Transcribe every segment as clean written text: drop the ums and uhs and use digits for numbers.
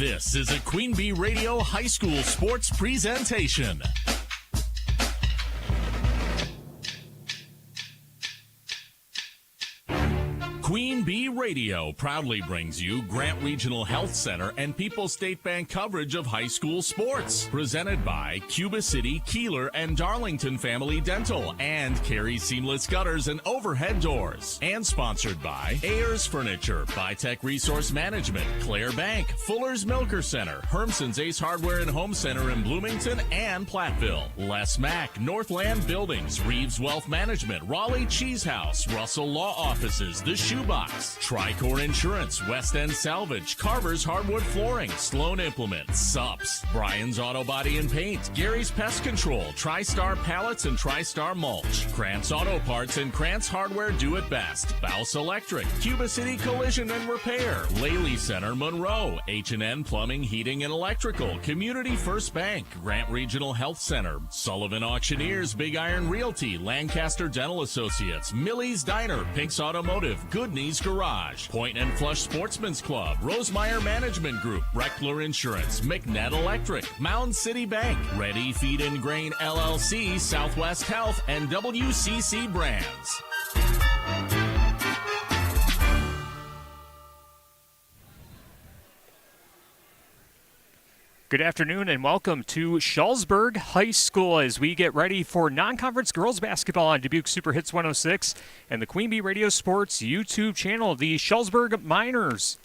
This is a Queen Bee Radio High School Sports presentation. Queen Bee Radio proudly brings you Grant Regional Health Center and People's State Bank coverage of high school sports. Presented by Cuba City, Kieler, and Darlington Family Dental and Carey Seamless Gutters and Overhead Doors. And sponsored by Ayers Furniture, Bitech Resource Management, Claire Bank, Fuller's Milker Center, Hermson's Ace Hardware and Home Center in Bloomington and Platteville, Les Mack, Northland Buildings, Reeves Wealth Management, Raleigh Cheese House, Russell Law Offices, The Shoebox, Tricor Insurance, West End Salvage, Carver's Hardwood Flooring, Sloan Implements, Sups, Brian's Auto Body and Paint, Gary's Pest Control, TriStar Pallets and TriStar Mulch, Krantz Auto Parts and Krantz Hardware Do It Best, Bouse Electric, Cuba City Collision and Repair, Laley Center Monroe, H&N Plumbing, Heating and Electrical, Community First Bank, Grant Regional Health Center, Sullivan Auctioneers, Big Iron Realty, Lancaster Dental Associates, Millie's Diner, Pink's Automotive, Good Knees Garage, Point and Flush Sportsman's Club, Rosemeyer Management Group, Reckler Insurance, McNett Electric, Mound City Bank, Ready Feed and Grain LLC, Southwest Health, and WCC Brands. Good afternoon and welcome to Shullsburg High School as we get ready for non-conference girls basketball on Dubuque Super Hits 106 and the Queen Bee Radio Sports YouTube channel. The Shullsburg Miners,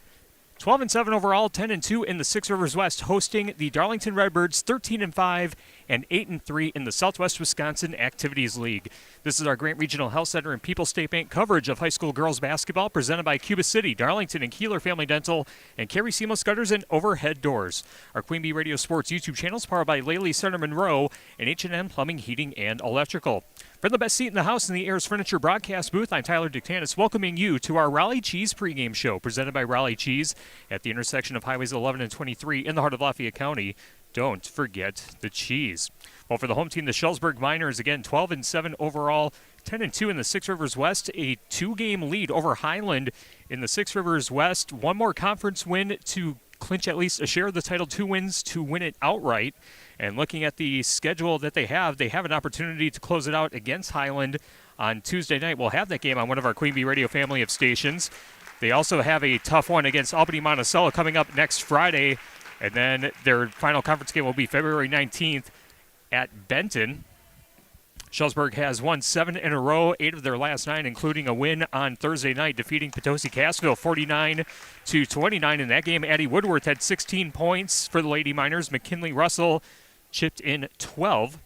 12-7 overall, 10-2 in the Six Rivers West, hosting the Darlington Redbirds, 13-5 and 8-3 in the Southwest Wisconsin Activities League. This is our Grant Regional Health Center and People's State Bank coverage of high school girls basketball, presented by Cuba City, Darlington, and Kieler Family Dental, and Carey Seamless Gutters and Overhead Doors. Our Queen Bee Radio Sports YouTube channel is powered by Laley Center Monroe and H&N Plumbing, Heating, and Electrical. From the best seat in the house in the Ayers Furniture broadcast booth, I'm Tyler Dictanis, welcoming you to our Raleigh Cheese pregame show, presented by Raleigh Cheese at the intersection of Highways 11 and 23 in the heart of Lafayette County. Don't forget the cheese. Well, for the home team, the Shullsburg Miners, again, 12-7 overall, 10-2 in the Six Rivers West, a two-game lead over Highland in the Six Rivers West. One more conference win to clinch at least a share of the title, 2 wins to win it outright. And looking at the schedule that they have an opportunity to close it out against Highland on Tuesday night. We'll have that game on one of our Queen Bee Radio family of stations. They also have a tough one against Albany Monticello coming up next Friday. And then their final conference game will be February 19th at Benton. Shullsburg has won 7 in a row, 8 of their last 9, including a win on Thursday night, defeating Potosi-Cassville 49-29. In that game, Addie Woodworth had 16 points for the Lady Miners. McKinley Russell chipped in 12.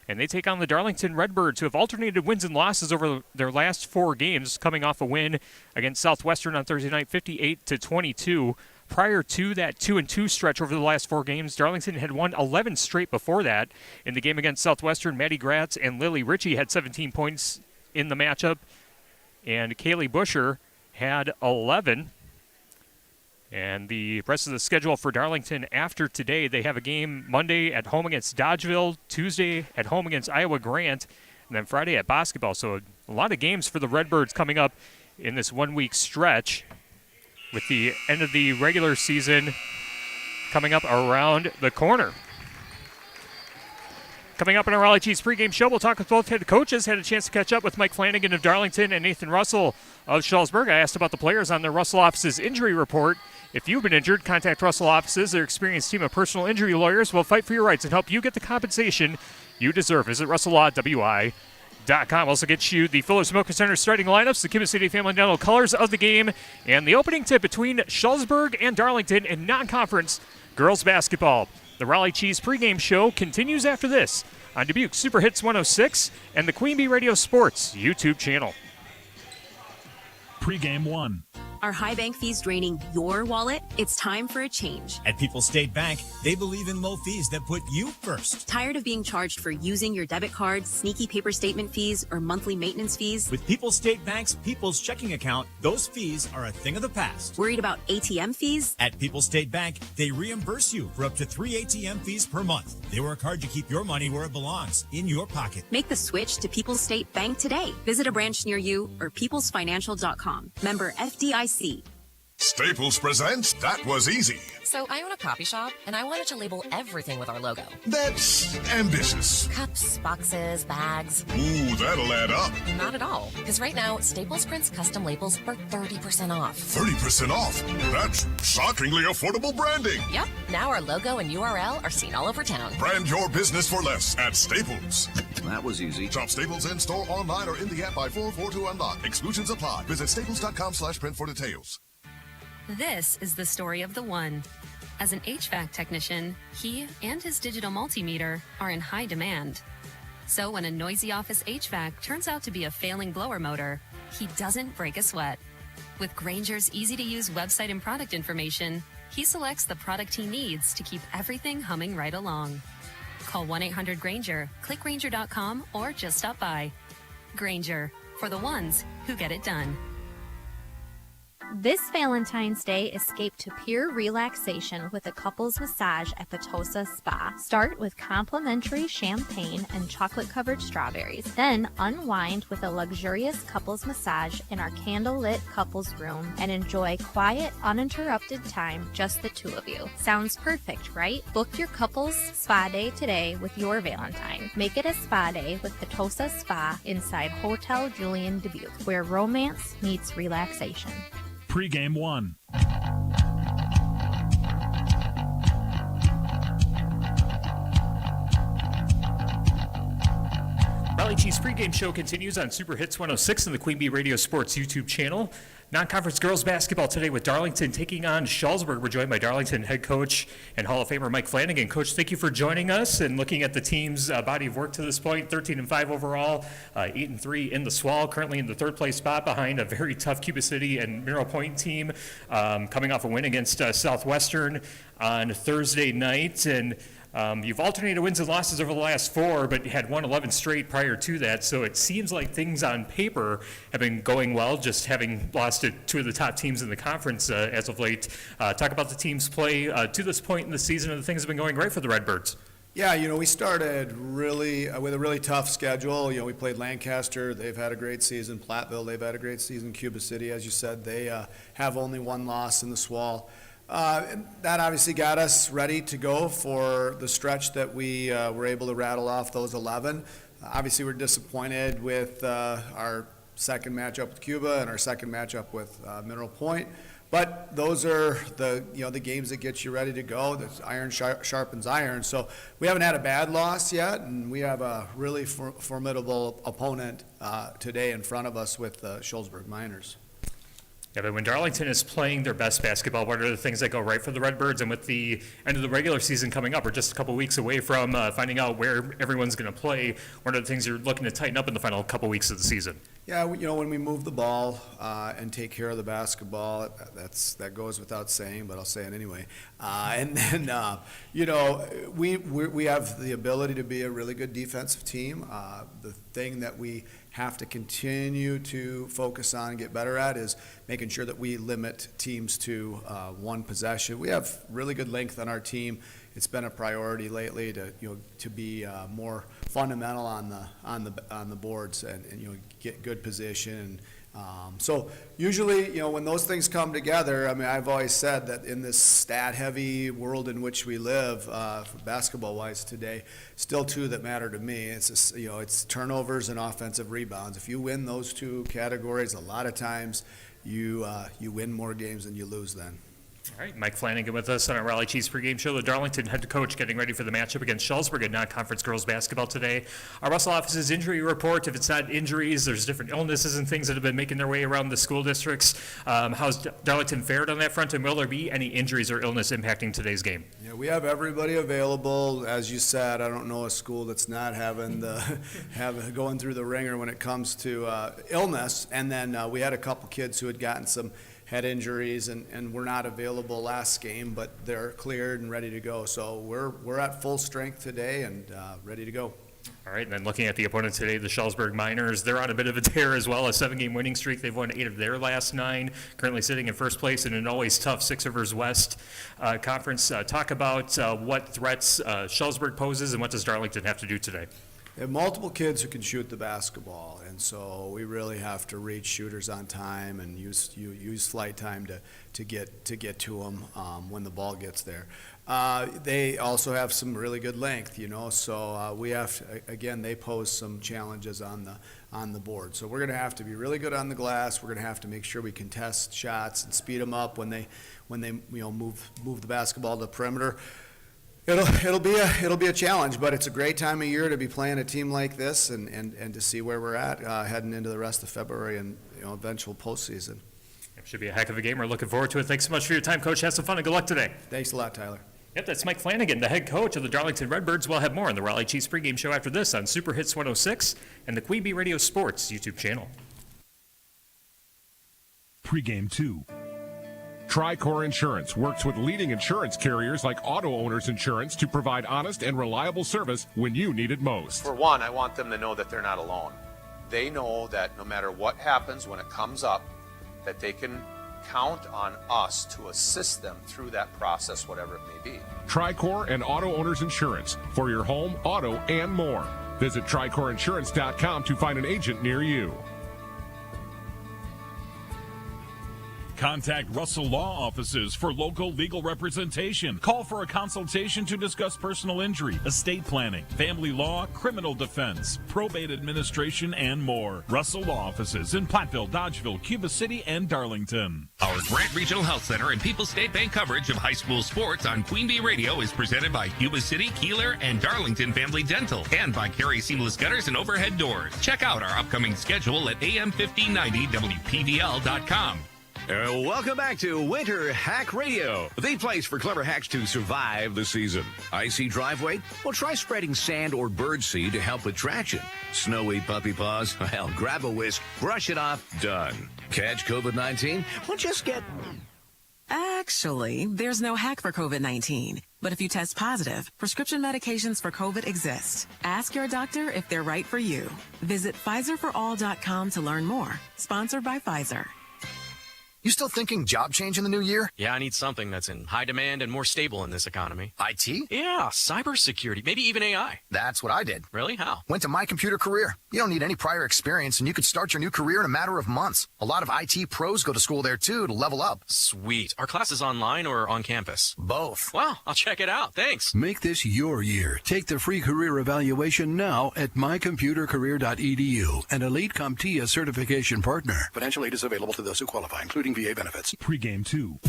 And they take on the Darlington Redbirds, who have alternated wins and losses over their last 4 games, coming off a win against Southwestern on Thursday night, 58-22. Prior to that 2-2 stretch over the last 4 games, Darlington had won 11 straight before that. In the game against Southwestern, Maddie Gratz and Lily Ritchie had 17 points in the matchup, and Kaylee Busher had 11. And the rest of the schedule for Darlington after today, they have a game Monday at home against Dodgeville, Tuesday at home against Iowa Grant, and then Friday at basketball. So a lot of games for the Redbirds coming up in this 1-week stretch, with the end of the regular season coming up around the corner. Coming up in our Raleigh Cheese pregame show, we'll talk with both head coaches. Had a chance to catch up with Mike Flanagan of Darlington and Nathan Russell of Shullsburg. I asked about the players on their Russell office's injury report. If you've been injured, contact Russell offices. Their experienced team of personal injury lawyers will fight for your rights and help you get the compensation you deserve. Visit RussellLaw.wi.com. Also gets you the Fuller's Milker Center starting lineups, the Cuba City Family Dental colors of the game, and the opening tip between Shullsburg and Darlington in non-conference girls basketball. The Raleigh Cheese pregame show continues after this on Dubuque Super Hits 106 and the Queen Bee Radio Sports YouTube channel. Pregame 1. Are high bank fees draining your wallet? It's time for a change. At People's State Bank, they believe in low fees that put you first. Tired of being charged for using your debit card, sneaky paper statement fees, or monthly maintenance fees? With People's State Bank's People's Checking Account, those fees are a thing of the past. Worried about ATM fees? At People's State Bank, they reimburse you for up to 3 ATM fees per month. They work hard to keep your money where it belongs, in your pocket. Make the switch to People's State Bank today. Visit a branch near you or peoplesfinancial.com. Member FDIC. Staples presents That Was Easy. So I own a coffee shop, and I wanted to label everything with our logo. That's ambitious. Cups, boxes, bags. Ooh, that'll add up. Not at all. Because right now, Staples prints custom labels for 30% off. 30% off? That's shockingly affordable branding. Yep. Now our logo and URL are seen all over town. Brand your business for less at Staples. That was easy. Shop Staples in store, online, or in the app by 4/4 to unlock. Exclusions apply. Visit staples.com/print for details. This is the story of the one. As an HVAC technician, he and his digital multimeter are in high demand. So when a noisy office HVAC turns out to be a failing blower motor, he doesn't break a sweat. With Grainger's easy-to-use website and product information, he selects the product he needs to keep everything humming right along. Call 1-800-GRAINGER, click Grainger.com, or just stop by. Grainger, for the ones who get it done. This Valentine's Day, escape to pure relaxation with a couples massage at Potosa Spa. Start with complimentary champagne and chocolate-covered strawberries. Then unwind with a luxurious couples massage in our candle-lit couples room and enjoy quiet, uninterrupted time, just the two of you. Sounds perfect, right? Book your couples spa day today with your Valentine. Make it a spa day with Potosa Spa inside Hotel Julian Dubuque, where romance meets relaxation. Pre-game one. Raleigh Chiefs pregame show continues on Super Hits 106 and the Queen Bee Radio Sports YouTube channel. Non-conference girls basketball today with Darlington taking on Shullsburg. We're joined by Darlington head coach and Hall of Famer Mike Flanagan. Coach, thank you for joining us and looking at the team's body of work to this point. 13-5 overall, 8-3 in the SWAL, currently in the third place spot behind a very tough Cuba City and Mineral Point team, coming off a win against Southwestern on Thursday night. And you've alternated wins and losses over the last four, but you had won 11 straight prior to that. So it seems like things on paper have been going well, just having lost to two of the top teams in the conference as of late. Talk about the team's play to this point in the season, and the things have been going great for the Redbirds. Yeah, we started really with a really tough schedule. We played Lancaster. They've had a great season. Platteville, they've had a great season. Cuba City, as you said, they have only one loss in the SWAL. That obviously got us ready to go for the stretch that we were able to rattle off those 11. Obviously, we're disappointed with our second matchup with Cuba and our second matchup with Mineral Point. But those are the games that get you ready to go. The iron sharpens iron. So we haven't had a bad loss yet, and we have a really formidable opponent today in front of us with the Shullsburg Miners. Yeah, but when Darlington is playing their best basketball, what are the things that go right for the Redbirds? And with the end of the regular season coming up, we're just a couple weeks away from finding out where everyone's going to play. What are the things you're looking to tighten up in the final couple weeks of the season? Yeah, when we move the ball and take care of the basketball, that goes without saying, but I'll say it anyway. And then, we have the ability to be a really good defensive team. The thing that we have to continue to focus on and get better at is making sure that we limit teams to one possession. We have really good length on our team. It's been a priority lately to be more fundamental on the boards and get good position. So usually, when those things come together, I've always said that in this stat-heavy world in which we live, basketball-wise today, still two that matter to me. It's turnovers and offensive rebounds. If you win those two categories, a lot of times you win more games than you lose then. All right, Mike Flanagan with us on our Raleigh Chiefs pregame show. The Darlington head coach getting ready for the matchup against Shullsburg in non-conference girls basketball today. Our Russell office's injury report, if it's not injuries, there's different illnesses and things that have been making their way around the school districts. How's Darlington fared on that front, and will there be any injuries or illness impacting today's game? Yeah, we have everybody available. As you said, I don't know a school that's not having going through the ringer when it comes to illness. And then we had a couple kids who had gotten some head injuries and were not available last game, but they're cleared and ready to go. So we're at full strength today and ready to go. All right, and then looking at the opponent today, the Shullsburg Miners, they're on a bit of a tear as well, a 7-game winning streak. They've won 8 of their last 9, currently sitting in first place in an always tough 6 Rivers West conference. Talk about what threats Shullsburg poses and what does Darlington have to do today? They have multiple kids who can shoot the basketball, and so we really have to reach shooters on time and use flight time to get to them when the ball gets there. They also have some really good length, so we have to, again, they pose some challenges on the board. So we're going to have to be really good on the glass. We're going to have to make sure we contest shots and speed them up when they move the basketball to the perimeter. It'll be a challenge, but it's a great time of year to be playing a team like this and to see where we're at heading into the rest of February and eventual postseason. It should be a heck of a game. We're looking forward to it. Thanks so much for your time, Coach. Have some fun and good luck today. Thanks a lot, Tyler. Yep, that's Mike Flanagan, the head coach of the Darlington Redbirds. We'll have more on the Raleigh Chiefs pregame show after this on Super Hits 106 and the Queen Bee Radio Sports YouTube channel. Pregame 2. Tricor Insurance works with leading insurance carriers like Auto Owners Insurance to provide honest and reliable service when you need it most. For one, I want them to know that they're not alone. They know that no matter what happens when it comes up, that they can count on us to assist them through that process, whatever it may be. Tricor and Auto Owners Insurance for your home, auto, and more. Visit TricorInsurance.com to find an agent near you. Contact Russell Law Offices for local legal representation. Call for a consultation to discuss personal injury, estate planning, family law, criminal defense, probate administration, and more. Russell Law Offices in Platteville, Dodgeville, Cuba City, and Darlington. Our Grant Regional Health Center and People's State Bank coverage of high school sports on Queen Bee Radio is presented by Cuba City, Kieler, and Darlington Family Dental, and by Carey Seamless Gutters and Overhead Doors. Check out our upcoming schedule at am1590wpvl.com. Welcome back to Winter Hack Radio, the place for clever hacks to survive the season. Icy driveway? Well, try spreading sand or birdseed to help with traction. Snowy puppy paws? Well, grab a whisk, brush it off, done. Catch COVID-19? Well, just get... Actually, there's no hack for COVID-19. But if you test positive, prescription medications for COVID exist. Ask your doctor if they're right for you. Visit PfizerForAll.com to learn more. Sponsored by Pfizer. You still thinking job change in the new year? Yeah, I need something that's in high demand and more stable in this economy. IT? Yeah, cybersecurity, maybe even AI. That's what I did. Really? How? Went to My Computer Career. You don't need any prior experience, and you could start your new career in a matter of months. A lot of IT pros go to school there, too, to level up. Sweet. Are classes online or on campus? Both. Wow, I'll check it out. Thanks. Make this your year. Take the free career evaluation now at mycomputercareer.edu, an Elite CompTIA certification partner. Financial aid is available to those who qualify, including VA benefits. Pregame 2.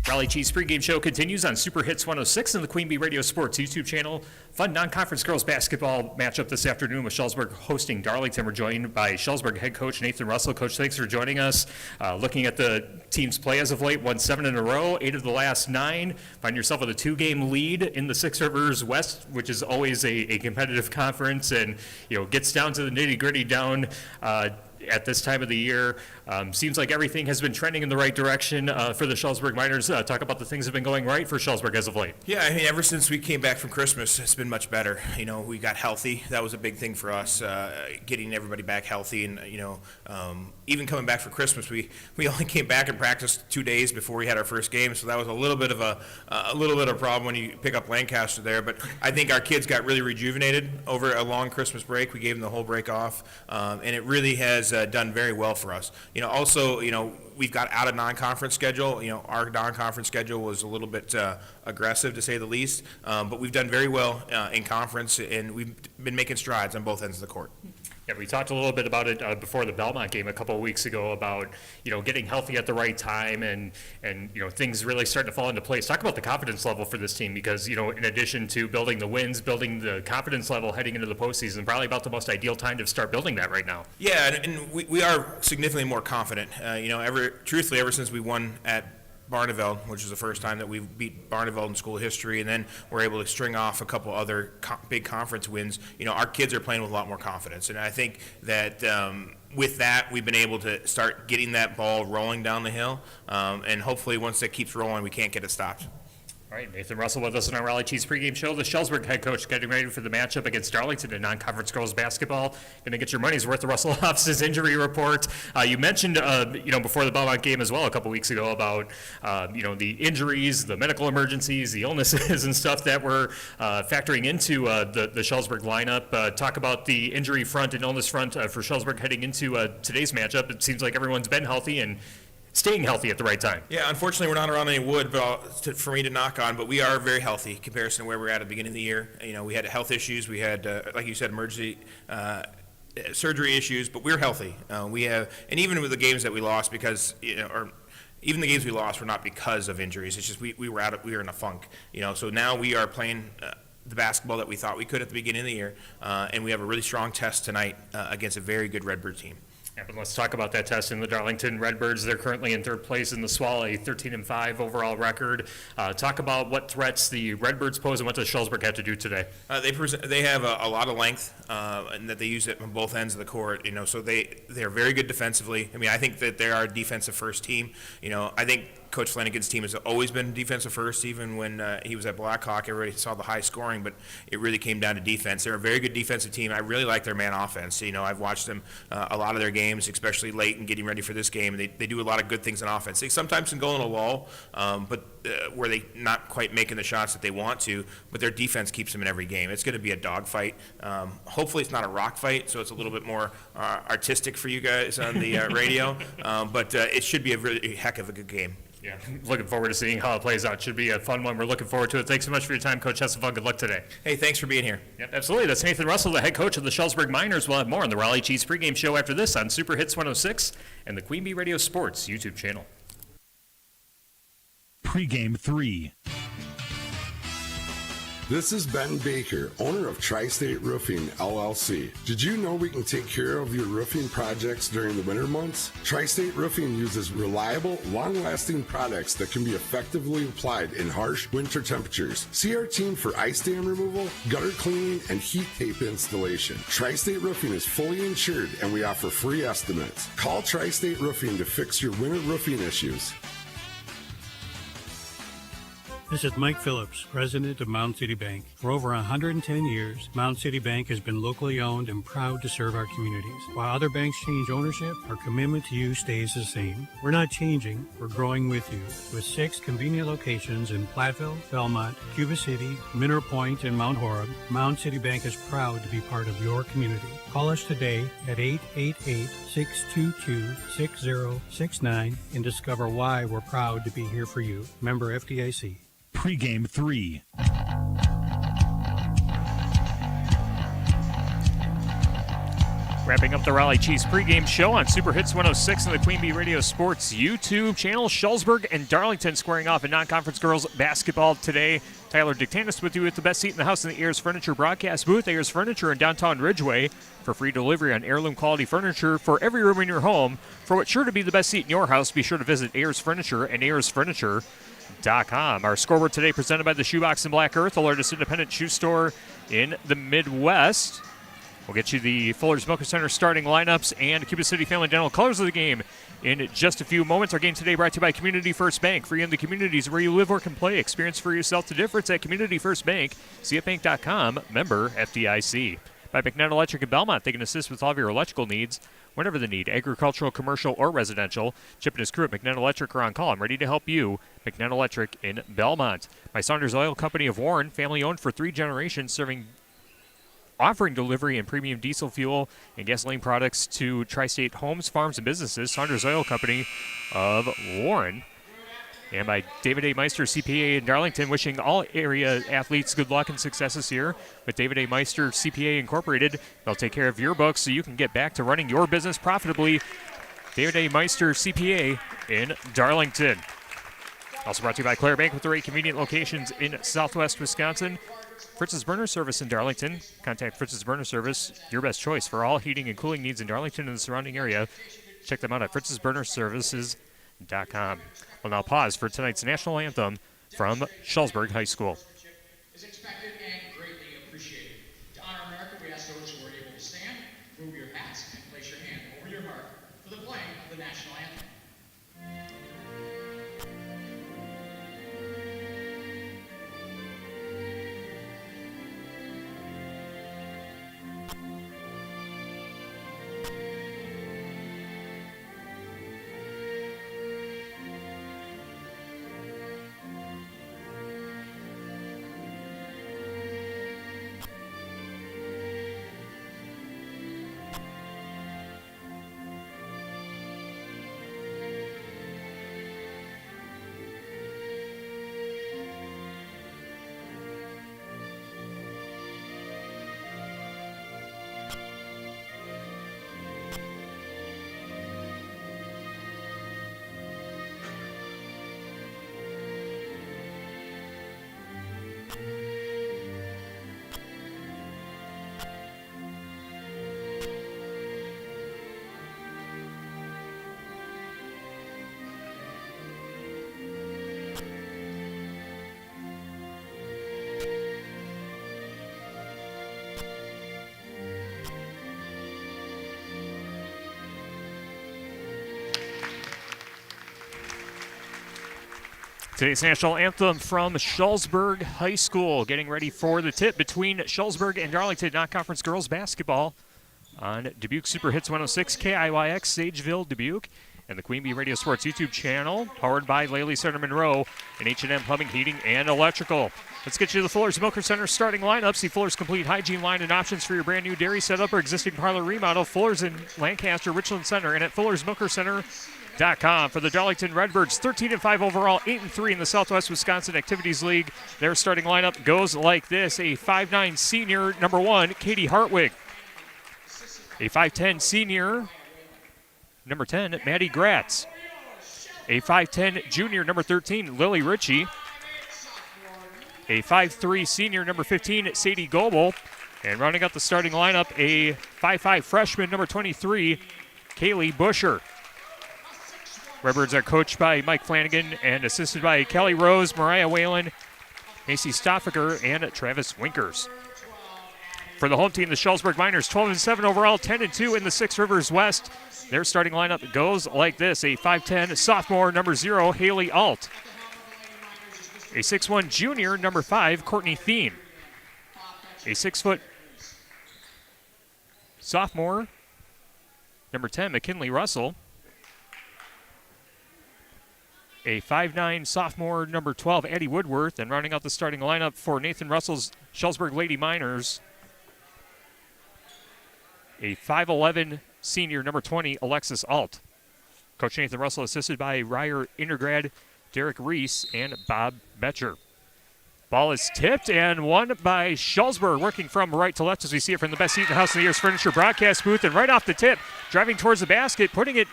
Raleigh Chiefs pregame show continues on Super Hits 106 and the Queen Bee Radio Sports YouTube channel. Fun non-conference girls basketball matchup this afternoon with Shullsburg hosting Darlington. We're joined by Shullsburg head coach Nathan Russell. Coach, thanks for joining us. Looking at the team's play as of late, won 7 in a row, 8 of the last 9. Find yourself with a 2-game lead in the Six Rivers West, which is always a competitive conference, and gets down to the nitty-gritty down at this time of the year. Seems like everything has been trending in the right direction for the Shullsburg Miners. Talk about the things that have been going right for Shullsburg as of late. Yeah, I mean, ever since we came back from Christmas, it's been much better. We got healthy. That was a big thing for us, getting everybody back healthy. And, even coming back for Christmas, we only came back and practiced 2 days before we had our first game. So that was a little bit of a problem when you pick up Lancaster there. But I think our kids got really rejuvenated over a long Christmas break. We gave them the whole break off, and it really has done very well for us. Also, we've got out of non-conference schedule. Our non-conference schedule was a little bit aggressive, to say the least, but we've done very well in conference, and we've been making strides on both ends of the court. Yeah, we talked a little bit about it before the Belmont game a couple of weeks ago about getting healthy at the right time and things really starting to fall into place. Talk about the confidence level for this team, because in addition to building the wins, building the confidence level heading into the postseason, probably about the most ideal time to start building that right now. Yeah, and we are significantly more confident. Truthfully, ever since we won at Barneveld, which is the first time that we've beat Barneveld in school history, and then we're able to string off a couple other big conference wins. Our kids are playing with a lot more confidence, and I think that with that, we've been able to start getting that ball rolling down the hill, and hopefully once that keeps rolling, we can't get it stopped. All right, Nathan Russell with us on our Raleigh Cheese pregame show. The Shullsburg head coach getting ready for the matchup against Darlington in non-conference girls basketball. Going to get your money's worth. The Russell Office's injury report. You mentioned, before the Belmont game as well a couple weeks ago about, the injuries, the medical emergencies, the illnesses and stuff that were factoring into the Shullsburg lineup. Talk about the injury front and illness front for Shullsburg heading into today's matchup. It seems like everyone's been healthy and staying healthy at the right time. Yeah, unfortunately, we're not around any wood for me to knock on, but we are very healthy in comparison to where we're at the beginning of the year. We had health issues. We had, like you said, emergency surgery issues, but we're healthy. And even with the games that we lost even the games we lost were not because of injuries. It's just we were in a funk. So now we are playing the basketball that we thought we could at the beginning of the year, and we have a really strong test tonight against a very good Redbird team. Yeah, but let's talk about that test in the Darlington Redbirds. They're currently in third place in the SWAL, a 13-5 overall record. Talk about what threats the Redbirds pose and what does Shullsburg have to do today? They have a lot of length, and that they use it on both ends of the court. So they're very good defensively. I think that they're our defensive first team. I think Coach Flanagan's team has always been defensive first, even when he was at Blackhawk. Everybody saw the high scoring, but it really came down to defense. They're a very good defensive team. I really like their man offense. I've watched them a lot of their games, especially late and getting ready for this game. They do a lot of good things on offense. They sometimes can go in a lull, but where they not quite making the shots that they want to, but their defense keeps them in every game. It's going to be a dogfight. Hopefully it's not a rock fight, so it's a little bit more artistic for you guys on the radio, but it should be a really heck of a good game. Yeah, looking forward to seeing how it plays out. Should be a fun one. We're looking forward to it. Thanks so much for your time, Coach Hessefeld. Good luck today. Hey, thanks for being here. Yep, absolutely. That's Nathan Russell, the head coach of the Shullsburg Miners. We'll have more on the Raleigh Cheese pregame show after this on Super Hits 106 and the Queen Bee Radio Sports YouTube channel. Pregame 3. This is Ben Baker, owner of Tri-State Roofing, LLC. Did you know we can take care of your roofing projects during the winter months? Tri-State Roofing uses reliable, long-lasting products that can be effectively applied in harsh winter temperatures. See our team for ice dam removal, gutter cleaning, and heat tape installation. Tri-State Roofing is fully insured, and we offer free estimates. Call Tri-State Roofing to fix your winter roofing issues. This is Mike Phillips, president of Mound City Bank. For over 110 years, Mound City Bank has been locally owned and proud to serve our communities. While other banks change ownership, our commitment to you stays the same. We're not changing, we're growing with you. With 6 convenient locations in Platteville, Belmont, Cuba City, Minter Point, and Mount Horeb, Mound City Bank is proud to be part of your community. Call us today at 888-622-6069 and discover why we're proud to be here for you. Member FDIC. Pregame 3. Wrapping up the Raleigh Cheese pregame show on Super Hits 106 and the Queen Bee Radio Sports YouTube channel. Shullsburg and Darlington squaring off in non-conference girls basketball today. Tyler Dictanis with you at the best seat in the house in the Ayers Furniture broadcast booth. Ayers Furniture in downtown Ridgeway for free delivery on heirloom quality furniture for every room in your home. For what's sure to be the best seat in your house, be sure to visit Ayers Furniture and AyersFurniture.com. Our scoreboard today presented by the Shoebox in Black Earth, the largest independent shoe store in the Midwest. We'll get you the Fuller's Milker Center starting lineups and Cuba City Family Dental colors of the game in just a few moments. Our game today brought to you by Community First Bank. For you in the communities where you live, work, and play. Experience for yourself the difference at Community First Bank. CFBank.com, member FDIC. By McNett Electric in Belmont, they can assist with all of your electrical needs whenever the need, agricultural, commercial, or residential. Chip and his crew at McNett Electric are on call. I'm ready to help you. McNett Electric in Belmont. By Saunders Oil Company of Warren, family owned for 3 generations, offering delivery and premium diesel fuel and gasoline products to tri-state homes, farms, and businesses. Saunders Oil Company of Warren. And by David A. Meister, CPA in Darlington, wishing all area athletes good luck and success this year. With David A. Meister, CPA Incorporated, they'll take care of your books so you can get back to running your business profitably. David A. Meister, CPA in Darlington. Also brought to you by Claire Bank with their 8 convenient locations in southwest Wisconsin. Fritz's Burner Service in Darlington. Contact Fritz's Burner Service, your best choice for all heating and cooling needs in Darlington and the surrounding area. Check them out at fritzsburnerservices.com. We'll now pause for tonight's national anthem from Shullsburg High School. Is expected and greatly appreciated. To honor America, we ask those who are able to stand, remove your hats, and place your hand over your heart for the playing of the national anthem. Today's national anthem from Shullsburg High School. Getting ready for the tip between Shullsburg and Darlington non-conference girls basketball on Dubuque Super Hits 106, KIYX, Sageville, Dubuque, and the Queen Bee Radio Sports YouTube channel, powered by Laley Center Monroe and H&M Plumbing, Heating, and Electrical. Let's get you to the Fuller's Milker Center starting lineup. See Fuller's complete hygiene line and options for your brand new dairy setup or existing parlor remodel. Fuller's in Lancaster, Richland Center, and at Fuller'sMilkerCenter.com. For the Darlington Redbirds, 13-5 overall, 8-3 in the Southwest Wisconsin Activities League. Their starting lineup goes like this: a 5'9 senior, number 1, Katie Hartwig; a 5'10 senior, number 10, Maddie Gratz; a 5'10 junior, number 13, Lily Ritchie; a 5'3 senior, number 15, Sadie Goebel; and rounding out the starting lineup, a 5'5 freshman, number 23, Kaylee Busher. Redbirds are coached by Mike Flanagan and assisted by Kelly Rose, Mariah Whalen, Macy Stoffaker, and Travis Winkers. For the home team, the Shullsburg Miners, 12-7 overall, 10-2 in the Six Rivers West. Their starting lineup goes like this: a 5'10 sophomore, number 0, Haley Alt; a 6'1 junior, number 5, Courtney Thien; a 6' sophomore, number 10, McKinley Russell; a 5'9 sophomore, number 12, Addie Woodworth; and rounding out the starting lineup for Nathan Russell's Shullsburg Lady Miners, a 5'11 senior, number 20, Alexis Alt. Coach Nathan Russell assisted by Ryer Intergrad, Derek Reese, and Bob Betcher. Ball is tipped and won by Shullsburg, working from right to left as we see it from the best seat in the House of the Year's Furniture broadcast booth. And right off the tip, driving towards the basket, putting it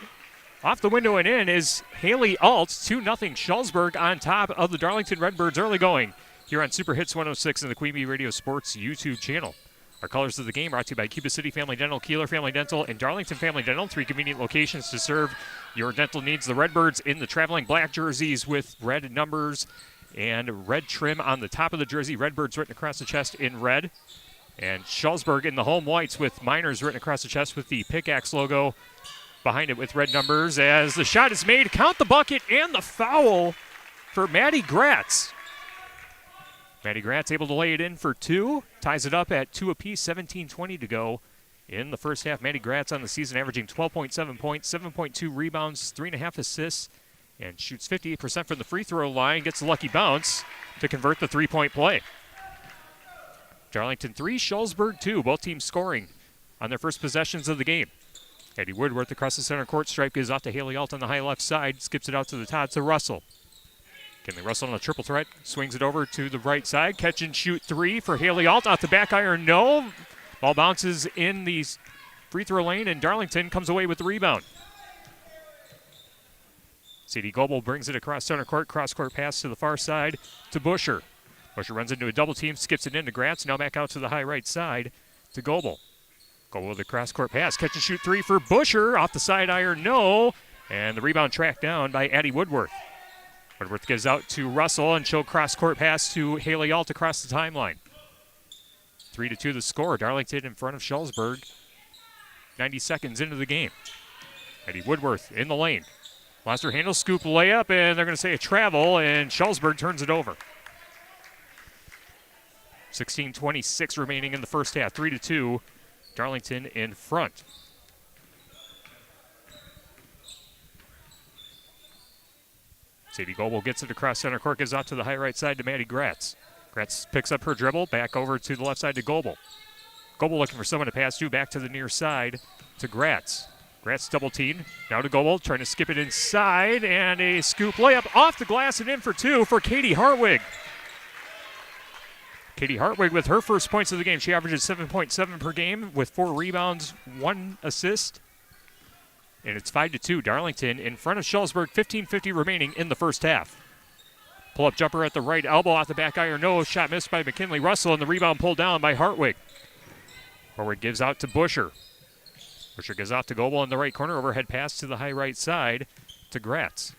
off the window and in, is Haley Alt. 2-0 Shullsburg on top of the Darlington Redbirds early going here on Super Hits 106 and the Queen Bee Radio Sports YouTube channel. Our colors of the game brought to you by Cuba City Family Dental, Kieler Family Dental, and Darlington Family Dental. 3 convenient locations to serve your dental needs. The Redbirds in the traveling black jerseys with red numbers and red trim on the top of the jersey. Redbirds written across the chest in red. And Shullsburg in the home whites with Miners written across the chest with the Pickaxe logo behind it with red numbers. As the shot is made, count the bucket and the foul for Maddie Gratz. Maddie Gratz able to lay it in for 2, ties it up at 2 apiece, 17:20 to go in the first half. Maddie Gratz on the season averaging 12.7 points, 7.2 rebounds, 3.5 assists, and shoots 58% from the free throw line. Gets a lucky bounce to convert the 3-point play. Darlington 3, Shullsburg 2, both teams scoring on their first possessions of the game. Eddie Woodworth across the center court stripe gives off to Haley Alt on the high left side, skips it out to the top to Russell. Kinley Russell on a triple threat, swings it over to the right side. Catch and shoot 3 for Haley Alt. Off the back iron, no. Ball bounces in the free throw lane, and Darlington comes away with the rebound. Sadie Goebel brings it across center court. Cross-court pass to the far side to Busher. Busher runs into a double team, skips it into Gratz. Now back out to the high right side to Goebel. Goebel with a cross-court pass. Catch and shoot 3 for Busher. Off the side iron, no. And the rebound tracked down by Addie Woodworth. Woodworth gives out to Russell, and she'll cross-court pass to Haley Alt across the timeline. 3-2 the score. Darlington in front of Shullsburg. 90 seconds into the game. Eddie Woodworth in the lane. Lost her handle, scoop layup, and they're going to say a travel, and Shullsburg turns it over. 16:26 remaining in the first half. 3-2. Darlington in front. Sadie Goebel gets it across center court, gives out to the high right side to Maddie Gratz. Gratz picks up her dribble, back over to the left side to Goebel. Goebel looking for someone to pass to, back to the near side to Gratz. Gratz double teamed, now to Goebel, trying to skip it inside, and a scoop layup off the glass and in for 2 for Katie Hartwig. Katie Hartwig with her first points of the game. She averages 7.7 per game with 4 rebounds, 1 assist. And it's 5-2. Darlington in front of Shullsburg, 15:50 remaining in the first half. Pull-up jumper at the right elbow off the back iron. No, shot missed by McKinley Russell, and the rebound pulled down by Hartwig. Hartwig gives out to Busher. Busher gives out to Goebel in the right corner. Overhead pass to the high right side to Gratz.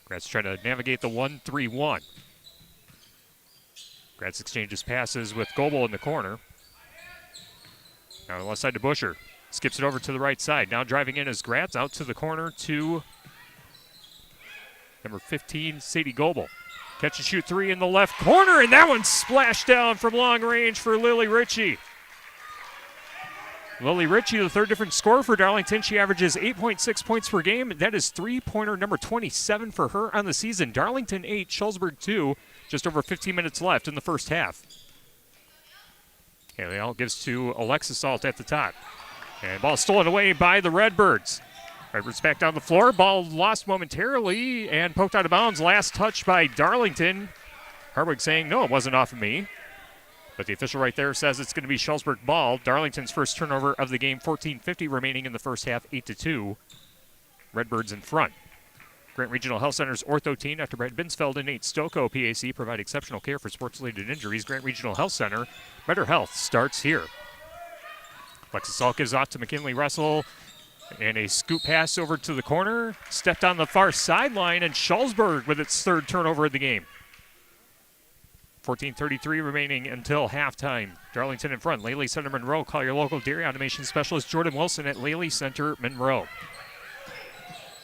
Gratz trying to navigate the 1-3-1. Gratz exchanges passes with Goebel in the corner. Now on the left side to Busher. Skips it over to the right side. Now driving in is Gratz out to the corner to Number 15, Sadie Goebel. Catch and shoot three in the left corner, and that one splashed down from long range for Lily Ritchie. Lily Ritchie, the third different scorer for Darlington. She averages 8.6 points per game. That is three-pointer number 27 for her on the season. Darlington 8, Shullsburg 2. Just over 15 minutes left in the first half. Haley Alt gives to Alexis Alt at the top. And ball stolen away by the Redbirds. Redbirds back down the floor. Ball lost momentarily and poked out of bounds. Last touch by Darlington. Hartwig saying, no, it wasn't off of me. But the official right there says it's going to be Shullsburg ball. Darlington's first turnover of the game, 14:50 remaining in the first half, 8-2. Redbirds in front. Grant Regional Health Center's ortho team, Dr. Brad Binsfeld and Nate Stoko, PAC, provide exceptional care for sports-related injuries. Grant Regional Health Center, better health starts here. Alexis Salt gives off to McKinley Russell, and a scoop pass over to the corner. Stepped on the far sideline, and Shullsburg with its third turnover of the game. 14:33 remaining until halftime. Darlington in front. Laley Center Monroe. Call your local dairy automation specialist Jordan Wilson at Laley Center Monroe.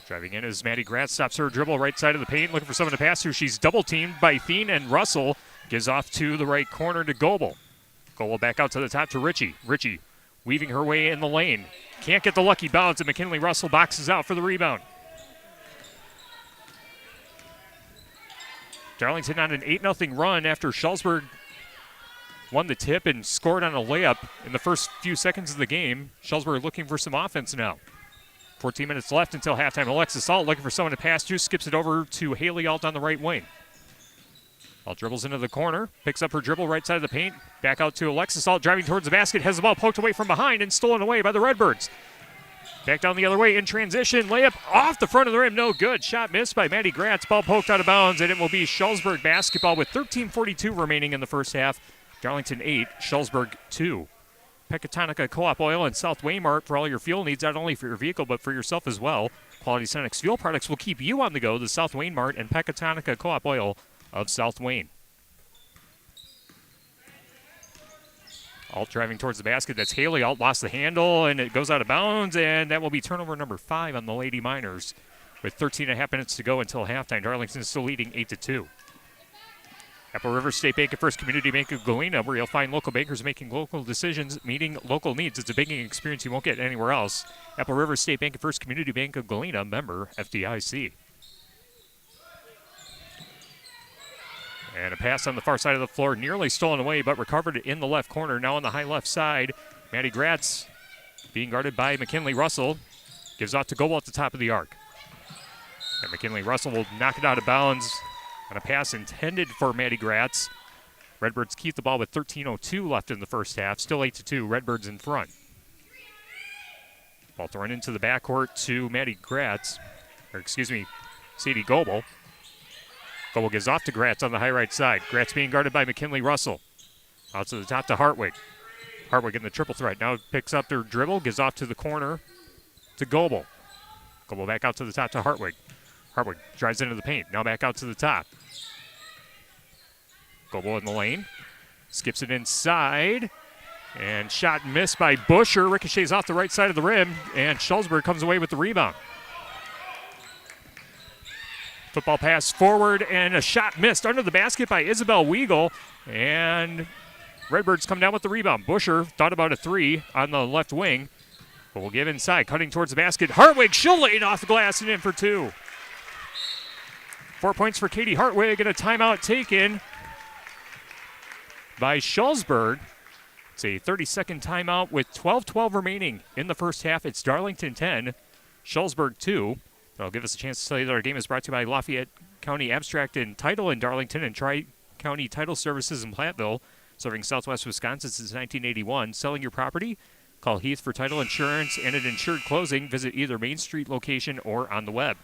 Driving in is Maddie Gratz. Stops her dribble right side of the paint. Looking for someone to pass to. She's double teamed by Thien and Russell. Gives off to the right corner to Goebel. Goebel back out to the top to Ritchie. Ritchie weaving her way in the lane. Can't get the lucky bounce, and McKinley Russell boxes out for the rebound. Darlington on an 8-0 run after Shullsburg won the tip and scored on a layup in the first few seconds of the game. Shullsburg looking for some offense now. 14 minutes left until halftime. Alexis Alt looking for someone to pass to. Skips it over to Haley Alt on the right wing. Alt dribbles into the corner. Picks up her dribble right side of the paint. Back out to Alexis Alt driving towards the basket. Has the ball poked away from behind and stolen away by the Redbirds. Back down the other way in transition. Layup off the front of the rim. No good. Shot missed by Maddie Gratz. Ball poked out of bounds, and it will be Shullsburg basketball with 13:42 remaining in the first half. Darlington 8, Shullsburg 2. Pecatonica Co-op Oil and South Waymart for all your fuel needs, not only for your vehicle but for yourself as well. Quality Cenex fuel products will keep you on the go. The South Waymart and Pecatonica Co-op Oil of South Wayne. Alt driving towards the basket. That's Haley. Alt lost the handle, and it goes out of bounds, and that will be turnover number 5 on the Lady Miners with 13.5 minutes to go until halftime. Darlington is still leading 8-2. Apple River State Bank and First Community Bank of Galena, where you'll find local bankers making local decisions, meeting local needs. It's a banking experience you won't get anywhere else. Apple River State Bank and First Community Bank of Galena, member FDIC. And a pass on the far side of the floor, nearly stolen away, but recovered in the left corner. Now on the high left side, Maddie Gratz being guarded by McKinley Russell. Gives off to Goebel at the top of the arc. And McKinley Russell will knock it out of bounds on a pass intended for Maddie Gratz. Redbirds keep the ball with 13:02 left in the first half. Still 8-2. Redbirds in front. Ball thrown into the backcourt to Maddie Gratz. Sadie Goebel. Goebel gives off to Gratz on the high right side. Gratz being guarded by McKinley Russell. Out to the top to Hartwig. Hartwig in the triple threat. Now picks up their dribble, gives off to the corner to Goebel. Goebel back out to the top to Hartwig. Hartwig drives into the paint. Now back out to the top. Goebel in the lane. Skips it inside. And shot missed by Busher. Ricochets off the right side of the rim. And Shullsburg comes away with the rebound. Football pass forward, and a shot missed under the basket by Isabel Weigel. And Redbirds come down with the rebound. Busher thought about a three on the left wing, but will give inside. Cutting towards the basket. Hartwig, she'll lay it off the glass and in for 2. 4 points for Katie Hartwig, and a timeout taken by Shullsburg. It's a 30-second timeout with 12:12 remaining in the first half. It's Darlington 10, Shullsburg 2. That'll give us a chance to tell you that our game is brought to you by Lafayette County Abstract and Title in Darlington and Tri-County Title Services in Platteville, serving southwest Wisconsin since 1981. Selling your property? Call Heath for title insurance and an insured closing. Visit either Main Street location or on the web.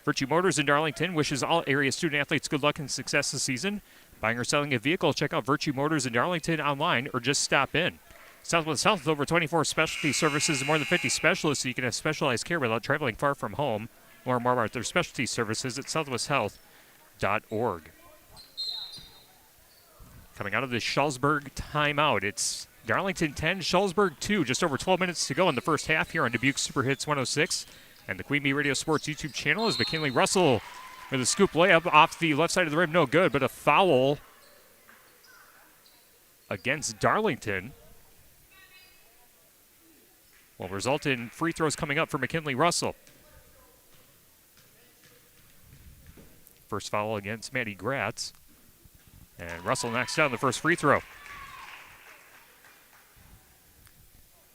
Virtue Motors in Darlington wishes all area student athletes good luck and success this season. Buying or selling a vehicle, check out Virtue Motors in Darlington online or just stop in. Southwest Health with over 24 specialty services and more than 50 specialists, so you can have specialized care without traveling far from home. Learn more about their specialty services at southwesthealth.org. Coming out of the Shullsburg timeout, it's Darlington 10, Shullsburg 2. Just over 12 minutes to go in the first half here on Dubuque Super Hits 106 and the Queen Bee Radio Sports YouTube channel as McKinley Russell with a scoop layup off the left side of the rim. No good, but a foul against Darlington will result in free throws coming up for McKinley Russell. First foul against Maddie Gratz. And Russell knocks down the first free throw.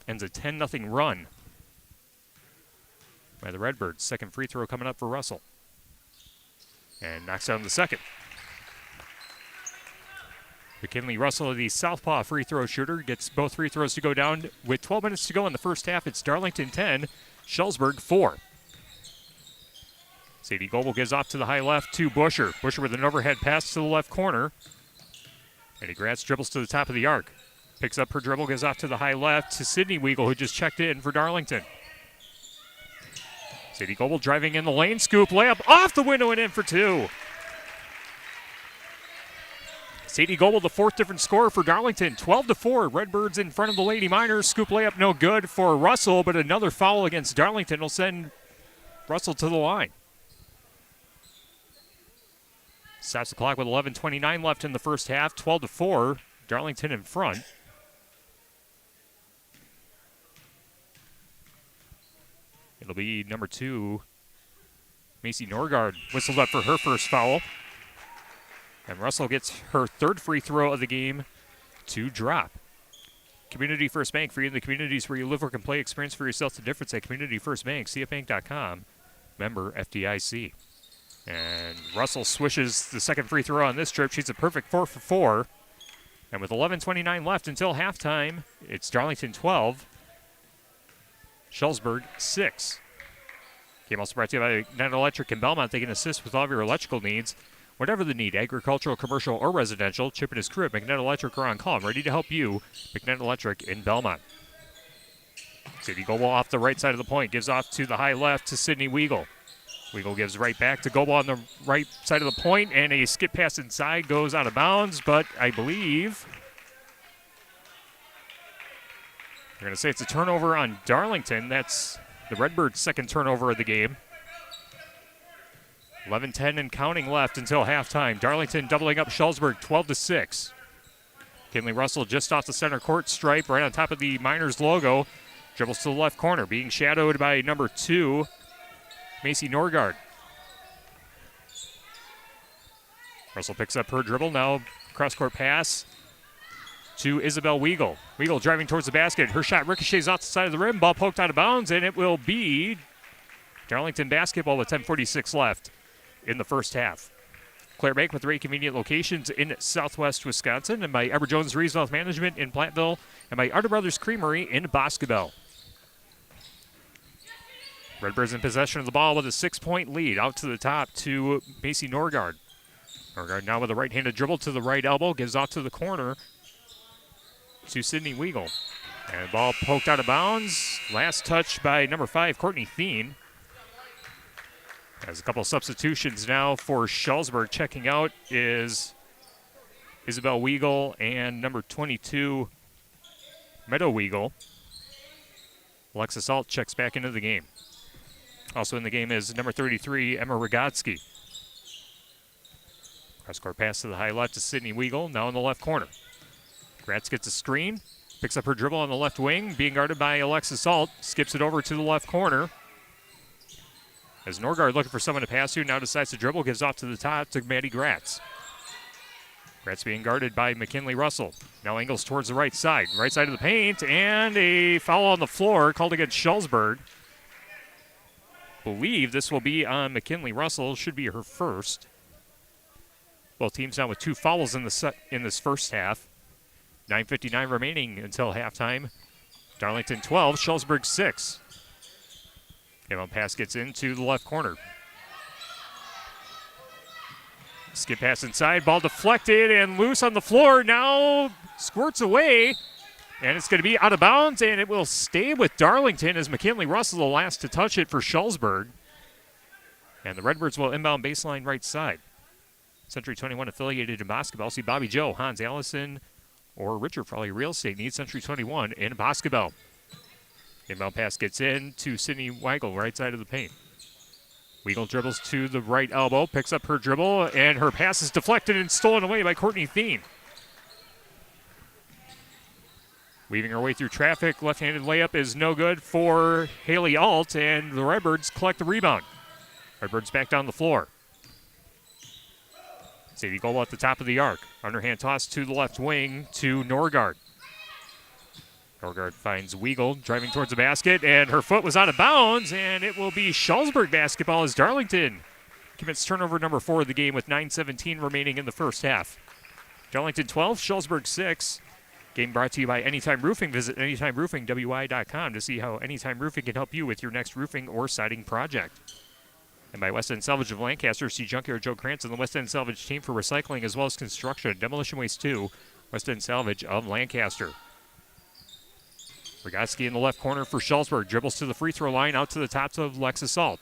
Ends a 10-0 run by the Redbirds. Second free throw coming up for Russell. And knocks down the second. McKinley Russell, the southpaw free throw shooter, gets both free throws to go down. With 12 minutes to go in the first half, it's Darlington 10, Shullsburg 4. Sadie Goebel gives off to the high left to Busher. Busher with an overhead pass to the left corner. And Gratz dribbles to the top of the arc. Picks up her dribble, gives off to the high left to Sydney Weigel, who just checked in for Darlington. Sadie Goebel driving in the lane, scoop, layup off the window and in for two. Sadie Goebel, the fourth different scorer for Darlington. 12-4, Redbirds in front of the Lady Miners. Scoop layup no good for Russell, but another foul against Darlington will send Russell to the line. Stops the clock with 11:29 left in the first half. 12-4, Darlington in front. It'll be number 2, Macy Norgard, whistled up for her first foul. And Russell gets her third free throw of the game to drop. Community First Bank, for you in the communities where you live, work, and play. Experience for yourself the difference at Community First Bank, cfbank.com, member FDIC. And Russell swishes the second free throw on this trip. She's a perfect 4 for 4. And with 11:29 left until halftime, it's Darlington 12, Shullsburg 6. Game also brought to you by Magnet Electric in Belmont. They can assist with all of your electrical needs. Whatever the need, agricultural, commercial, or residential, Chip and his crew at Magnet Electric are on call and ready to help you. Magnet Electric in Belmont. Sadie Goebel off the right side of the point. Gives off to the high left to Sydney Weigel. Weigel gives right back to Goebel on the right side of the point, and a skip pass inside goes out of bounds, but I believe they're going to say it's a turnover on Darlington. That's the Redbirds' second turnover of the game. 11:10 and counting left until halftime. Darlington doubling up Shullsburg 12-6. Kinley Russell just off the center court stripe right on top of the Miners logo. Dribbles to the left corner, being shadowed by number 2, Macy Norgard. Russell picks up her dribble. Now cross-court pass to Isabel Weigel. Weigel driving towards the basket. Her shot ricochets off the side of the rim. Ball poked out of bounds, and it will be Darlington basketball with 10:46 left in the first half. Claire Bank with 3 convenient locations in southwest Wisconsin, and by Eber Jones Reesmouth Management in Platteville, and by Arter Brothers Creamery in Boscobel. Redbirds in possession of the ball with a 6-point lead. Out to the top to Macy Norgard. Norgard now with a right-handed dribble to the right elbow. Gives off to the corner to Sydney Weigel. And ball poked out of bounds. Last touch by number 5, Courtney Thien. Has a couple substitutions now for Shullsburg. Checking out is Isabel Weigel and number 22, Meadow Weigel. Alexis Alt checks back into the game. Also in the game is number 33, Emma Rogotsky. Cross-court pass to the high left to Sydney Weigel, now in the left corner. Gratz gets a screen, picks up her dribble on the left wing, being guarded by Alexis Alt, skips it over to the left corner. As Norgard looking for someone to pass to, now decides to dribble, gives off to the top to Maddie Gratz. Gratz being guarded by McKinley Russell. Now angles towards the right side of the paint, and a foul on the floor called against Shullsburg. Believe this will be on McKinley Russell, should be her first. Both teams now with 2 fouls in this first half. 9:59 remaining until halftime. Darlington 12, Shullsburg 6. Inbound pass gets into the left corner. Skip pass inside, ball deflected and loose on the floor. Now squirts away, and it's going to be out of bounds, and it will stay with Darlington as McKinley Russell the last to touch it for Shullsburg. And the Redbirds will inbound baseline right side. Century 21 affiliated in basketball. See Bobby Joe, Hans Allison, or Richard probably real estate needs Century 21 in Boscobel. Inbound pass gets in to Sydney Weigel, right side of the paint. Weagle dribbles to the right elbow, picks up her dribble, and her pass is deflected and stolen away by Courtney Thien. Weaving her way through traffic, left-handed layup is no good for Haley Alt, and the Redbirds collect the rebound. Redbirds back down the floor. Sadie Goble at the top of the arc. Underhand toss to the left wing to Norgard. Norgard finds Weagle driving towards the basket, and her foot was out of bounds, and it will be Shullsburg basketball as Darlington commits turnover number 4 of the game with 9:17 remaining in the first half. Darlington 12, Shullsburg 6. Game brought to you by Anytime Roofing. Visit AnytimeRoofingWI.com to see how Anytime Roofing can help you with your next roofing or siding project. And by West End Salvage of Lancaster, see Junkyard Joe Krantz and the West End Salvage team for recycling as well as construction. Demolition Waste 2, West End Salvage of Lancaster. Rogotsky in the left corner for Shullsburg. Dribbles to the free throw line, out to the top of Lexus Alt.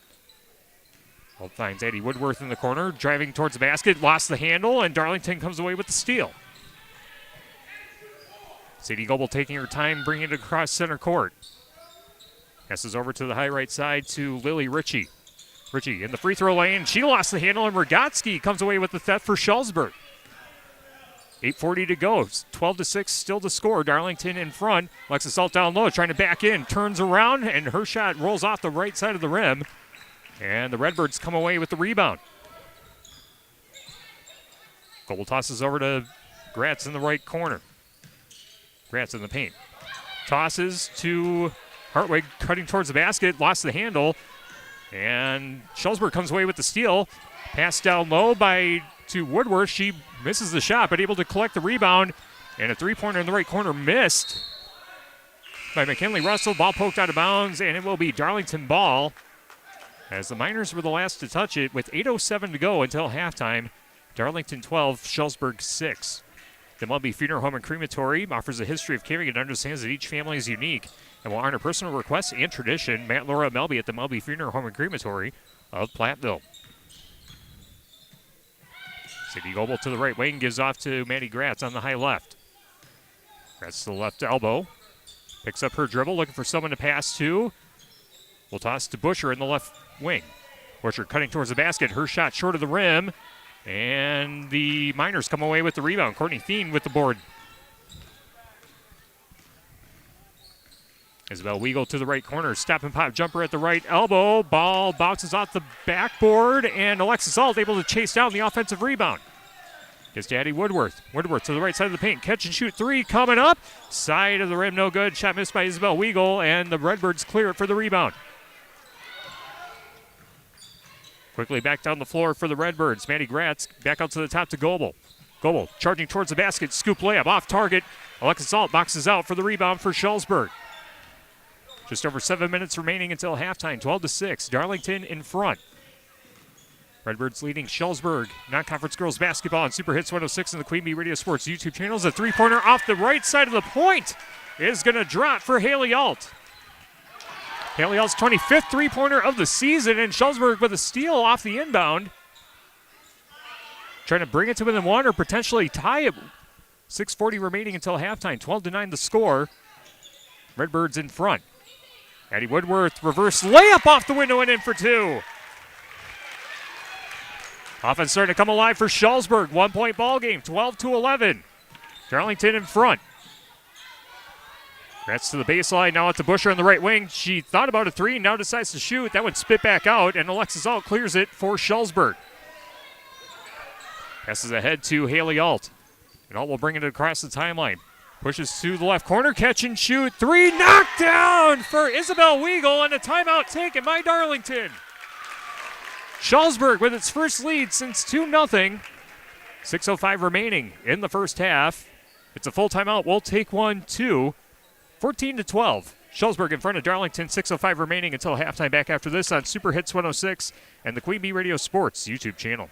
Alt finds Eddie Woodworth in the corner, driving towards the basket, lost the handle, and Darlington comes away with the steal. Sadie Goble taking her time, bringing it across center court. Passes over to the high right side to Lily Ritchie. Ritchie in the free throw lane. She lost the handle, and Rogotsky comes away with the theft for Shullsburg. 8:40 to go. 12-6 still to score. Darlington in front. Lexus Alt down low, trying to back in. Turns around, and her shot rolls off the right side of the rim. And the Redbirds come away with the rebound. Goble tosses over to Gratz in the right corner. Gratz in the paint. Tosses to Hartwig, cutting towards the basket. Lost the handle. And Shullsburg comes away with the steal. Pass down low to Woodworth. She misses the shot, but able to collect the rebound. And a three-pointer in the right corner missed by McKinley Russell. Ball poked out of bounds, and it will be Darlington ball, as the Miners were the last to touch it with 8:07 to go until halftime. Darlington 12, Shullsburg 6. The Melby Funeral Home and Crematory offers a history of caring and understands that each family is unique and will honor personal requests and tradition. Matt Laura Melby at the Melby Funeral Home and Crematory of Platteville. Sadie Goble to the right wing, gives off to Maddie Gratz on the high left. Gratz to the left elbow. Picks up her dribble, looking for someone to pass to. Will toss to Busher in the left wing. Busher cutting towards the basket. Her shot short of the rim. And the Miners come away with the rebound. Courtney Thien with the board. Isabel Weagle to the right corner. Step and pop jumper at the right elbow. Ball bounces off the backboard, and Alexis Alt able to chase down the offensive rebound. Gets to Addie Woodworth. Woodworth to the right side of the paint. Catch and shoot three coming up. Side of the rim, no good. Shot missed by Isabel Weagle, and the Redbirds clear it for the rebound. Quickly back down the floor for the Redbirds. Maddie Gratz back out to the top to Goble. Goble charging towards the basket. Scoop layup off target. Alexis Alt boxes out for the rebound for Shullsburg. Just over 7 minutes remaining until halftime. 12-6. Darlington in front. Redbirds leading Shullsburg. Non-conference girls basketball on Super Hits 106 and the Queen Bee Radio Sports YouTube channels. A three-pointer off the right side of the point is going to drop for Haley Alt. Haley Alt's 25th three-pointer of the season, and Shullsburg with a steal off the inbound. Trying to bring it to within one or potentially tie it. 6:40 remaining until halftime. 12-9 the score. Redbirds in front. Addie Woodworth, reverse layup off the window and in for two. Offense starting to come alive for Shullsburg. 1 point ball game, 12-11. Darlington in front. Gratz to the baseline, now out to Busher on the right wing. She thought about a three, now decides to shoot. That one spit back out, and Alexis Alt clears it for Shullsburg. Passes ahead to Haley Alt. And Alt will bring it across the timeline. Pushes to the left corner, catch and shoot. Three, knocked down for Isabel Weagle, and a timeout taken by Darlington. Shullsburg with its first lead since 2-0. 6:05 remaining in the first half. It's a full timeout. We'll take one, too. 14-12. Shullsburg in front of Darlington. 6:05 remaining until halftime. Back after this on Super Hits 106 and the Queen Bee Radio Sports YouTube channel.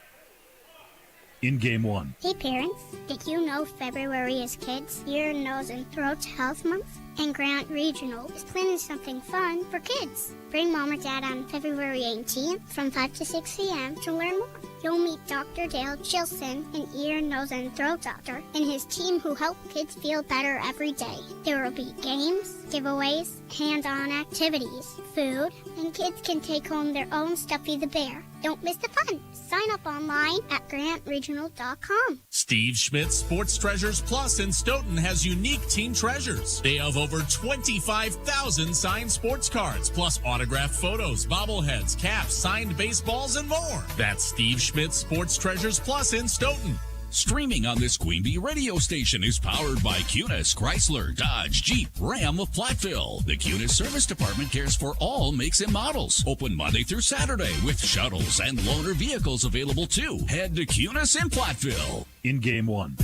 In game one. Hey parents, did you know February is Kids, Ear, Nose, and Throat Health Month? And Grant Regional is planning something fun for kids. Bring Mom or Dad on February 18th from 5 to 6 p.m. to learn more. You'll meet Dr. Dale Chilson, an ear, nose, and throat doctor, and his team who help kids feel better every day. There will be games, giveaways, hands-on activities, food, and kids can take home their own Stuffy the Bear. Don't miss the fun. Sign up online at grantregional.com. Steve Schmidt's Sports Treasures Plus in Stoughton has unique team treasures. They have over 25,000 signed sports cards, plus autographed photos, bobbleheads, caps, signed baseballs, and more. That's Steve Schmidt's Sports Treasures Plus in Stoughton. Streaming on this Queen Bee radio station is powered by Cunis, Chrysler, Dodge, Jeep, Ram of Platteville. The Cunis Service Department cares for all makes and models. Open Monday through Saturday with shuttles and loaner vehicles available too. Head to Cunis in Platteville. In Game 1.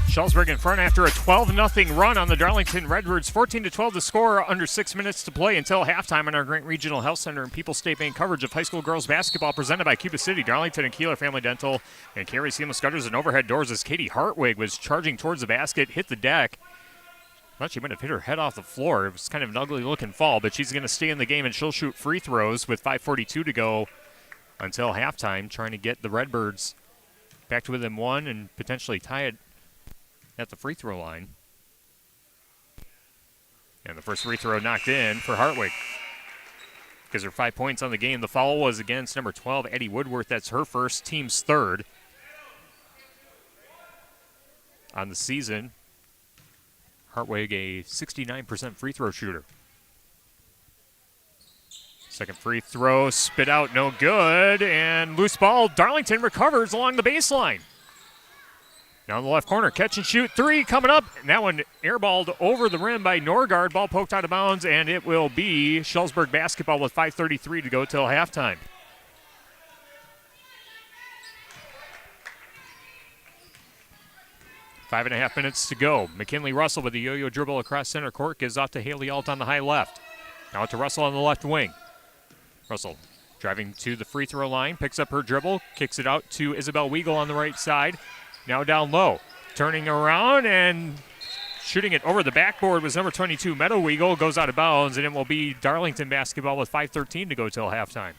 Shullsburg in front after a 12-0 run on the Darlington Redbirds. 14-12 to score, under 6 minutes to play until halftime on our Grant Regional Health Center and People's State Bank coverage of high school girls basketball presented by Cuba City, Darlington, and Kieler Family Dental, and Carey Seamless Gutters and Overhead Doors as Katie Hartwig was charging towards the basket, hit the deck. Thought she might have hit her head off the floor. It was kind of an ugly-looking fall, but she's going to stay in the game, and she'll shoot free throws with 5:42 to go until halftime, trying to get the Redbirds back to within one and potentially tie it at the free throw line. And the first free throw knocked in for Hartwig. Gives her 5 points on the game. The foul was against number 12, Eddie Woodworth. That's her first, team's third on the season. Hartwig, a 69% free throw shooter. Second free throw, spit out, no good. And loose ball, Darlington recovers along the baseline. Now in the left corner, catch and shoot three coming up. And that one airballed over the rim by Norgard. Ball poked out of bounds, and it will be Shullsburg basketball with 5:33 to go till halftime. Five and a half minutes to go. McKinley Russell with the yo-yo dribble across center court gives off to Haley Alt on the high left. Now to Russell on the left wing. Russell driving to the free throw line, picks up her dribble, kicks it out to Isabel Weigel on the right side. Now down low, turning around and shooting it over the backboard was number 22, Meadow Weigel, goes out of bounds, and it will be Darlington basketball with 5:13 to go till halftime.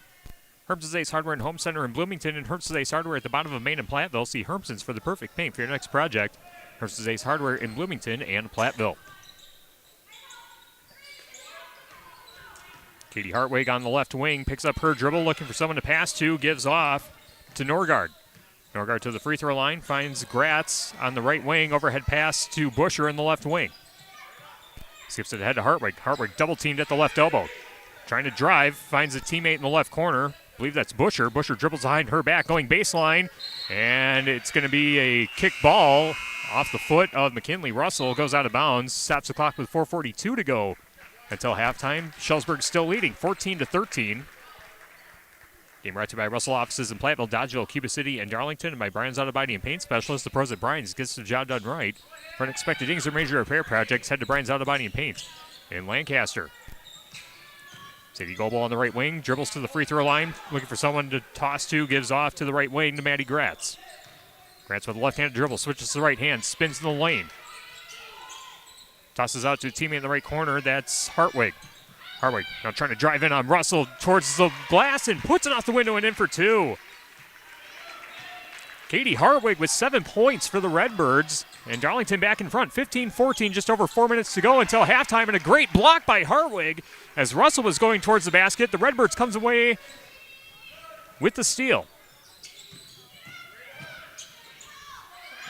Hermson's Ace Hardware and Home Center in Bloomington and Hermson's Ace Hardware at the bottom of Main and Platteville. See Hermson's for the perfect paint for your next project. Hermson's Ace Hardware in Bloomington and Platteville. Katie Hartwig on the left wing, picks up her dribble, looking for someone to pass to, gives off to Norgard. Norgard to the free throw line, finds Gratz on the right wing, overhead pass to Busher in the left wing. Skips it ahead to Hartwig. Hartwig double teamed at the left elbow. Trying to drive, finds a teammate in the left corner. I believe that's Busher. Busher dribbles behind her back, going baseline, and it's going to be a kick ball off the foot of McKinley Russell. Goes out of bounds, stops the clock with 4:42 to go until halftime. Shullsburg still leading, 14-13. Game brought to you by Russell Offices in Platteville, Dodgeville, Cuba City, and Darlington, and by Brian's Auto Body and Paint Specialist. The pros at Brian's gets the job done right. For unexpected dings or major repair projects, head to Brian's Auto Body and Paint in Lancaster. Sadie Goebel on the right wing, dribbles to the free throw line, looking for someone to toss to, gives off to the right wing to Maddie Gratz. Gratz with a left-handed dribble, switches to the right hand, spins in the lane. Tosses out to a teammate in the right corner, that's Hartwig. Hartwig now trying to drive in on Russell towards the glass and puts it off the window and in for two. Katie Hartwig with 7 points for the Redbirds. And Darlington back in front, 15-14, just over 4 minutes to go until halftime. And a great block by Hartwig as Russell was going towards the basket. The Redbirds comes away with the steal.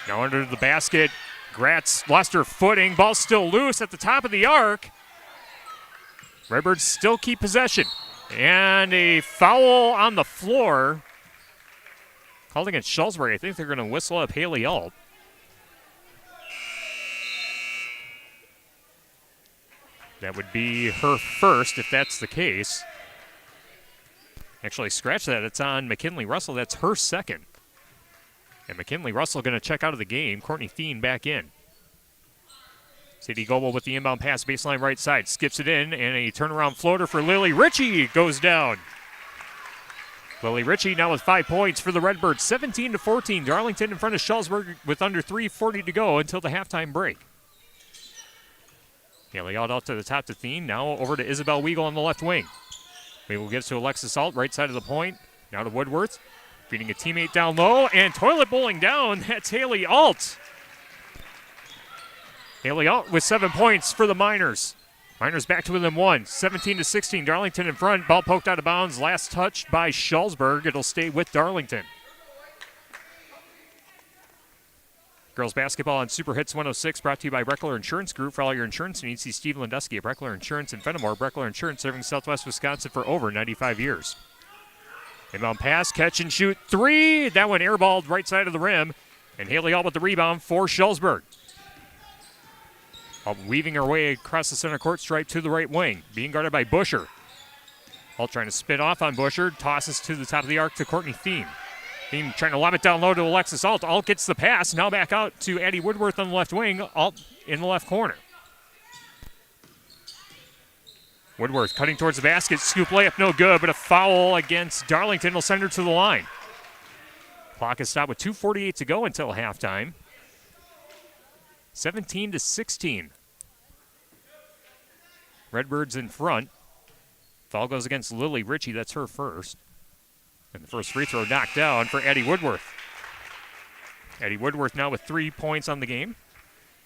Now under the basket, Gratz lost her footing. Ball still loose at the top of the arc. Redbirds still keep possession. And a foul on the floor. Called against Shullsburg. I think they're going to whistle up Haley Alt. That would be her first if that's the case. Actually, scratch that. It's on McKinley Russell. That's her second. And McKinley Russell going to check out of the game. Courtney Thien back in. Sadie Goebel with the inbound pass, baseline right side. Skips it in, and a turnaround floater for Lily Ritchie goes down. Lily Ritchie now with 5 points for the Redbirds. 17-14. Darlington in front of Shullsburg with under 3:40 to go until the halftime break. Haley out to the top to Thien. Now over to Isabel Weagle on the left wing. Weagle gives to Alexis Alt, right side of the point. Now to Woodworth. Feeding a teammate down low and toilet bowling down. That's Haley Alt. Haley Alt with 7 points for the Miners. Miners back to within 1. 17-16. Darlington in front. Ball poked out of bounds. Last touch by Shullsburg. It'll stay with Darlington. Girls basketball on Super Hits 106 brought to you by Breckler Insurance Group. For all your insurance needs, see Steve Landusky at Breckler Insurance in Fenimore. Breckler Insurance serving Southwest Wisconsin for over 95 years. Inbound pass, catch and shoot 3. That one airballed right side of the rim. And Haley Alt with the rebound for Shullsburg. Weaving her way across the center court stripe to the right wing. Being guarded by Busher. Alt trying to spin off on Busher. Tosses to the top of the arc to Courtney Thien. Thien trying to lob it down low to Alexis Alt. Alt gets the pass. Now back out to Addie Woodworth on the left wing. Alt in the left corner. Woodworth cutting towards the basket. Scoop layup no good, but a foul against Darlington will send her to the line. Clock is stopped with 2:48 to go until halftime. 17-16. Redbirds in front. Foul goes against Lily Ritchie. That's her first. And the first free throw knocked down for Addie Woodworth. Addie Woodworth now with 3 points on the game.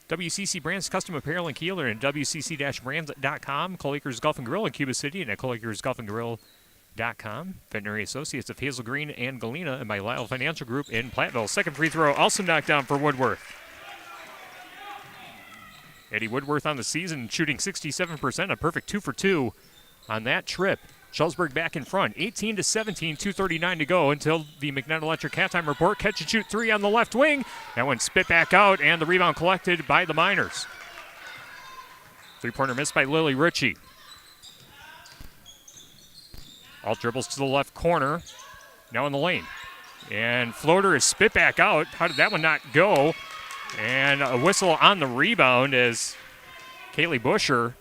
WCC Brands Custom Apparel in Kieler and WCC-brands.com. Coal-Acres Golf and Grill in Cuba City and at coal-acresgolfandgrill.com. Veterinary Associates of Hazel Green and Galena and by Lyle Financial Group in Platteville. Second free throw also knocked down for Woodworth. Addie Woodworth on the season shooting 67%, a perfect 2 for 2 on that trip. Shullsburg back in front, 18-17, 2:39 to go until the McNutt Electric halftime report. Catch and shoot 3 on the left wing. That one spit back out, and the rebound collected by the Miners. Three-pointer missed by Lily Ritchie. Alt dribbles to the left corner, now in the lane. And floater is spit back out. How did that one not go? And a whistle on the rebound as Kaylee Busher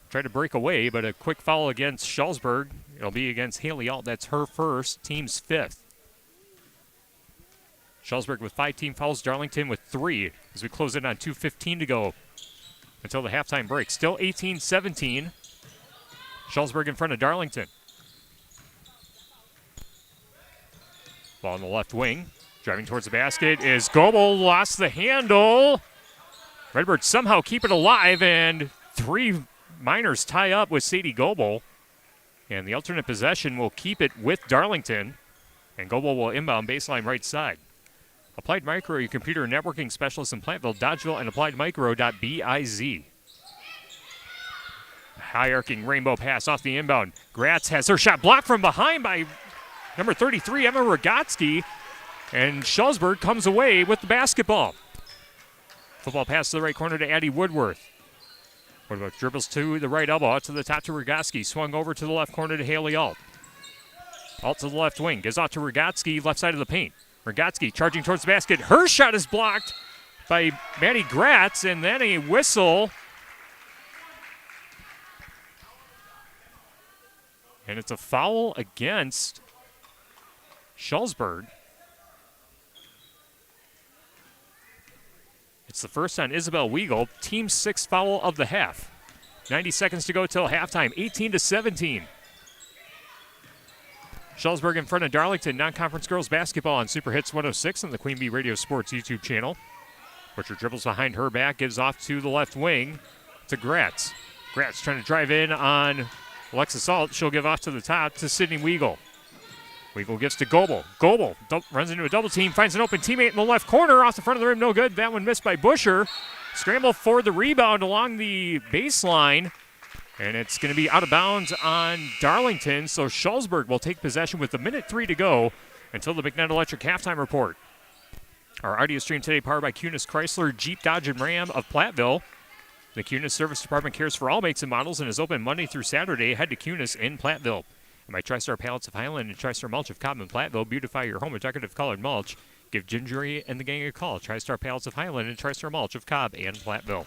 tried to break away, but a quick foul against Shullsburg. It'll be against Haley Alt. That's her first, team's 5th. Shullsburg with 5 team fouls, Darlington with 3 as we close in on 2:15 to go until the halftime break. Still 18-17. Shullsburg in front of Darlington. Ball on the left wing. Driving towards the basket is Goebel, lost the handle. Redbirds somehow keep it alive, and 3 Miners tie up with Sadie Goebel. And the alternate possession will keep it with Darlington. And Goebel will inbound baseline right side. Applied Micro, your computer networking specialist in Platteville, Dodgeville, and appliedmicro.biz. High arcing rainbow pass off the inbound. Gratz has her shot blocked from behind by number 33, Emma Rogotsky. And Shullsburg comes away with the basketball. Football pass to the right corner to Addie Woodworth. Woodworth dribbles to the right elbow, out to the top to Rogotsky. Swung over to the left corner to Haley Alt. Alt to the left wing, gives out to Rogotsky, left side of the paint. Rogotsky charging towards the basket. Her shot is blocked by Maddie Gratz, and then a whistle. And it's a foul against Shullsburg. It's the first on Isabel Weagle, team's 6th foul of the half. 90 seconds to go till halftime, 18-17. Shullsburg in front of Darlington, non-conference girls basketball on Super Hits 106 on the Queen Bee Radio Sports YouTube channel. Butcher dribbles behind her back, gives off to the left wing to Gratz. Gratz trying to drive in on Alexis Alt. She'll give off to the top to Sydney Weagle. Weagle gives to Goebel. Goebel runs into a double team, finds an open teammate in the left corner, off the front of the rim, no good. That one missed by Busher. Scramble for the rebound along the baseline, and it's going to be out of bounds on Darlington, so Shullsburg will take possession with 1:03 to go until the McNutt Electric halftime report. Our audio stream today powered by Kunis Chrysler, Jeep, Dodge, and Ram of Platteville. The Kunis Service Department cares for all makes and models and is open Monday through Saturday. Head to Kunis in Platteville. And by TriStar Pallets of Highland and TriStar Mulch of Cobb and Platteville, beautify your home with decorative colored mulch. Give Gingery and the gang a call. TriStar Pallets of Highland and TriStar Mulch of Cobb and Platteville.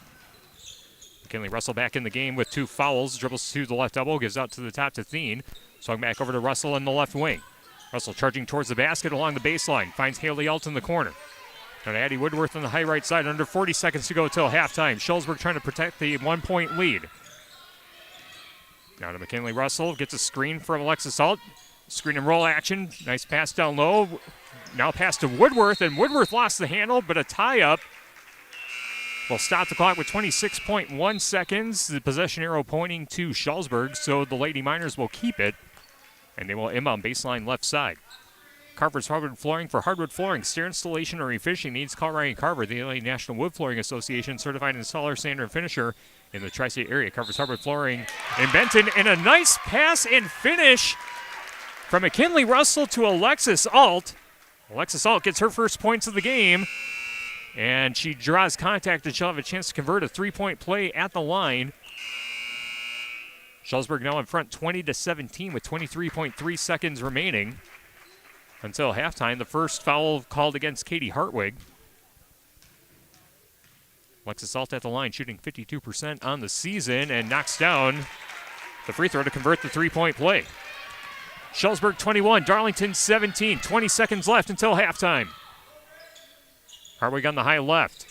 McKinley Russell back in the game with 2 fouls. Dribbles to the left elbow, gives out to the top to Thien. Swung back over to Russell in the left wing. Russell charging towards the basket along the baseline. Finds Haley Alt in the corner. Now to Addie Woodworth on the high right side. Under 40 seconds to go till halftime. Shullsburg trying to protect the 1-point lead. Now to McKinley Russell. Gets a screen from Alexis Alt. Screen and roll action. Nice pass down low. Now pass to Woodworth, and Woodworth lost the handle, but a tie-up will stop the clock with 26.1 seconds. The possession arrow pointing to Shullsburg, so the Lady Miners will keep it, and they will inbound baseline left side. Carver's Hardwood Flooring. For hardwood flooring, stair installation, or refinishing needs, call Ryan Carver, the LA National Wood Flooring Association certified installer, sander, and finisher in the tri-state area. Carver's Hardwood Flooring in Benton, and a nice pass and finish from McKinley Russell to Alexis Alt. Alexis Alt gets her first points of the game, and she draws contact, and she'll have a chance to convert a three-point play at the line. Shullsburg now in front 20-17 with 23.3 seconds remaining until halftime. The first foul called against Katie Hartwig. Alexis Alt at the line, shooting 52% on the season, and knocks down the free throw to convert the three-point play. Shullsburg 21, Darlington 17. 20 seconds left until halftime. Hartwig on the high left.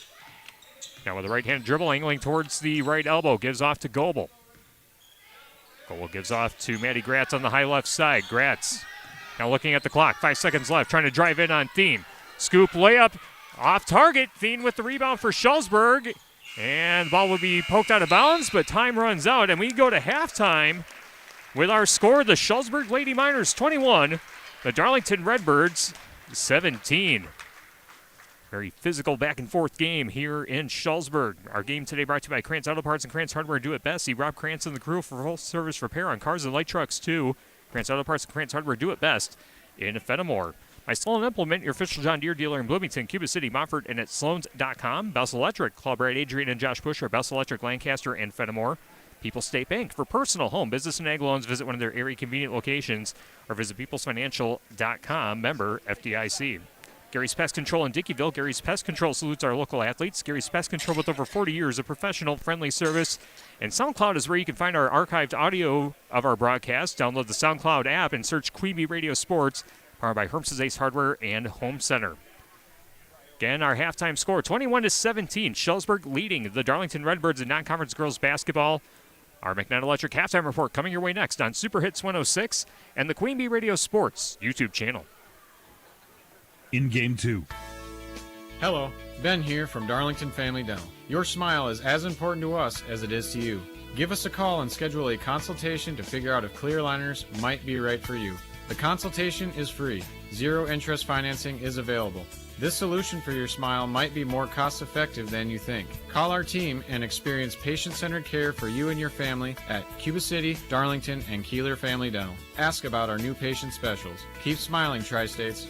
Now with a right-hand dribble, angling towards the right elbow. Gives off to Goebel. Goebel gives off to Maddie Gratz on the high left side. Gratz now looking at the clock. 5 seconds left, trying to drive in on Thien. Scoop layup off target. Thien with the rebound for Shullsburg. And the ball will be poked out of bounds, but time runs out, and we go to halftime with our score, the Shullsburg Lady Miners 21, the Darlington Redbirds 17. Very physical back-and-forth game here in Shullsburg. Our game today brought to you by Krantz Auto Parts and Krantz Hardware Do It Best. See Rob Krantz and the crew for full-service repair on cars and light trucks, too. Krantz Auto Parts and Krantz Hardware Do It Best in Fenimore. My Sloan Implement, your official John Deere dealer in Bloomington, Cuba City, Montfort, and at Sloans.com. Best Electric, Club Brad, Adrian, and Josh Bush are Best Electric, Lancaster, and Fenimore. People's State Bank. For personal, home, business, and ag loans, visit one of their area convenient locations or visit peoplesfinancial.com. Member FDIC. Gary's Pest Control in Dickeyville. Gary's Pest Control salutes our local athletes. Gary's Pest Control with over 40 years of professional, friendly service. And SoundCloud is where you can find our archived audio of our broadcast. Download the SoundCloud app and search Queen Bee Radio Sports, powered by Herms's Ace Hardware and Home Center. Again, our halftime score, 21-17. Shullsburg leading the Darlington Redbirds in non-conference girls basketball. Our McNabb Electric halftime report coming your way next on Super Hits 106 and the Queen Bee Radio Sports YouTube channel. In Game 2. Hello, Ben here from Darlington Family Dental. Your smile is as important to us as it is to you. Give us a call and schedule a consultation to figure out if clear aligners might be right for you. The consultation is free. Zero interest financing is available. This solution for your smile might be more cost-effective than you think. Call our team and experience patient-centered care for you and your family at Cuba City, Darlington, and Kieler Family Dental. Ask about our new patient specials. Keep smiling, Tri-States.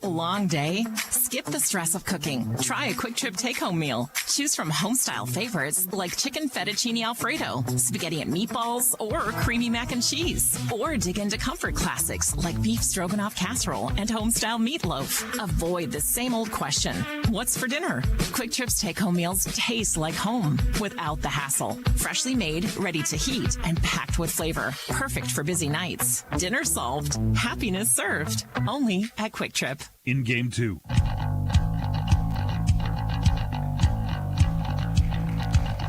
Long day? Skip the stress of cooking. Try a quick trip take-home meal. Choose from home-style favorites like chicken fettuccine alfredo, spaghetti and meatballs, or creamy mac and cheese. Or dig into comfort classics like beef stroganoff casserole and home-style meatloaf. Avoid the same old question, what's for dinner? Quick Trip's take-home meals taste like home without the hassle. Freshly made, ready to heat, and packed with flavor. Perfect for busy nights. Dinner solved. Happiness served. Only at Quick Trip. In Game 2.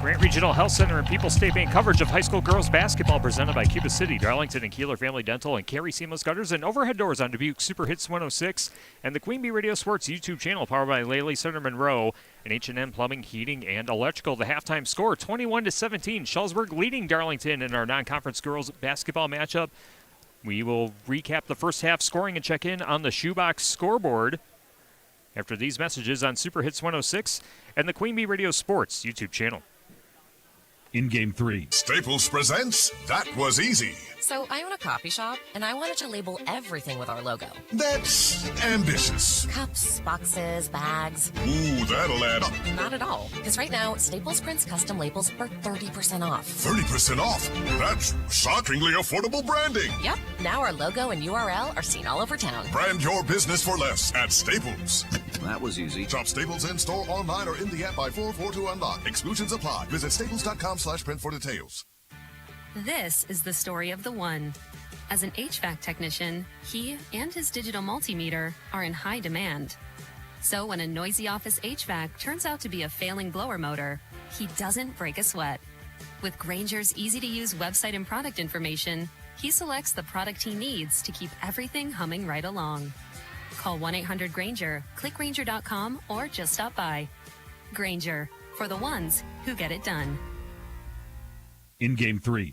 Grant Regional Health Center and People's State Bank coverage of high school girls basketball presented by Cuba City, Darlington, and Kieler Family Dental, and Carey Seamless Gutters and Overhead Doors on Dubuque Super Hits 106 and the Queen Bee Radio Sports YouTube channel powered by Lely Center Monroe and H&M Plumbing, Heating, and Electrical. The halftime score, 21-17. Shullsburg leading Darlington in our non-conference girls basketball matchup. We will recap the first half scoring and check in on the shoebox scoreboard after these messages on Super Hits 106 and the Queen Bee Radio Sports YouTube channel. In Game 3. Staples presents That Was Easy. So I own a coffee shop, and I wanted to label everything with our logo. That's ambitious. Cups, boxes, bags. Ooh, that'll add up. Not at all, because right now, Staples prints custom labels for 30% off. 30% off? That's shockingly affordable branding. Yep, now our logo and URL are seen all over town. Brand your business for less at Staples. That was easy. Shop Staples in-store, online, or in the app by 4/4 to unlock. Exclusions apply. Visit staples.com/print for details. This is the story of the one. As an HVAC technician, he and his digital multimeter are in high demand. So when a noisy office HVAC turns out to be a failing blower motor, he doesn't break a sweat. With Grainger's easy-to-use website and product information, he selects the product he needs to keep everything humming right along. Call 1-800-GRAINGER, click Grainger.com, or just stop by. Grainger, for the ones who get it done. In Game 3.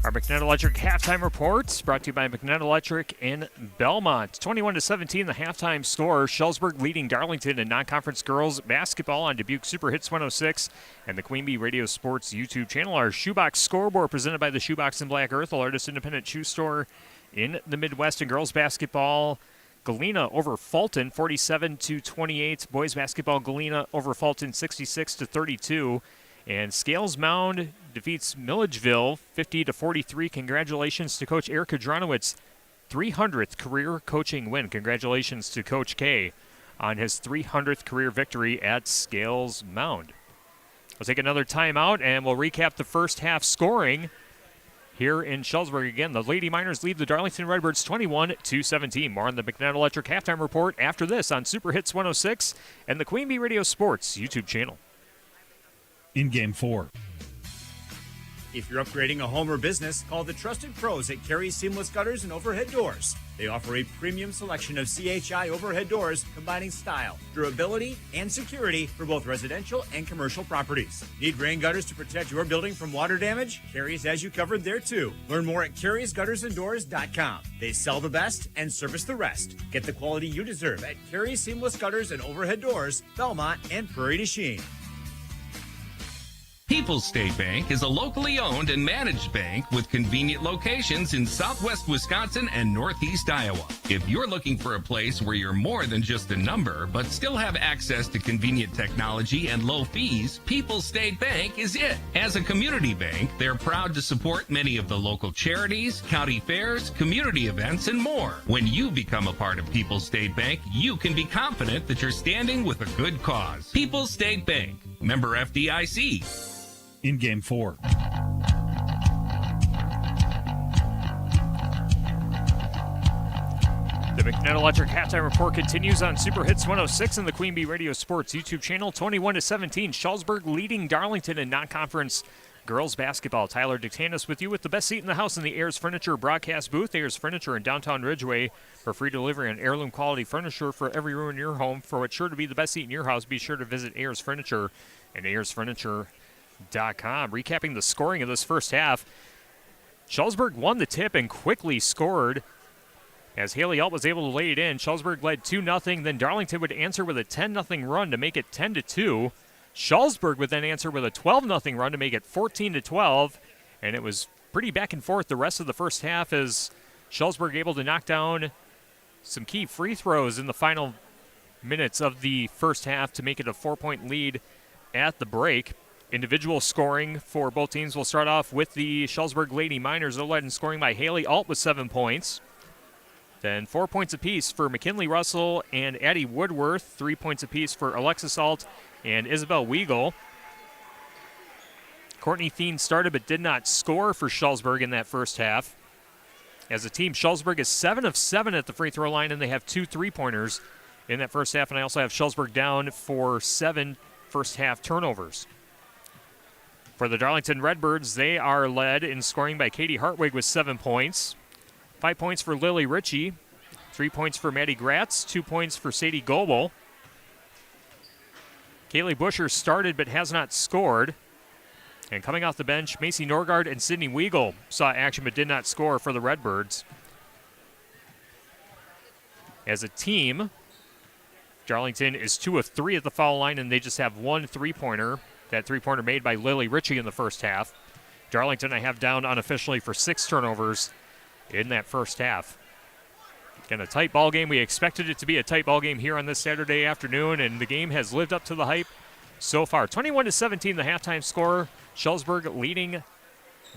Our McNett Electric halftime report brought to you by McNett Electric in Belmont. 21-17, the halftime score. Shullsburg leading Darlington in non-conference girls basketball on Dubuque Super Hits 106 and the Queen Bee Radio Sports YouTube channel. Our shoebox scoreboard presented by the Shoebox in Black Earth, the largest independent shoe store in the Midwest. In girls basketball, Galena over Fulton 47-28. Boys basketball, Galena over Fulton 66-32. And Scales Mound defeats Milledgeville 50-43. Congratulations to Coach Eric Kadronowitz, 300th career coaching win. Congratulations to Coach K on his 300th career victory at Scales Mound. We'll take another timeout and we'll recap the first half scoring here in Shullsburg. Again, the Lady Miners lead the Darlington Redbirds 21-17. More on the McNett Electric halftime report after this on Super Hits 106 and the Queen Bee Radio Sports YouTube channel. In Game 4. If you're upgrading a home or business, call the trusted pros at Carey Seamless Gutters and Overhead Doors. They offer a premium selection of CHI overhead doors combining style, durability, and security for both residential and commercial properties. Need rain gutters to protect your building from water damage? Carey's has you covered there too. Learn more at Carey'sGuttersandDoors.com. They sell the best and service the rest. Get the quality you deserve at Carey Seamless Gutters and Overhead Doors, Belmont, and Prairie du Chien. People's State Bank is a locally owned and managed bank with convenient locations in southwest Wisconsin and northeast Iowa. If you're looking for a place where you're more than just a number, but still have access to convenient technology and low fees, People's State Bank is it. As a community bank, they're proud to support many of the local charities, county fairs, community events, and more. When you become a part of People's State Bank, you can be confident that you're standing with a good cause. People's State Bank, member FDIC. In Game 4. The McNett Electric halftime report continues on Super Hits 106 and the Queen Bee Radio Sports YouTube channel. 21-17, Shullsburg leading Darlington in non-conference girls basketball. Tyler Dictanis with you with the best seat in the house in the Ayers Furniture broadcast booth. Ayers Furniture in downtown Ridgeway for free delivery on heirloom quality furniture for every room in your home. For what's sure to be the best seat in your house, be sure to visit Ayers Furniture and ayersfurniture.com. Recapping the scoring of this first half, Shullsburg won the tip and quickly scored as Haley Alt was able to lay it in. Shullsburg led 2-0. Then Darlington would answer with a 10-0 run to make it 10-2. Shullsburg would then answer with a 12-0 run to make it 14-12. And it was pretty back and forth the rest of the first half as Shullsburg able to knock down some key free throws in the final minutes of the first half to make it a 4-point lead at the break. Individual scoring for both teams will start off with the Shullsburg Lady Miners. They're led in scoring by Haley Alt with 7 points. Then 4 points apiece for McKinley Russell and Addie Woodworth. 3 points apiece for Alexis Alt and Isabel Weigel. Courtney Thien started but did not score for Shullsburg in that first half. As a team, Shullsburg is 7 of 7 at the free throw line, and they have 2 3-pointers in that first half. And I also have Shullsburg down for 7 first half turnovers. For the Darlington Redbirds, they are led in scoring by Katie Hartwig with 7 points. 5 points for Lily Ritchie. 3 points for Maddie Gratz. 2 points for Sadie Goebel. Kaylee Busher started but has not scored. And coming off the bench, Macy Norgard and Sydney Weigel saw action but did not score for the Redbirds. As a team, Darlington is 2 of 3 at the foul line, and they just have 1 3-pointer. That 3-pointer made by Lily Ritchie in the first half. Darlington I have down unofficially for 6 turnovers in that first half. Again, a tight ball game. We expected it to be a tight ball game here on this Saturday afternoon, and the game has lived up to the hype so far. 21-17, the halftime score. Shullsburg leading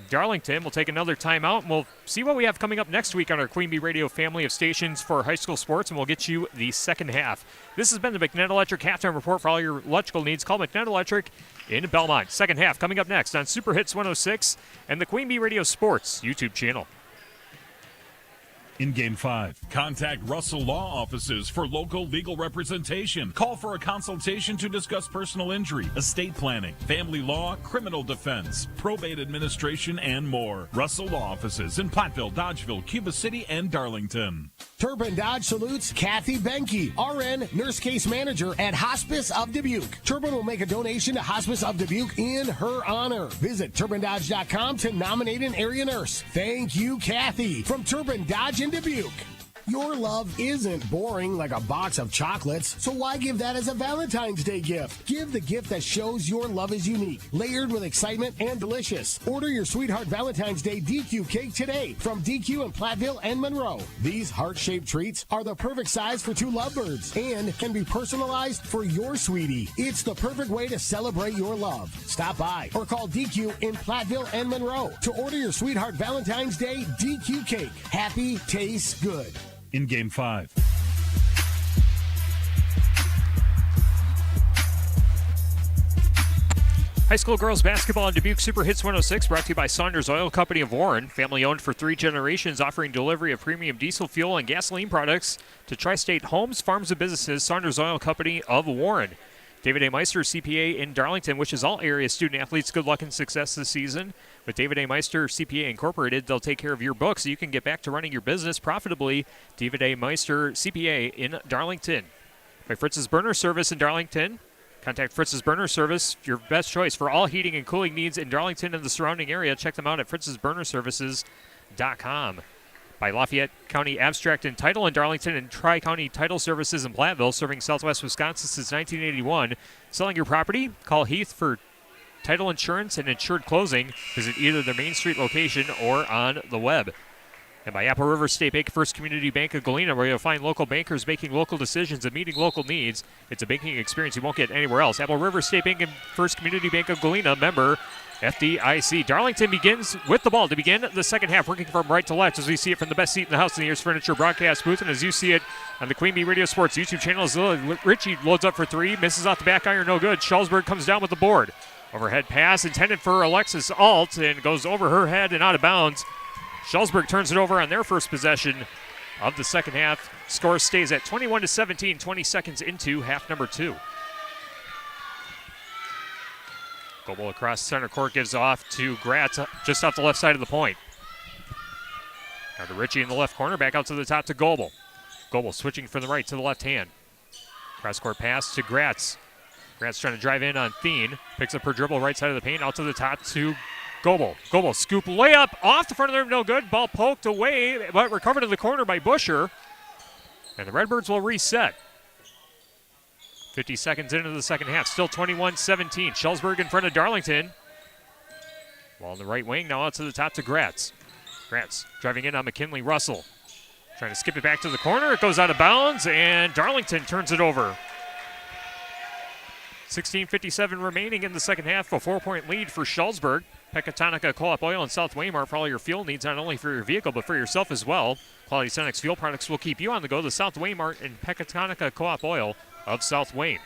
Darlington will take another timeout, and we'll see what we have coming up next week on our Queen Bee Radio family of stations for high school sports, and we'll get you the second half. This has been the McNett Electric Halftime Report. For all your electrical needs, call McNett Electric in Belmont. Second half coming up next on Super Hits 106 and the Queen Bee Radio Sports YouTube channel. In Game 5. Contact Russell Law Offices for local legal representation. Call for a consultation to discuss personal injury, estate planning, family law, criminal defense, probate administration, and more. Russell Law Offices in Platteville, Dodgeville, Cuba City, and Darlington. Turpin Dodge salutes Kathy Benke, RN Nurse Case Manager at Hospice of Dubuque. Turpin will make a donation to Hospice of Dubuque in her honor. Visit TurpinDodge.com to nominate an area nurse. Thank you, Kathy. From Turpin Dodge in Dubuque. Your love isn't boring like a box of chocolates, so why give that as a Valentine's Day gift? Give the gift that shows your love is unique, layered with excitement and delicious. Order your Sweetheart Valentine's Day DQ cake today from DQ in Platteville and Monroe. These heart-shaped treats are the perfect size for two lovebirds and can be personalized for your sweetie. It's the perfect way to celebrate your love. Stop by or call DQ in Platteville and Monroe to order your Sweetheart Valentine's Day DQ cake. Happy tastes good. In Game 5. High school girls basketball on Dubuque Super Hits 106 brought to you by Saunders Oil Company of Warren. Family owned for 3 generations, offering delivery of premium diesel fuel and gasoline products to tri-state homes, farms, and businesses. Saunders Oil Company of Warren. David A. Meister, CPA in Darlington, wishes all area student athletes good luck and success this season. With David A. Meister, CPA Incorporated, they'll take care of your books so you can get back to running your business profitably. David A. Meister, CPA in Darlington. By Fritz's Burner Service in Darlington. Contact Fritz's Burner Service, your best choice for all heating and cooling needs in Darlington and the surrounding area. Check them out at fritzsburnerservices.com. By Lafayette County Abstract and Title in Darlington and Tri-County Title Services in Platteville, serving Southwest Wisconsin since 1981. Selling your property? Call Heath for title insurance and insured closing. Visit either their Main Street location or on the web. And by Apple River State Bank, First Community Bank of Galena, where you'll find local bankers making local decisions and meeting local needs. It's a banking experience you won't get anywhere else. Apple River State Bank and First Community Bank of Galena, member FDIC. Darlington begins with the ball to begin the second half, working from right to left as we see it from the best seat in the house in the Ears Furniture broadcast booth. And as you see it on the Queen Bee Radio Sports YouTube channel, as Richie loads up for 3, misses off the back iron, no good. Shullsburg comes down with the board. Overhead pass intended for Alexis Alt and goes over her head and out of bounds. Shullsburg turns it over on their first possession of the second half. Score stays at 21-17, 20 seconds into half number 2. Goebel across center court, gives off to Gratz just off the left side of the point. Now to Ritchie in the left corner, back out to the top to Goebel. Goebel switching from the right to the left hand. Cross court pass to Gratz. Gratz trying to drive in on Thien. Picks up her dribble right side of the paint, out to the top to Goebel. Goebel scoop layup off the front of the rim, no good. Ball poked away, but recovered in the corner by Busher. And the Redbirds will reset. 50 seconds into the second half, still 21-17. Shullsburg in front of Darlington. Ball on the right wing, now out to the top to Gratz. Gratz driving in on McKinley Russell. Trying to skip it back to the corner. It goes out of bounds, and Darlington turns it over. 16:57 remaining in the second half. A 4-point lead for Shullsburg. Pecatonica Co-op Oil and South Waymart for all your fuel needs, not only for your vehicle, but for yourself as well. Quality Cenex fuel products will keep you on the go. The South Waymart and Pecatonica Co-op Oil of South Wayne.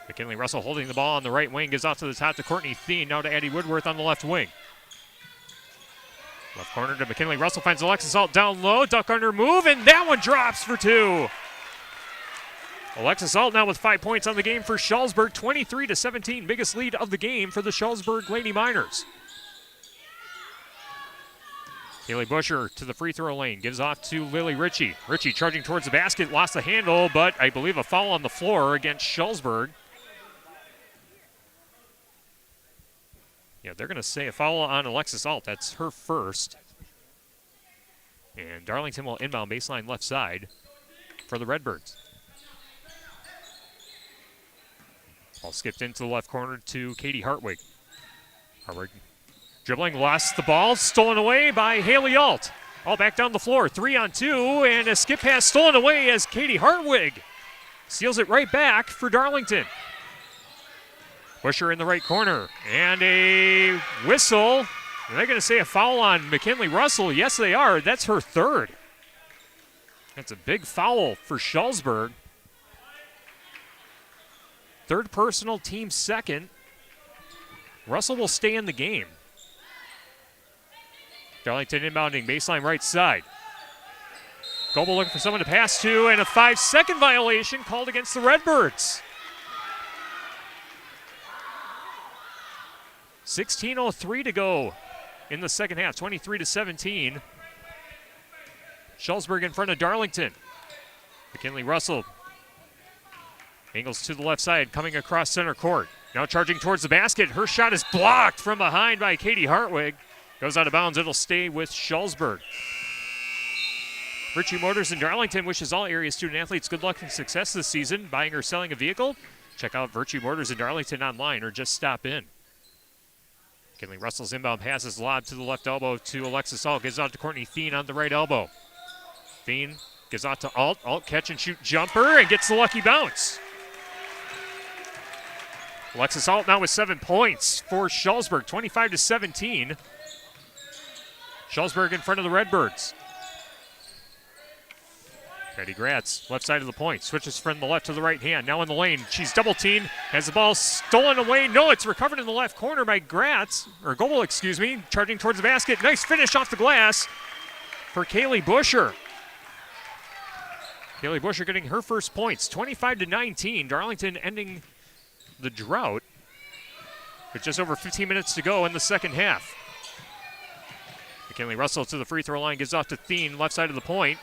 McKinley Russell holding the ball on the right wing, gives off to the top to Courtney Thien, now to Addie Woodworth on the left wing. Left corner to McKinley Russell, finds Alexis Alt down low, duck under move, and that one drops for 2. Alexis Alt now with 5 points on the game for Shullsburg, 23-17, biggest lead of the game for the Shullsburg Lady Miners. Haley Busher to the free throw lane, gives off to Lily Ritchie. Ritchie charging towards the basket, lost the handle, but I believe a foul on the floor against Shullsburg. Yeah, they're going to say a foul on Alexis Alt. That's her first. And Darlington will inbound baseline left side for the Redbirds. Ball skipped into the left corner to Katie Hartwig. Hartwig dribbling, lost the ball, stolen away by Haley Alt. All back down the floor, 3-on-2, and a skip pass stolen away as Katie Hartwig steals it right back for Darlington. Busher in the right corner, and a whistle Are they going to say a foul on McKinley Russell? Yes, they are. That's her third. That's a big foul for Shullsburg. Third personal, team second. Russell will stay in the game. Darlington inbounding, baseline right side. Goebel looking for someone to pass to, and a 5-second violation called against the Redbirds. 16:03 to go in the second half, 23-17. Shullsburg in front of Darlington. McKinley Russell angles to the left side, coming across center court. Now charging towards the basket. Her shot is blocked from behind by Katie Hartwig. Goes out of bounds. It'll stay with Shullsburg. Virtue Motors in Darlington wishes all area student athletes good luck and success this season. Buying or selling a vehicle? Check out Virtue Motors in Darlington online or just stop in. McKinley Russell's inbound pass is lobbed to the left elbow to Alexis Alt. Gives out to Courtney Thien on the right elbow. Thien gives out to Alt. Alt catch and shoot jumper and gets the lucky bounce. Alexis Alt now with 7 points for Shullsburg, 25-17. Shullsburg in front of the Redbirds. Maddie Gratz, left side of the point, switches from the left to the right hand. Now in the lane, she's double teamed, has the ball stolen away. No, it's recovered in the left corner by Gratz, or Goebel, excuse me, charging towards the basket. Nice finish off the glass for Kaylee Busher. Kaylee Busher getting her first points, 25-19. Darlington ending the drought with just over 15 minutes to go in the second half. McKinley Russell to the free throw line, gives off to Thien, left side of the point.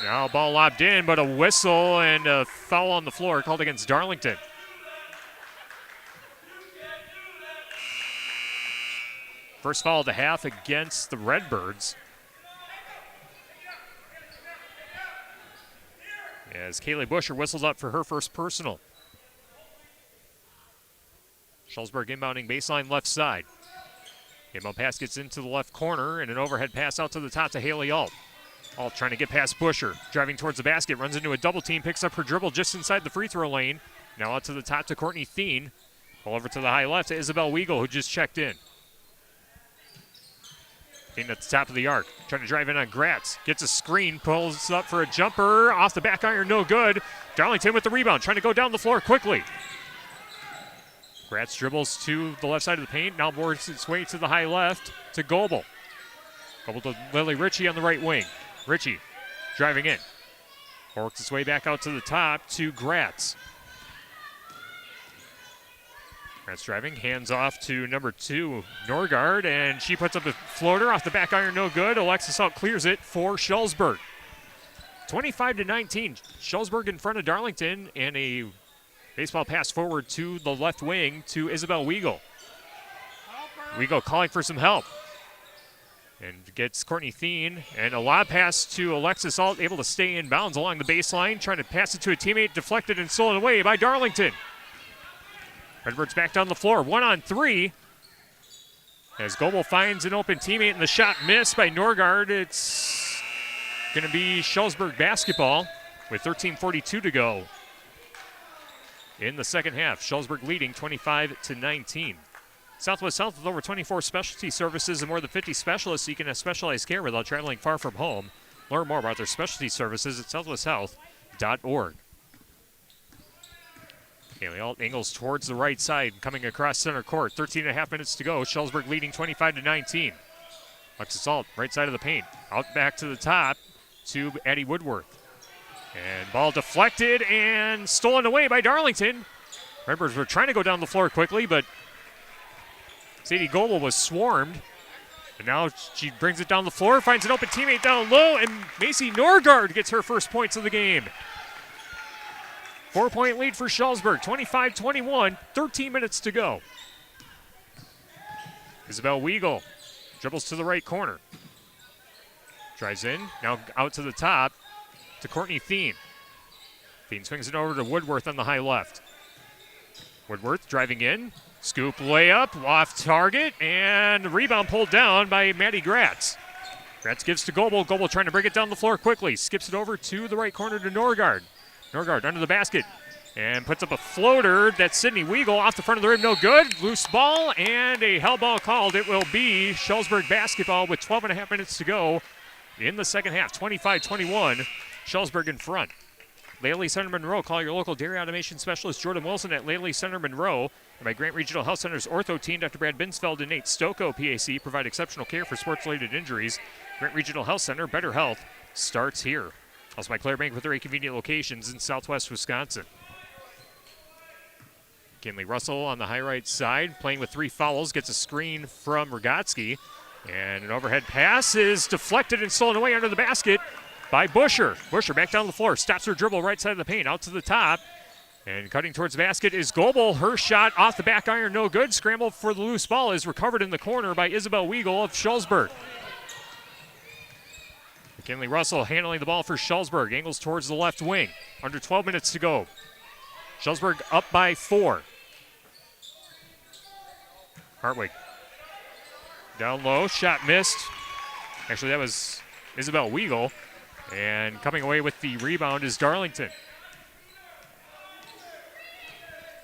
Now ball lobbed in, but a whistle and a foul on the floor called against Darlington. First foul of the half against the Redbirds. As Kaylee Busher whistles up for her first personal. Shullsburg inbounding baseline left side. Inbound pass gets into the left corner and an overhead pass out to the top to Haley Alt. Alt trying to get past Busher. Driving towards the basket, runs into a double team, picks up her dribble just inside the free throw lane. Now out to the top to Courtney Thien. Ball over to the high left to Isabel Weigel, who just checked in. Thien at the top of the arc. Trying to drive in on Gratz. Gets a screen, pulls up for a jumper. Off the back iron, no good. Darlington with the rebound, trying to go down the floor quickly. Gratz dribbles to the left side of the paint. Now works its way to the high left to Goebel. Goebel to Lily Ritchie on the right wing. Ritchie driving in. Works its way back out to the top to Gratz. Gratz driving, hands off to number 2, Norgard, and she puts up a floater off the back iron, no good. Alexis Alt clears it for Shullsburg. 25-19. Shullsburg in front of Darlington, and a baseball pass forward to the left wing to Isabel Weigel. Weigel calling for some help. And gets Courtney Thien, and a lob pass to Alexis Alt, able to stay in bounds along the baseline, trying to pass it to a teammate, deflected and stolen away by Darlington. Redbirds back down the floor, 1-on-3. As Goebel finds an open teammate and the shot missed by Norgard, it's going to be Shullsburg basketball with 13:42 to go in the second half. Shullsburg leading 25-19. Southwest Health with over 24 specialty services and more than 50 specialists, so you can have specialized care without traveling far from home. Learn more about their specialty services at southwesthealth.org. Haley Alt angles towards the right side, coming across center court. 13.5 minutes to go. Shullsburg leading 25-19. Alexis Alt, right side of the paint. Out back to the top to Addie Woodworth. And ball deflected and stolen away by Darlington. Redbirds were trying to go down the floor quickly, but Sadie Goebel was swarmed. And now she brings it down the floor, finds an open teammate down low, and Macy Norgard gets her first points of the game. 4-point lead for Shullsburg, 25-21, 13 minutes to go. Isabel Weigel dribbles to the right corner. Drives in, now out to the top to Courtney Thien. Thien swings it over to Woodworth on the high left. Woodworth driving in, scoop layup, off target, and the rebound pulled down by Maddie Gratz. Gratz gives to Goebel. Goebel trying to bring it down the floor quickly. Skips it over to the right corner to Norgard. Norgard under the basket. And puts up a floater. That's Sydney Weigel off the front of the rim. No good. Loose ball and a hell ball called. It will be Shullsburg basketball with 12.5 minutes to go in the second half. 25-21. Shullsburg in front. Laley Center Monroe. Call your local dairy automation specialist Jordan Wilson at Laley Center Monroe. And by Grant Regional Health Center's ortho team, Dr. Brad Binsfeld and Nate Stocco, PAC, provide exceptional care for sports-related injuries. Grant Regional Health Center, better health starts here. Also by Claire Bank with their 8 convenient locations in southwest Wisconsin. Kinley Russell on the high right side, playing with 3 fouls, gets a screen from Rogotsky. And an overhead pass is deflected and stolen away under the basket by Busher. Busher back down the floor, stops her dribble right side of the paint, out to the top. And cutting towards the basket is Goebel. Her shot off the back iron, no good. Scramble for the loose ball is recovered in the corner by Isabel Weigel of Shullsburg. McKinley Russell handling the ball for Shullsburg. Angles towards the left wing. Under 12 minutes to go. Shullsburg up by 4. Hartwig. Down low, shot missed. Actually, that was Isabel Weigel. And coming away with the rebound is Darlington.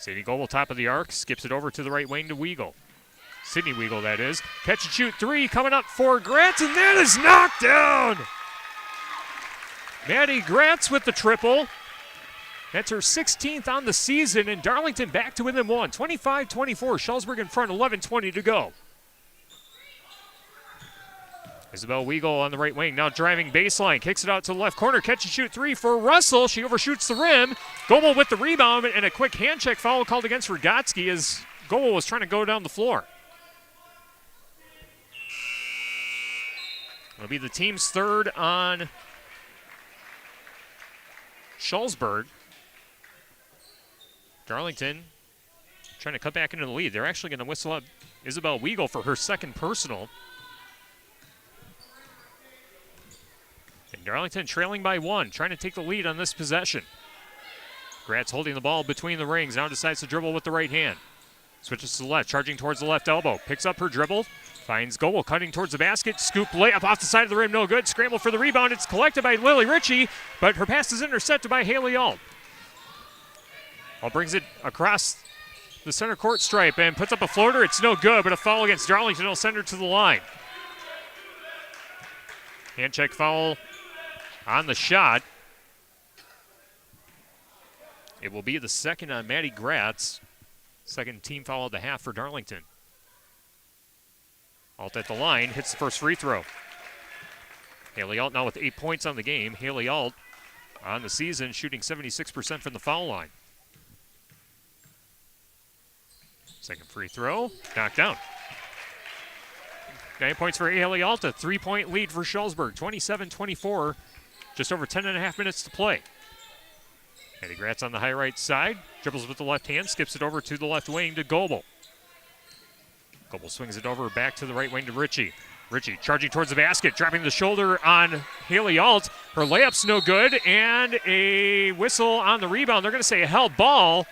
Sadie Goebel, top of the arc, skips it over to the right wing to Weigel. Sydney Weigel, that is. Catch and shoot 3 coming up for Gratz, and that is knocked down. Maddie Gratz with the triple. That's her 16th on the season, and Darlington back to within 1. 25-24, Shullsburg in front, 11:20 to go. Isabel Weigel on the right wing, now driving baseline, kicks it out to the left corner, catch and shoot 3 for Russell. She overshoots the rim. Goebel with the rebound, and a quick hand check foul called against Rogotsky as Goebel was trying to go down the floor. It'll be the team's third on Shullsburg. Darlington trying to cut back into the lead. They're actually going to whistle up Isabel Weigel for her second personal. And Darlington trailing by 1, trying to take the lead on this possession. Gratz holding the ball between the rings, now decides to dribble with the right hand. Switches to the left, charging towards the left elbow. Picks up her dribble, finds Goebel cutting towards the basket. Scoop layup off the side of the rim, no good. Scramble for the rebound. It's collected by Lily Ritchie, but her pass is intercepted by Haley Alt. Alt brings it across the center court stripe and puts up a floater. It's no good, but a foul against Darlington will send her to the line. Hand check foul on the shot. It will be the second on Maddie Gratz. Second team foul of the half for Darlington. Alt at the line, hits the first free throw. Haley Alt now with 8 points on the game. Haley Alt on the season shooting 76% from the foul line. Second free throw, knocked down. 9 points for Haley Alt, a 3-point lead for Shullsburg. 27-24, just over 10.5 minutes to play. Maddie Gratz on the high right side, dribbles with the left hand, skips it over to the left wing to Goebel. Goebel swings it over back to the right wing to Ritchie. Ritchie charging towards the basket, dropping the shoulder on Haley Alt. Her layup's no good, and a whistle on the rebound. They're going to say a held ball,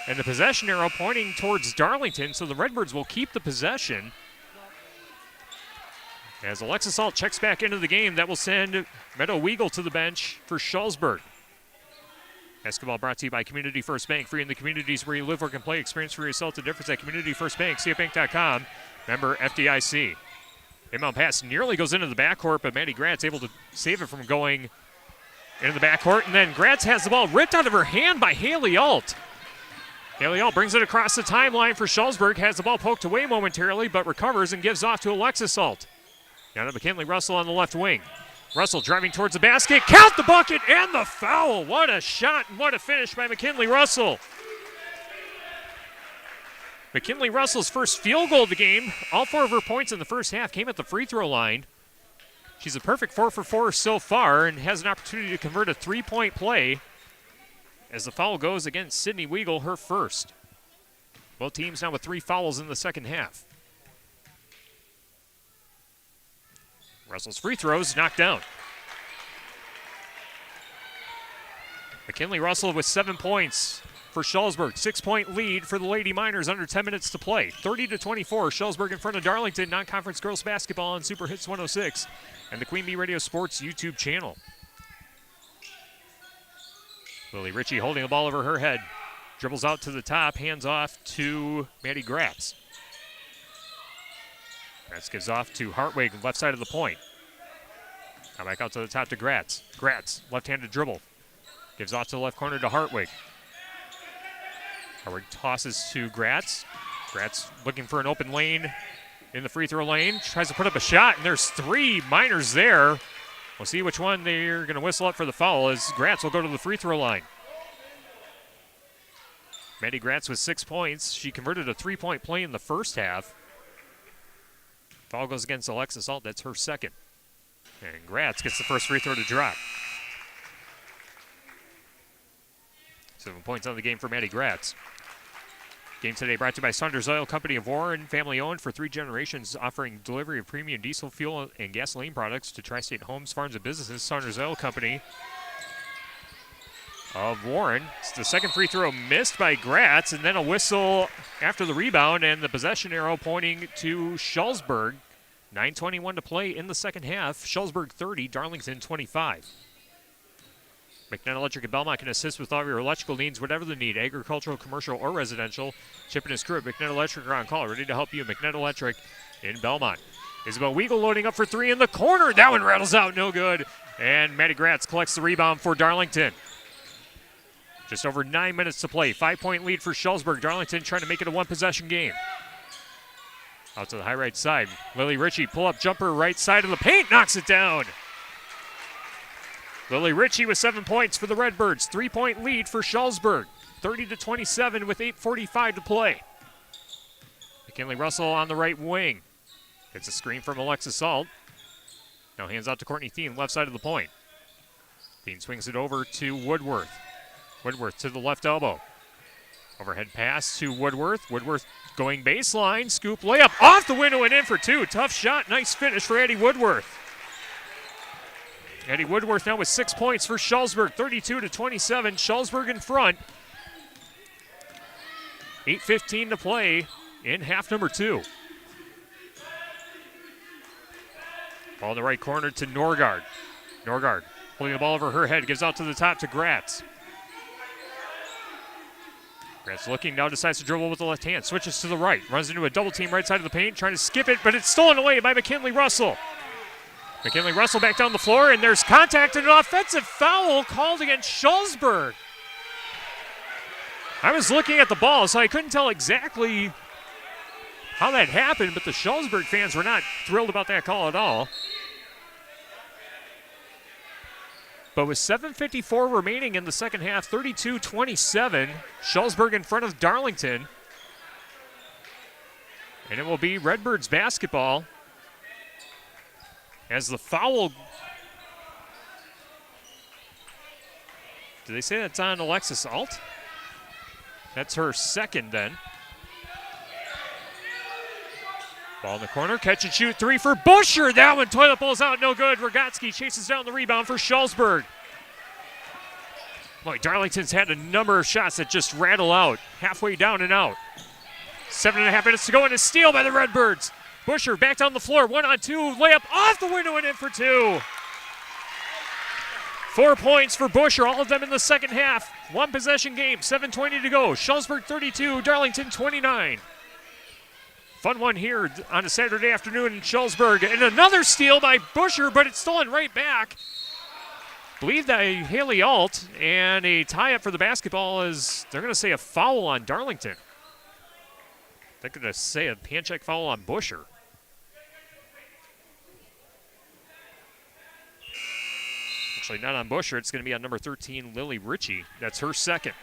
and the possession arrow pointing towards Darlington, so the Redbirds will keep the possession. As Alexis Alt checks back into the game, that will send Meadow Weigel to the bench for Shullsburg. Basketball brought to you by Community First Bank. Free in the communities where you live, work, and play. Experience for yourself the difference at Community First Bank. CFBank.com. Member FDIC. Inbound pass nearly goes into the backcourt, but Maddie Gratz able to save it from going into the backcourt. And then Gratz has the ball ripped out of her hand by Haley Alt. Haley Alt brings it across the timeline for Shullsburg. Has the ball poked away momentarily, but recovers and gives off to Alexis Alt. Now to McKinley Russell on the left wing. Russell driving towards the basket. Count the bucket and the foul. What a shot and what a finish by McKinley Russell. McKinley Russell's first field goal of the game. All 4 of her points in the first half came at the free throw line. She's a perfect 4 for 4 so far and has an opportunity to convert a 3-point play as the foul goes against Sydney Weigel, her first. Both teams now with 3 fouls in the second half. Russell's free throws knocked down. McKinley Russell with 7 points for Shullsburg. 6-point lead for the Lady Miners, under 10 minutes to play. 30-24, Shullsburg in front of Darlington. Non-conference girls basketball on Super Hits 106 and the Queen Bee Radio Sports YouTube channel. Lily Ritchie holding the ball over her head. Dribbles out to the top, hands off to Maddie Gratz. Gratz gives off to Hartwig, left side of the point. Now back out to the top to Gratz. Gratz, left-handed dribble. Gives off to the left corner to Hartwig. Hartwig tosses to Gratz. Gratz looking for an open lane in the free throw lane. Tries to put up a shot, and there's 3 Miners there. We'll see which one they're going to whistle up for the foul as Gratz will go to the free throw line. Maddie Gratz with 6 points. She converted a 3-point play in the first half. Foul goes against Alexis Alt. That's her second. And Gratz gets the first free throw to drop. 7 points on the game for Maddie Gratz. Game today brought to you by Saunders Oil Company of Warren, family owned for 3 generations, offering delivery of premium diesel fuel and gasoline products to tri-state homes, farms, and businesses. Saunders Oil Company of Warren. It's the second free throw missed by Gratz, and then a whistle after the rebound, and the possession arrow pointing to Shullsburg. 9:21 to play in the second half. Shullsburg 30, Darlington 25. McNutt Electric in Belmont can assist with all of your electrical needs, whatever the need, agricultural, commercial, or residential. Chip and his crew at McNutt Electric are on call, ready to help you. McNutt Electric in Belmont. Isabel Weigel loading up for 3 in the corner. That one rattles out, no good. And Maddie Gratz collects the rebound for Darlington. Just over 9 minutes to play. 5-point lead for Shullsburg. Darlington trying to make it a 1-possession game. Out to the high right side. Lily Ritchie, pull-up jumper right side of the paint, knocks it down. Lily Ritchie with 7 points for the Redbirds. 3-point lead for Shullsburg. 30-27 with 8:45 to play. McKinley Russell on the right wing. Gets a screen from Alexis Alt. Now hands out to Courtney Thien, left side of the point. Thien swings it over to Woodworth. Woodworth to the left elbow. Overhead pass to Woodworth. Woodworth going baseline. Scoop layup off the window and in for 2. Tough shot. Nice finish for Eddie Woodworth. Eddie Woodworth now with 6 points for Shullsburg. 32-27. Shullsburg in front. 8:15 to play in half number 2. Ball in the right corner to Norgard. Norgard pulling the ball over her head. Gives out to the top to Gratz. Gratz looking, now decides to dribble with the left hand. Switches to the right. Runs into a double team right side of the paint. Trying to skip it, but it's stolen away by McKinley Russell. McKinley Russell back down the floor, and there's contact and an offensive foul called against Shullsburg. I was looking at the ball, so I couldn't tell exactly how that happened, but the Shullsburg fans were not thrilled about that call at all. But with 7:54 remaining in the second half, 32-27, Shullsburg in front of Darlington. And it will be Redbirds basketball as the foul. Did they say that's on Alexis Alt? That's her second then. Ball in the corner, catch and shoot 3 for Busher. That one toilet bowls out, no good. Rogotsky chases down the rebound for Shullsburg. Boy, Darlington's had a number of shots that just rattle out, halfway down and out. 7.5 minutes to go, and a steal by the Redbirds. Busher back down the floor, 1-on-2, layup off the window and in for 2. 4 points for Busher, all of them in the second half. 1-possession game, 7:20 to go. Shullsburg 32, Darlington 29. Fun one here on a Saturday afternoon in Shullsburg. And another steal by Busher, but it's stolen right back. Believe that Haley Alt, and a tie-up for the basketball is, they're going to say a foul on Darlington. They're going to say a hand check foul on Busher. Actually, not on Busher. It's going to be on number 13, Lily Ritchie. That's her second.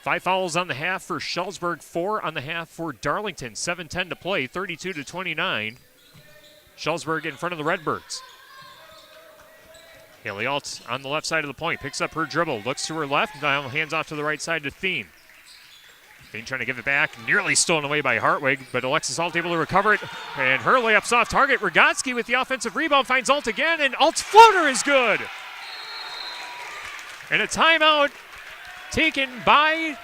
5 fouls on the half for Shullsburg, 4 on the half for Darlington. 7:10 to play, 32-29. Shullsburg in front of the Redbirds. Haley Alt on the left side of the point, picks up her dribble, looks to her left, now hands off to the right side to Thien. Thien trying to give it back, nearly stolen away by Hartwig, but Alexis Alt able to recover it, and her layup's off target. Rogotsky with the offensive rebound finds Alt again, and Alt's floater is good. And a timeout taken by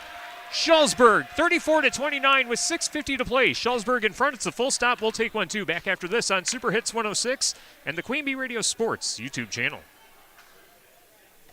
Shullsburg. 34-29 with 6:50 to play. Shullsburg in front. It's a full stop. We'll take 1-2 back after this on Super Hits 106 and the Queen Bee Radio Sports YouTube channel.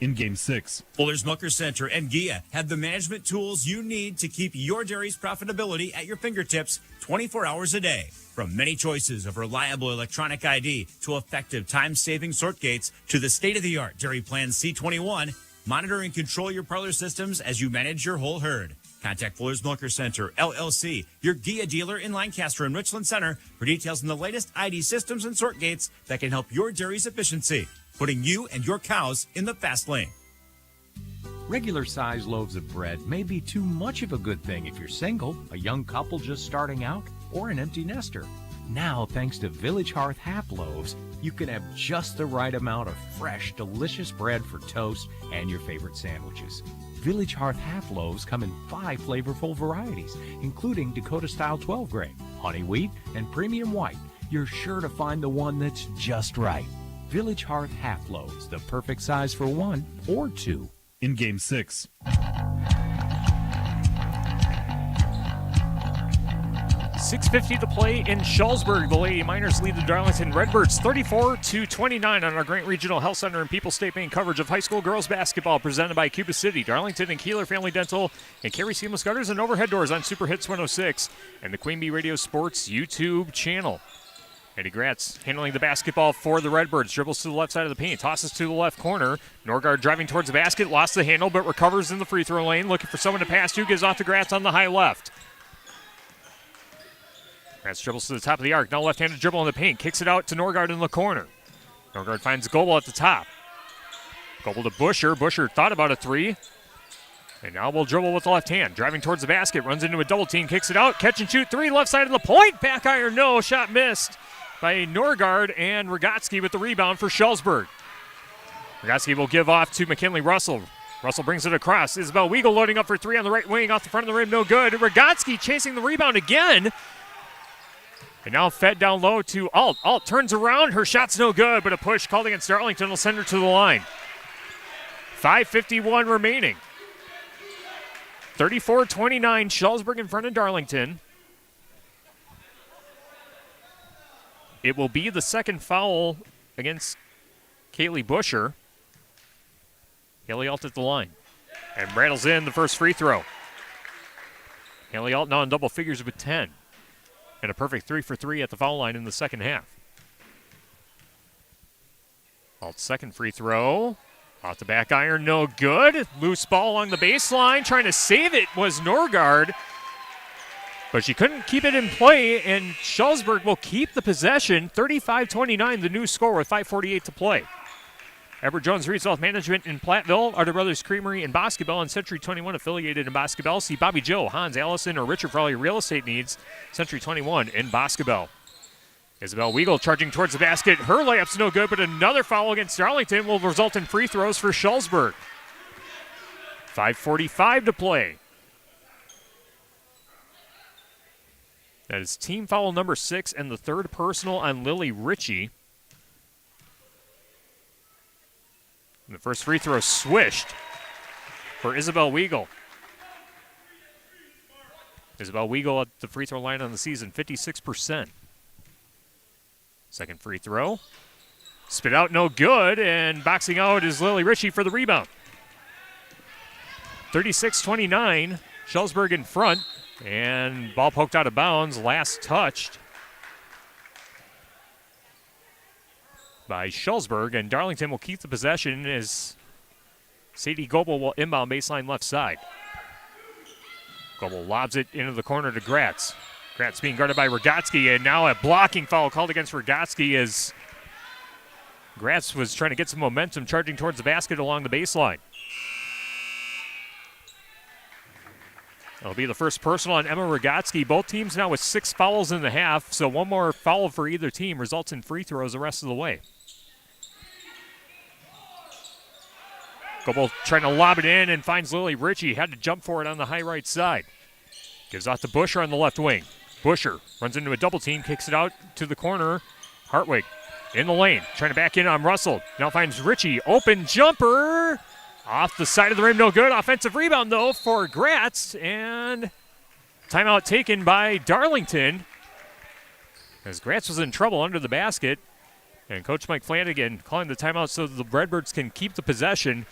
In Game 6. Fuller's Milker Center and GIA have the management tools you need to keep your dairy's profitability at your fingertips 24 hours a day. From many choices of reliable electronic ID to effective time-saving sort gates to the state-of-the-art Dairy Plan C21, monitor and control your parlor systems as you manage your whole herd. Contact Fuller's Milker Center, LLC, your GIA dealer in Lancaster and Richland Center for details on the latest ID systems and sort gates that can help your dairy's efficiency, putting you and your cows in the fast lane. Regular size loaves of bread may be too much of a good thing if you're single, a young couple just starting out, or an empty nester. Now, thanks to Village Hearth Half Loaves, you can have just the right amount of fresh, delicious bread for toast and your favorite sandwiches. Village Hearth Half Loaves come in 5 flavorful varieties, including Dakota-style 12-grain, honey wheat, and premium white. You're sure to find the one that's just right. Village Hearth Half Loaves, the perfect size for 1 or 2. In Game 6. 6:50 to play in Shullsburg. The Lady Miners lead the Darlington Redbirds 34-29 on our Grant Regional Health Center and People's State Bank coverage of high school girls basketball presented by Cuba City, Darlington and Kieler Family Dental, and Carey Seamless Gutters and Overhead Doors on Super Hits 106 and the Queen Bee Radio Sports YouTube channel. Eddie Gratz handling the basketball for the Redbirds. Dribbles to the left side of the paint. Tosses to the left corner. Norgard driving towards the basket. Lost the handle, but recovers in the free throw lane. Looking for someone to pass to. Gives off to Gratz on the high left. Gratz dribbles to the top of the arc. Now left-handed dribble in the paint. Kicks it out to Norgard in the corner. Norgard finds Goebel at the top. Goebel to Busher. Busher thought about a three. And now will dribble with the left hand. Driving towards the basket. Runs into a double team. Kicks it out. Catch and shoot three. Left side of the point. Back iron. No. Shot missed by Norgard, and Rogotsky with the rebound for Shullsburg. Rogotsky will give off to McKinley Russell. Russell brings it across. Isabel Weigel loading up for three on the right wing. Off the front of the rim, no good. Rogotsky chasing the rebound again. And now fed down low to Alt. Alt turns around. Her shot's no good, but a push called against Darlington will send her to the line. 5:51 remaining. 34-29, Shullsburg in front of Darlington. It will be the second foul against Kaylee Busher. Haley Alt at the line and rattles in the first free throw. Haley Alt now in double figures with 10. And a perfect 3 for 3 at the foul line in the second half. Alt's second free throw. Off the back iron, no good. Loose ball along the baseline. Trying to save it was Norgard. But she couldn't keep it in play, and Shullsburg will keep the possession. 35-29, the new score with 5:48 to play. Edward Jones Resource Management in Platteville, Arter Brothers Creamery in Boscobel, and Century 21 affiliated in Boscobel. See Bobby Joe, Hans Allison, or Richard for all your real estate needs. Century 21 in Boscobel. Isabel Weigel charging towards the basket. Her layup's no good, but another foul against Darlington will result in free throws for Shullsburg. 5:45 to play. That is team foul number 6 and the third personal on Lily Ritchie. And the first free throw swished for Isabel Weigel. Isabel Weigel at the free throw line on the season, 56%. Second free throw. Spit out, no good, and boxing out is Lily Ritchie for the rebound. 36-29, Shullsburg in front. And ball poked out of bounds, last touched by Shullsburg, and Darlington will keep the possession as Sadie Goebel will inbound baseline left side. Goebel lobs it into the corner to Gratz. Gratz being guarded by Rogotsky, and now a blocking foul called against Rogotsky as Gratz was trying to get some momentum charging towards the basket along the baseline. It'll be the first personal on Emma Rogotsky. Both teams now with 6 fouls in the half, so one more foul for either team results in free throws the rest of the way. Goebel trying to lob it in and finds Lily Ritchie. Had to jump for it on the high right side. Gives out to Busher on the left wing. Busher runs into a double team, kicks it out to the corner. Hartwig in the lane, trying to back in on Russell. Now finds Ritchie. Open jumper. Off the side of the rim, no good. Offensive rebound, though, for Gratz. And timeout taken by Darlington as Gratz was in trouble under the basket. And Coach Mike Flanagan calling the timeout so the Redbirds can keep the possession.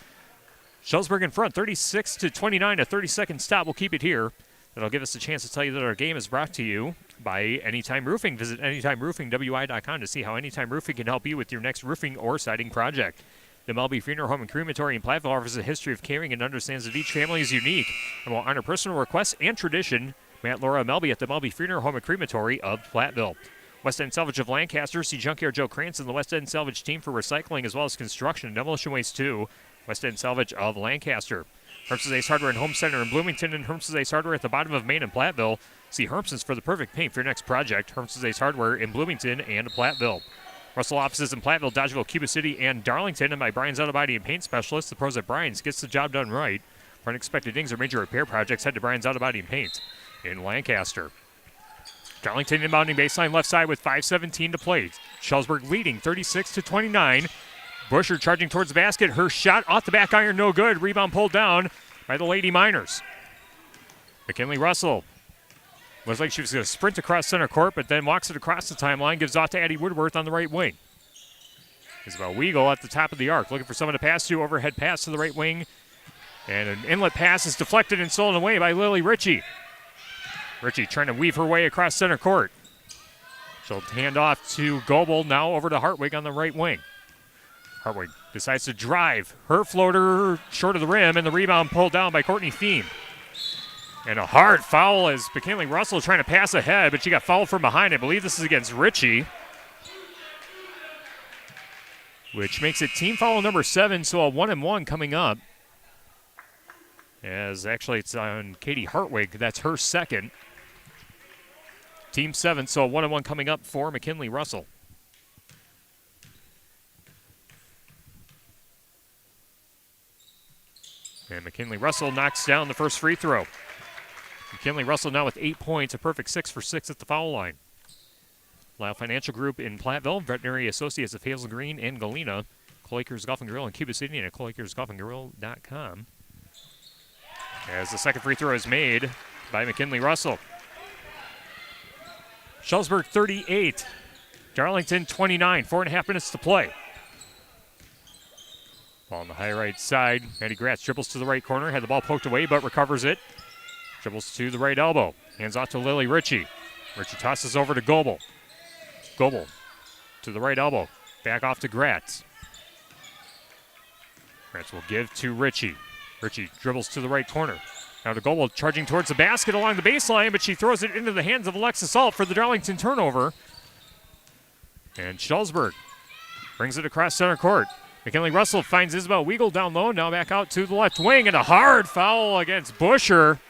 Shullsburg in front, 36-29. A 30-second stop. We'll keep it here. That'll give us a chance to tell you that our game is brought to you by Anytime Roofing. Visit AnytimeRoofingWI.com to see how Anytime Roofing can help you with your next roofing or siding project. The Melby Funeral Home and Crematory in Platteville offers a history of caring and understands that each family is unique and will honor personal requests and tradition. Matt Laura Melby at the Melby Funeral Home and Crematory of Platteville. West End Salvage of Lancaster. See Junkyard Joe Krantz and the West End Salvage team for recycling as well as construction and demolition waste too. West End Salvage of Lancaster. Herms's Ace Hardware and Home Center in Bloomington and Herms's Ace Hardware at the bottom of Main in Platteville. See Herms's for the perfect paint for your next project. Herms's Ace Hardware in Bloomington and Platteville. Russell offices in Platteville, Dodgeville, Cuba City, and Darlington. And by Brian's Auto Body and Paint Specialist, the pros at Brian's gets the job done right. For unexpected dings or major repair projects, head to Brian's Auto Body and Paint in Lancaster. Darlington inbounding baseline left side with 5:17 to play. Shullsburg leading 36-29. Busher charging towards the basket. Her shot off the back iron, no good. Rebound pulled down by the Lady Miners. McKinley Russell looks like she was going to sprint across center court, but then walks it across the timeline, gives off to Addie Woodworth on the right wing. Isabel Weigel at the top of the arc, looking for someone to pass to. Overhead pass to the right wing. And an inlet pass is deflected and stolen away by Lily Ritchie. Ritchie trying to weave her way across center court. She'll hand off to Goebel, now over to Hartwig on the right wing. Hartwig decides to drive. Her floater short of the rim, and the rebound pulled down by Courtney Thiem. And a hard foul as McKinley Russell trying to pass ahead, but she got fouled from behind. I believe this is against Ritchie, which makes it team foul number 7, so a 1-and-1 coming up. As actually it's on Katie Hartwig. That's her second. Team 7, so a 1-and-1 coming up for McKinley Russell. And McKinley Russell knocks down the first free throw. McKinley Russell now with 8 points, a perfect 6 for 6 at the foul line. Lyle Financial Group in Platteville, Veterinary Associates of Hazel Green and Galena, Cloakers Golf and Grill in Cuba City, and at CloakersGolfandGrill.com. As the second free throw is made by McKinley Russell. Shullsburg 38, Darlington 29, 4.5 minutes to play. Ball on the high right side. Maddie Gratz dribbles to the right corner. Had the ball poked away, but recovers it. Dribbles to the right elbow. Hands off to Lily Ritchie. Ritchie tosses over to Goebel. Goebel to the right elbow. Back off to Gratz. Gratz will give to Ritchie. Ritchie dribbles to the right corner. Now to Goebel, charging towards the basket along the baseline, but she throws it into the hands of Alexis Alt for the Darlington turnover. And Shullsburg brings it across center court. McKinley Russell finds Isabel Weigel down low. Now back out to the left wing, and a hard foul against Busher.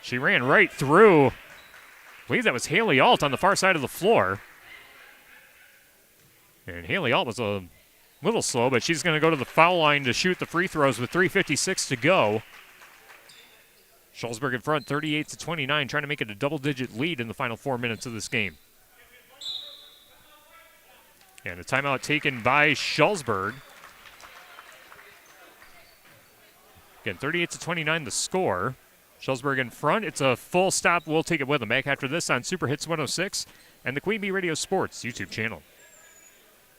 She ran right through. I believe that was Haley Alt on the far side of the floor. And Haley Alt was a little slow, but she's going to go to the foul line to shoot the free throws with 3:56 to go. Shullsburg in front, 38-29, trying to make it a double-digit lead in the final 4 minutes of this game. And a timeout taken by Shullsburg. Again, 38-29 the score. Shullsburg in front. It's a full stop. We'll take it with them. Back after this on Super Hits 106 and the Queen Bee Radio Sports YouTube channel.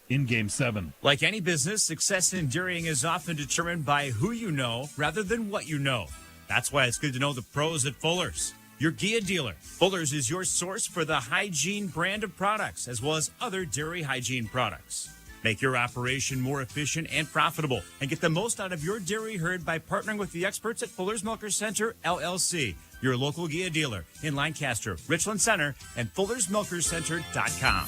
In Game 7. Like any business, success in dairying is often determined by who you know rather than what you know. That's why it's good to know the pros at Fuller's, your Gia dealer. Fuller's is your source for the hygiene brand of products, as well as other dairy hygiene products. Make your operation more efficient and profitable, and get the most out of your dairy herd by partnering with the experts at Fuller's Milkers Center, LLC, your local Gia dealer in Lancaster, Richland Center, and FullersMilkersCenter.com.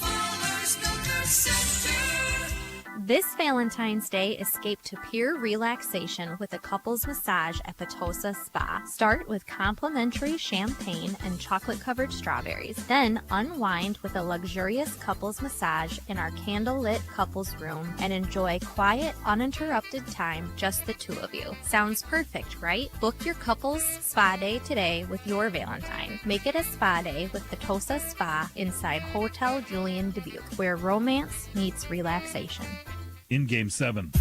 This Valentine's Day, escape to pure relaxation with a couples massage at Petosa Spa. Start with complimentary champagne and chocolate-covered strawberries. Then unwind with a luxurious couples massage in our candle-lit couples room and enjoy quiet, uninterrupted time, just the two of you. Sounds perfect, right? Book your couples spa day today with your Valentine. Make it a spa day with Petosa Spa inside Hotel Julian Dubuque, where romance meets relaxation. In Game 7.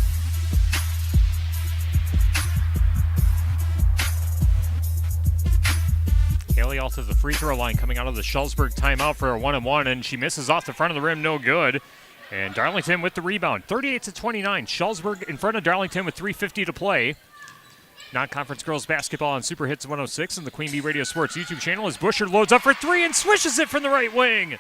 Haley Alt to the free throw line coming out of the Shullsburg timeout for a 1-and-1, and she misses off the front of the rim, no good. And Darlington with the rebound, 38-29. Shullsburg in front of Darlington with 3:50 to play. Non-conference girls basketball on Super Hits 106 and the Queen Bee Radio Sports YouTube channel as Busher loads up for three and swishes it from the right wing.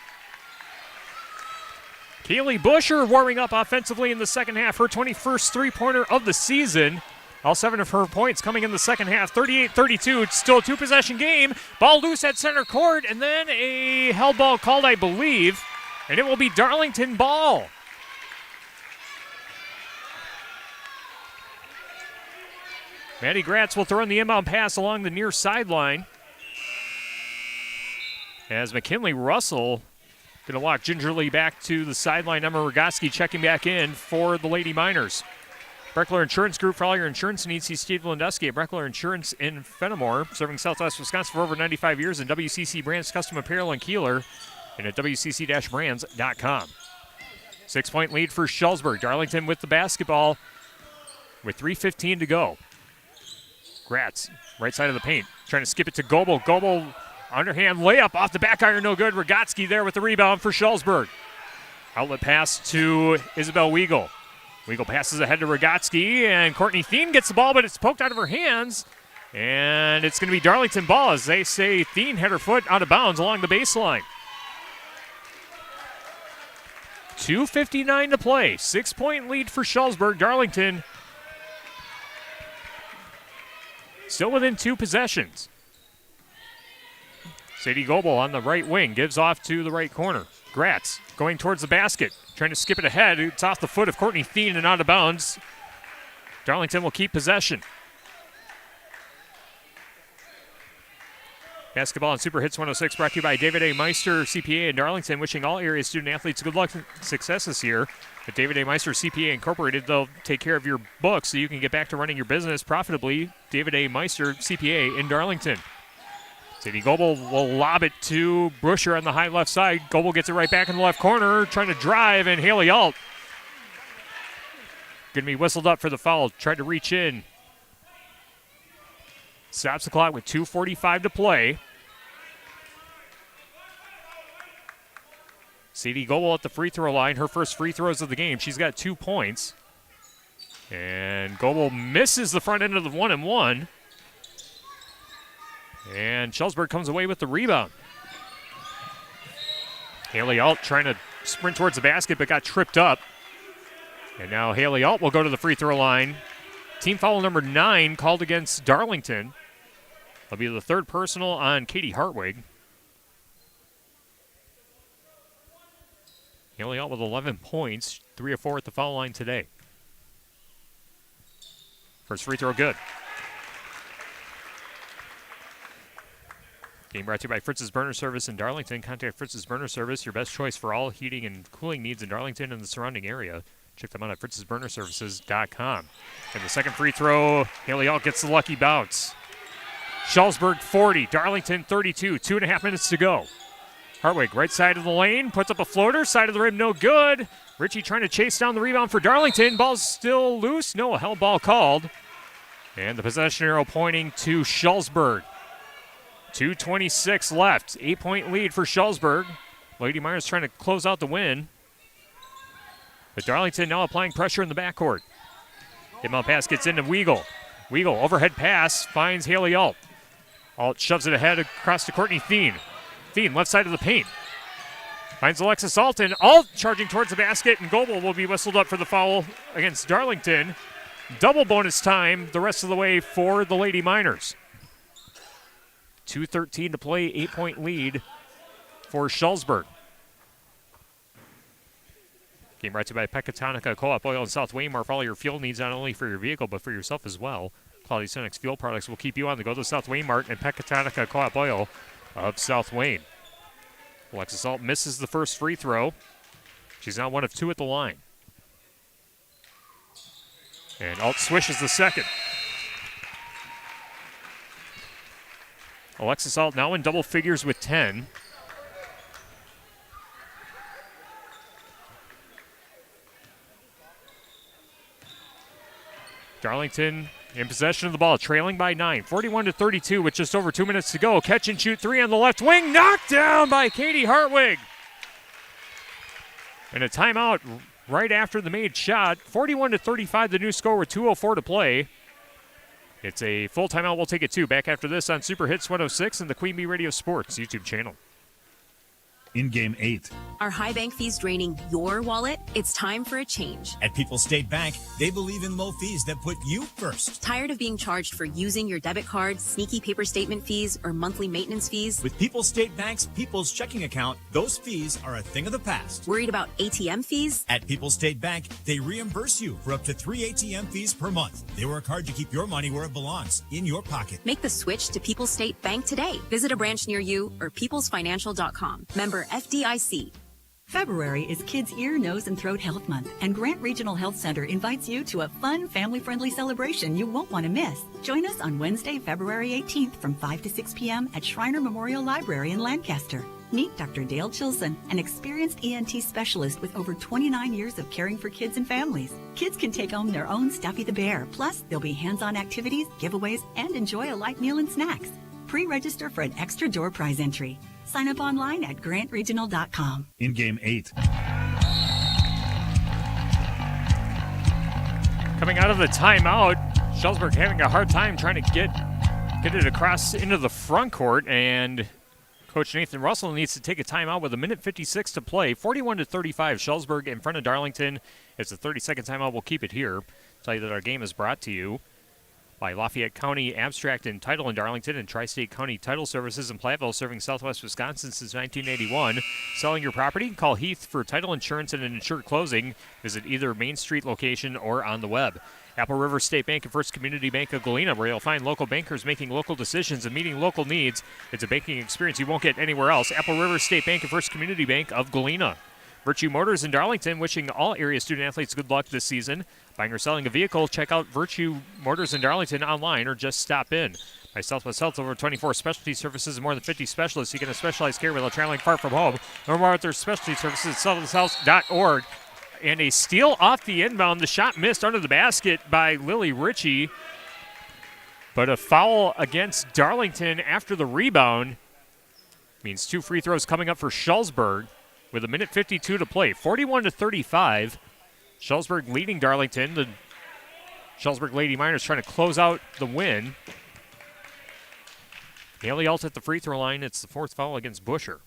Kaylee Busher warming up offensively in the second half, her 21st three-pointer of the season. All 7 of her points coming in the second half, 38-32. It's still a two-possession game. Ball loose at center court, and then a held ball called, I believe, and it will be Darlington ball. Maddie Gratz will throw in the inbound pass along the near sideline. As McKinley Russell going to walk gingerly back to the sideline. Emma Rogotsky checking back in for the Lady Miners. Breckler Insurance Group, for all your insurance needs, see Steve Landusky at Breckler Insurance in Fenimore, serving Southwest Wisconsin for over 95 years, in WCC Brands Custom Apparel in Kieler, and at WCC-brands.com. 6-point lead for Shullsburg. Darlington with the basketball with 3:15 to go. Gratz, right side of the paint, trying to skip it to Goebel. Goebel, underhand layup off the back iron, no good. Rogotsky there with the rebound for Shullsburg. Outlet pass to Isabel Weigel. Weigel passes ahead to Rogotsky, and Courtney Thien gets the ball, but it's poked out of her hands. And it's going to be Darlington ball, as they say Thien had her foot out of bounds along the baseline. 2:59 to play. 6-point lead for Shullsburg. Darlington still within 2 possessions. Sadie Goebel on the right wing, gives off to the right corner. Gratz going towards the basket, trying to skip it ahead. It's off the foot of Courtney Thien and out of bounds. Darlington will keep possession. Basketball on Super Hits 106 brought to you by David A. Meister, CPA in Darlington, wishing all area student athletes good luck and success this year. At David A. Meister, CPA Incorporated, they'll take care of your books so you can get back to running your business profitably. David A. Meister, CPA in Darlington. Sadie Goebel will lob it to Busher on the high left side. Goebel gets it right back in the left corner, trying to drive, and Haley Alt going to be whistled up for the foul. Tried to reach in. Stops the clock with 2:45 to play. Sadie Goebel at the free throw line. Her first free throws of the game. She's got 2 points. And Goebel misses the front end of the 1-and-1. And Shullsburg comes away with the rebound. Haley Alt trying to sprint towards the basket, but got tripped up. And now Haley Alt will go to the free throw line. Team foul number 9 called against Darlington. That'll be the 3rd personal on Katie Hartwig. Haley Alt with 11 points, 3 of 4 at the foul line today. First free throw good. Game brought to you by Fritz's Burner Service in Darlington. Contact Fritz's Burner Service, your best choice for all heating and cooling needs in Darlington and the surrounding area. Check them out at fritzsburnerservices.com. And the second free throw, Haley Alt gets the lucky bounce. Shullsburg 40, Darlington 32, 2.5 minutes to go. Hartwig, right side of the lane, puts up a floater, side of the rim, no good. Ritchie trying to chase down the rebound for Darlington. Ball's still loose, no, a held ball called. And the possession arrow pointing to Shullsburg. 2:26 left, 8-point lead for Shullsburg. Lady Miners trying to close out the win. But Darlington now applying pressure in the backcourt. Inbound pass gets into Weigel. Weigel, overhead pass, finds Haley Alt. Alt shoves it ahead across to Courtney Thien. Thien, left side of the paint. Finds Alexis Alton. Alt charging towards the basket, and Goebel will be whistled up for the foul against Darlington. Double bonus time the rest of the way for the Lady Miners. 2:13 to play, 8-point lead for Shullsburg. Game brought to you by Pecatonica Co-op Oil in South Waymar. For all your fuel needs, not only for your vehicle, but for yourself as well. Quality Cenex fuel products will keep you on the go to South Waymart and Pecatonica Co-op Oil of South Wayne. Alexis Alt misses the first free throw. She's now 1 of 2 at the line. And Alt swishes the second. Alexis Alt now in double figures with 10. Darlington in possession of the ball, trailing by 9, 41-32 with just over 2 minutes to go. Catch and shoot 3 on the left wing, knocked down by Katie Hartwig. And a timeout right after the made shot. 41-35, the new score with 2:04 to play. It's a full timeout. We'll take it too. Back after this on Super Hits 106 and the Queen Bee Radio Sports YouTube channel. In game 8. Are high bank fees draining your wallet? It's time for a change. At People's State Bank, they believe in low fees that put you first. Tired of being charged for using your debit card, sneaky paper statement fees, or monthly maintenance fees? With People's State Bank's People's Checking Account, those fees are a thing of the past. Worried about ATM fees? At People's State Bank, they reimburse you for up to 3 ATM fees per month. They work hard to keep your money where it belongs, in your pocket. Make the switch to People's State Bank today. Visit a branch near you or peoplesfinancial.com. Member FDIC. February is Kids' Ear, Nose, and Throat Health Month, and Grant Regional Health Center invites you to a fun, family-friendly celebration you won't want to miss. Join us on Wednesday, February 18th from 5 to 6 p.m. at Shriner Memorial Library in Lancaster. Meet Dr. Dale Chilson, an experienced ENT specialist with over 29 years of caring for kids and families. Kids can take home their own Stuffy the Bear, plus there'll be hands-on activities, giveaways, and enjoy a light meal and snacks. Pre-register for an extra door prize entry. Sign up online at grantregional.com. In game 8. Coming out of the timeout, Shullsburg having a hard time trying to get it across into the front court, and Coach Nathan Russell needs to take a timeout with 1:56 to play. 41-35, Shullsburg in front of Darlington. It's a 30-second timeout. We'll keep it here. Tell you that our game is brought to you by Lafayette County Abstract and Title in Darlington and Tri-State County Title Services in Platteville, serving Southwest Wisconsin since 1981. Selling your property? Call Heath for title insurance and an insured closing. Visit either Main Street location or on the web. Apple River State Bank and First Community Bank of Galena, where you'll find local bankers making local decisions and meeting local needs. It's a banking experience you won't get anywhere else. Apple River State Bank and First Community Bank of Galena. Virtue Motors in Darlington, wishing all area student-athletes good luck this season. Buying or selling a vehicle, check out Virtue Motors in Darlington online or just stop in. By Southwest Health, over 24 specialty services and more than 50 specialists. You get a specialized care without traveling far from home. Learn more about their specialty services at southwesthealth.org. And a steal off the inbound. The shot missed under the basket by Lily Ritchie. But a foul against Darlington after the rebound means 2 free throws coming up for Shullsburg with 1:52 to play. 41-35. Shullsburg leading Darlington. The Shullsburg Lady Miners trying to close out the win. Haley Alt at the free throw line. It's the 4th foul against Busher.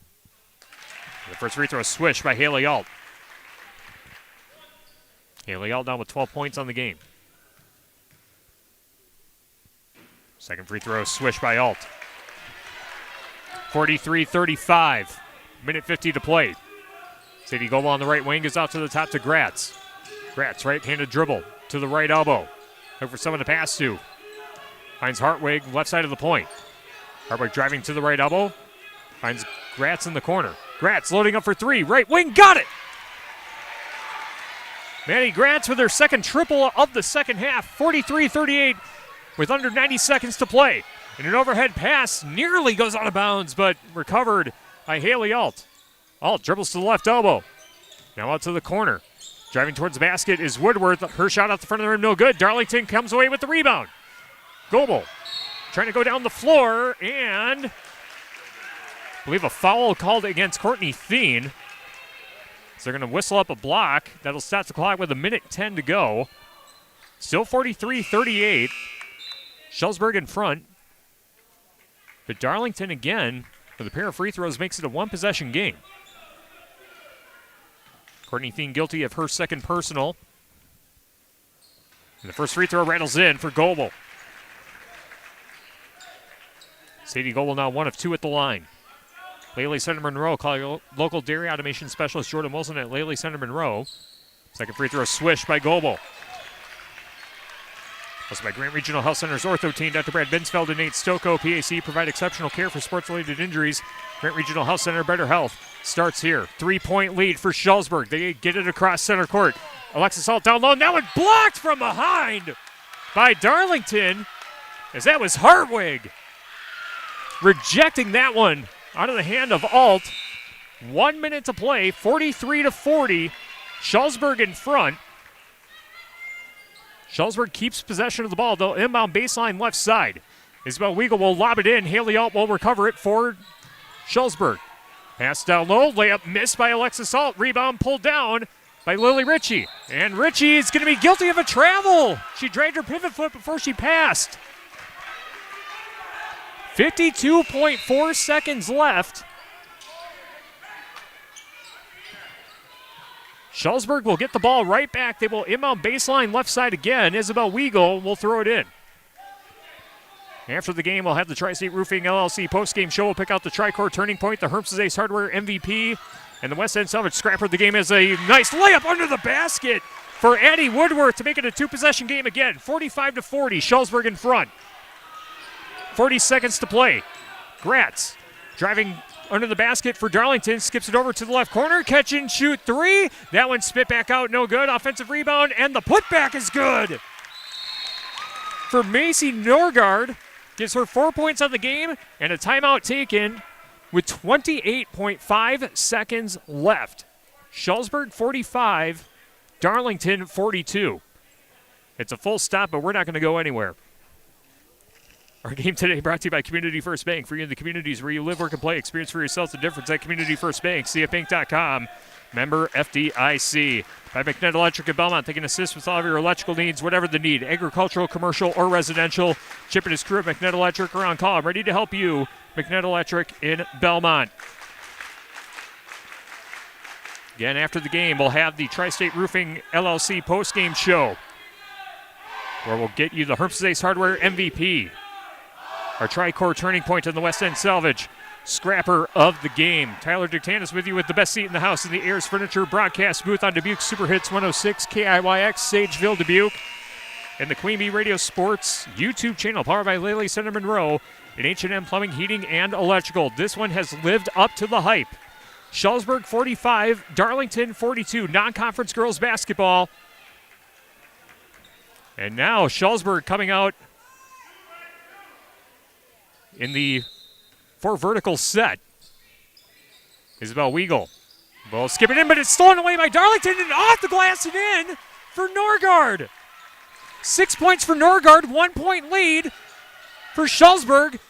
The first free throw is swished by Haley Alt. Haley Alt down with 12 points on the game. Second free throw is swished by Alt. 43-35. 1:50 to play. Sadie Goble on the right wing is out to the top to Gratz. Gratz, right-handed dribble to the right elbow. Look for someone to pass to. Finds Hartwig, left side of the point. Hartwig driving to the right elbow. Finds Gratz in the corner. Gratz loading up for 3. Right wing, got it! Maddie Gratz with her second triple of the second half. 43-38 with under 90 seconds to play. And an overhead pass nearly goes out of bounds, but recovered by Haley Alt. Alt dribbles to the left elbow. Now out to the corner. Driving towards the basket is Woodworth. Her shot out the front of the rim, no good. Darlington comes away with the rebound. Goble trying to go down the floor, and I believe a foul called against Courtney Thien. So they're going to whistle up a block. That'll stop the clock with 1:10 to go. Still 43-38. Shullsburg in front. But Darlington again, with a pair of free throws, makes it a one-possession game. Courtney Thien guilty of her second personal. And the first free throw rattles in for Goble. Sadie Goble now 1 of 2 at the line. Laley Center Monroe, call local dairy automation specialist Jordan Wilson at Laley Center Monroe. Second free throw swished by Goble. Also by Grant Regional Health Center's ortho team, Dr. Brad Binsfeld and Nate Stocco. PAC provide exceptional care for sports-related injuries. Grant Regional Health Center, better health starts here. 3-point lead for Shullsburg. They get it across center court. Alexis Alt down low. Now it blocked from behind by Darlington, as that was Hartwig rejecting that one out of the hand of Alt. 1 minute to play, 43-40. Shullsburg in front. Shullsburg keeps possession of the ball, though. Inbound baseline left side. Isabel Weigel will lob it in. Haley Alt will recover it for Shullsburg. Pass down low, layup missed by Alexis Salt. Rebound pulled down by Lily Ritchie. And Ritchie is going to be guilty of a travel. She dragged her pivot foot before she passed. 52.4 seconds left. Shullsburg will get the ball right back. They will inbound baseline left side again. Isabel Weigel will throw it in. After the game, we'll have the Tri-State Roofing LLC postgame show. We'll pick out the Tricor Turning Point, the Hermses Ace Hardware MVP, and the West End Salvage Scrapper of the game as a nice layup under the basket for Addie Woodworth to make it a two-possession game again. 45-40, Shullsburg in front. 40 seconds to play. Gratz driving under the basket for Darlington, skips it over to the left corner, catch and shoot three. That one spit back out, no good. Offensive rebound, and the putback is good for Macy Norgard. Gives her 4 points on the game and a timeout taken with 28.5 seconds left. Shullsburg 45, Darlington 42. It's a full stop, but we're not going to go anywhere. Our game today brought to you by Community First Bank. For you in the communities where you live, work, and play. Experience for yourself the difference at Community First Bank. CFBank.com. Member FDIC. By McNett Electric in Belmont. They can assist with all of your electrical needs, whatever the need. Agricultural, commercial, or residential. Chip and his crew at McNett Electric are on call. I'm ready to help you. McNett Electric in Belmont. Again, after the game, we'll have the Tri-State Roofing LLC postgame show, where we'll get you the Hermses Ace Hardware MVP. Our Tricor Turning Point in the West End Salvage Scrapper of the game. Tyler Dictanis with you with the best seat in the house in the Ayers Furniture broadcast booth on Dubuque Super Hits 106 KIYX Sageville, Dubuque. And the Queen Bee Radio Sports YouTube channel powered by Lely Center Monroe and H&M Plumbing, Heating, and Electrical. This one has lived up to the hype. Shullsburg 45, Darlington 42. Non-conference girls basketball. And now Shullsburg coming out in the 4 vertical set. Isabel Weigel. Ball skipping in, but it's stolen away by Darlington and off the glass and in for Norgard. 6 points for Norgard, 1 point lead for Shullsburg.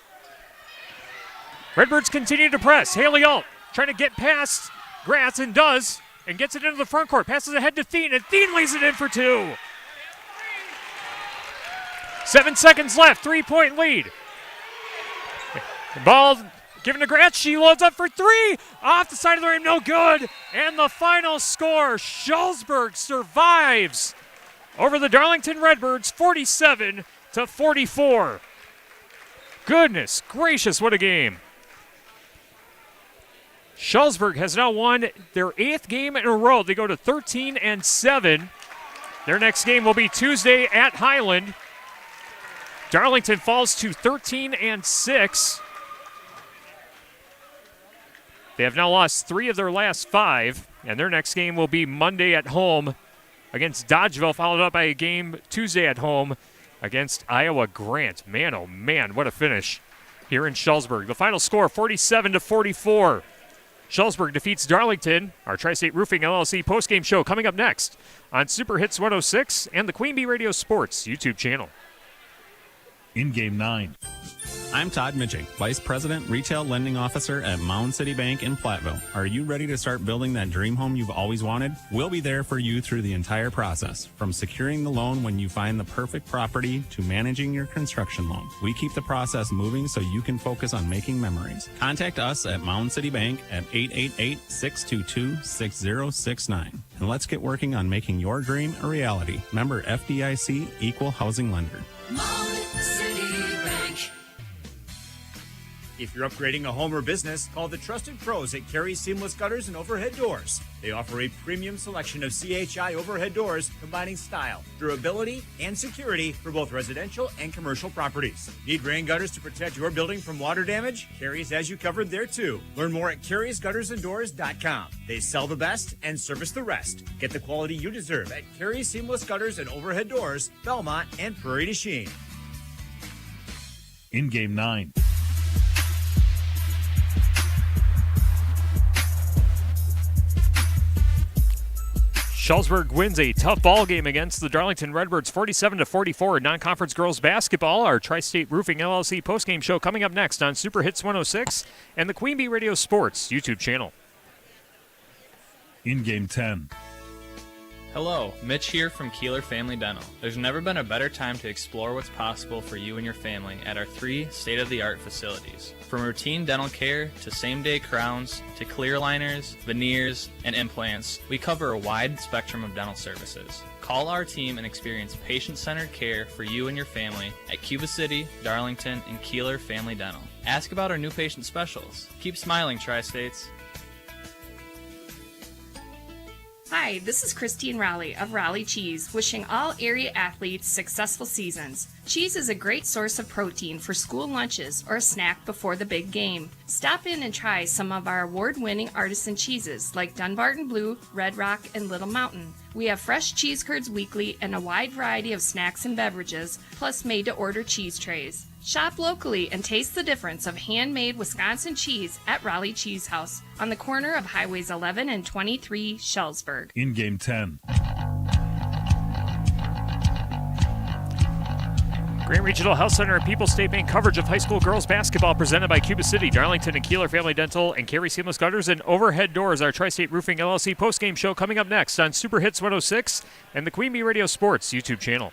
Redbirds continue to press. Haley Alt trying to get past Gratz and does, and gets it into the front court. Passes ahead to Thien, and Thien lays it in for 2. 7 seconds left, 3 point lead. The ball given to Gratz. She loads up for 3. Off the side of the rim, no good. And the final score, Shullsburg survives over the Darlington Redbirds, 47-44. Goodness gracious, what a game. Shullsburg has now won their 8th game in a row. They go to 13-7. Their next game will be Tuesday at Highland. Darlington falls to 13-6. They have now lost 3 of their last 5, and their next game will be Monday at home against Dodgeville, followed up by a game Tuesday at home against Iowa Grant. Man, oh man, what a finish here in Shullsburg. The final score, 47-44. Shullsburg defeats Darlington. Our Tri-State Roofing LLC postgame show coming up next on Super Hits 106 and the Queen Bee Radio Sports YouTube channel. In Game 9. I'm Todd Mitchell, Vice President, Retail Lending Officer at Mound City Bank in Platteville. Are you ready to start building that dream home you've always wanted? We'll be there for you through the entire process, from securing the loan when you find the perfect property to managing your construction loan. We keep the process moving so you can focus on making memories. Contact us at Mound City Bank at 888-622-6069. And let's get working on making your dream a reality. Member FDIC, Equal Housing Lender. Mound City Bank. If you're upgrading a home or business, call the trusted pros at Carey Seamless Gutters and Overhead Doors. They offer a premium selection of CHI overhead doors, combining style, durability, and security for both residential and commercial properties. Need rain gutters to protect your building from water damage? Carey's has you covered there too. Learn more at Carey'sGuttersandDoors.com. They sell the best and service the rest. Get the quality you deserve at Carey Seamless Gutters and Overhead Doors, Belmont, and Prairie du Chien. In Game 9. Shullsburg wins a tough ball game against the Darlington Redbirds 47-44 in non-conference girls basketball. Our Tri-State Roofing LLC postgame show coming up next on Super Hits 106 and the Queen Bee Radio Sports YouTube channel. In Game 10. Hello, Mitch here from Kieler Family Dental. There's never been a better time to explore what's possible for you and your family at our 3 state-of-the-art facilities. From routine dental care to same-day crowns to clear liners, veneers, and implants, we cover a wide spectrum of dental services. Call our team and experience patient-centered care for you and your family at Cuba City, Darlington, and Kieler Family Dental. Ask about our new patient specials. Keep smiling, Tri-States. Hi, this is Christine Rowley of Rowley Cheese, wishing all area athletes successful seasons. Cheese is a great source of protein for school lunches or a snack before the big game. Stop in and try some of our award-winning artisan cheeses like Dunbarton Blue, Red Rock, and Little Mountain. We have fresh cheese curds weekly and a wide variety of snacks and beverages, plus made-to-order cheese trays. Shop locally and taste the difference of handmade Wisconsin cheese at Raleigh Cheese House on the corner of Highways 11 and 23, Shullsburg. In Game 10. Grant Regional Health Center and People's State Bank coverage of high school girls basketball presented by Cuba City, Darlington, and Kieler Family Dental, and Carey Seamless Gutters and Overhead Doors. Our Tri-State Roofing LLC postgame show coming up next on Super Hits 106 and the Queen Bee Radio Sports YouTube channel.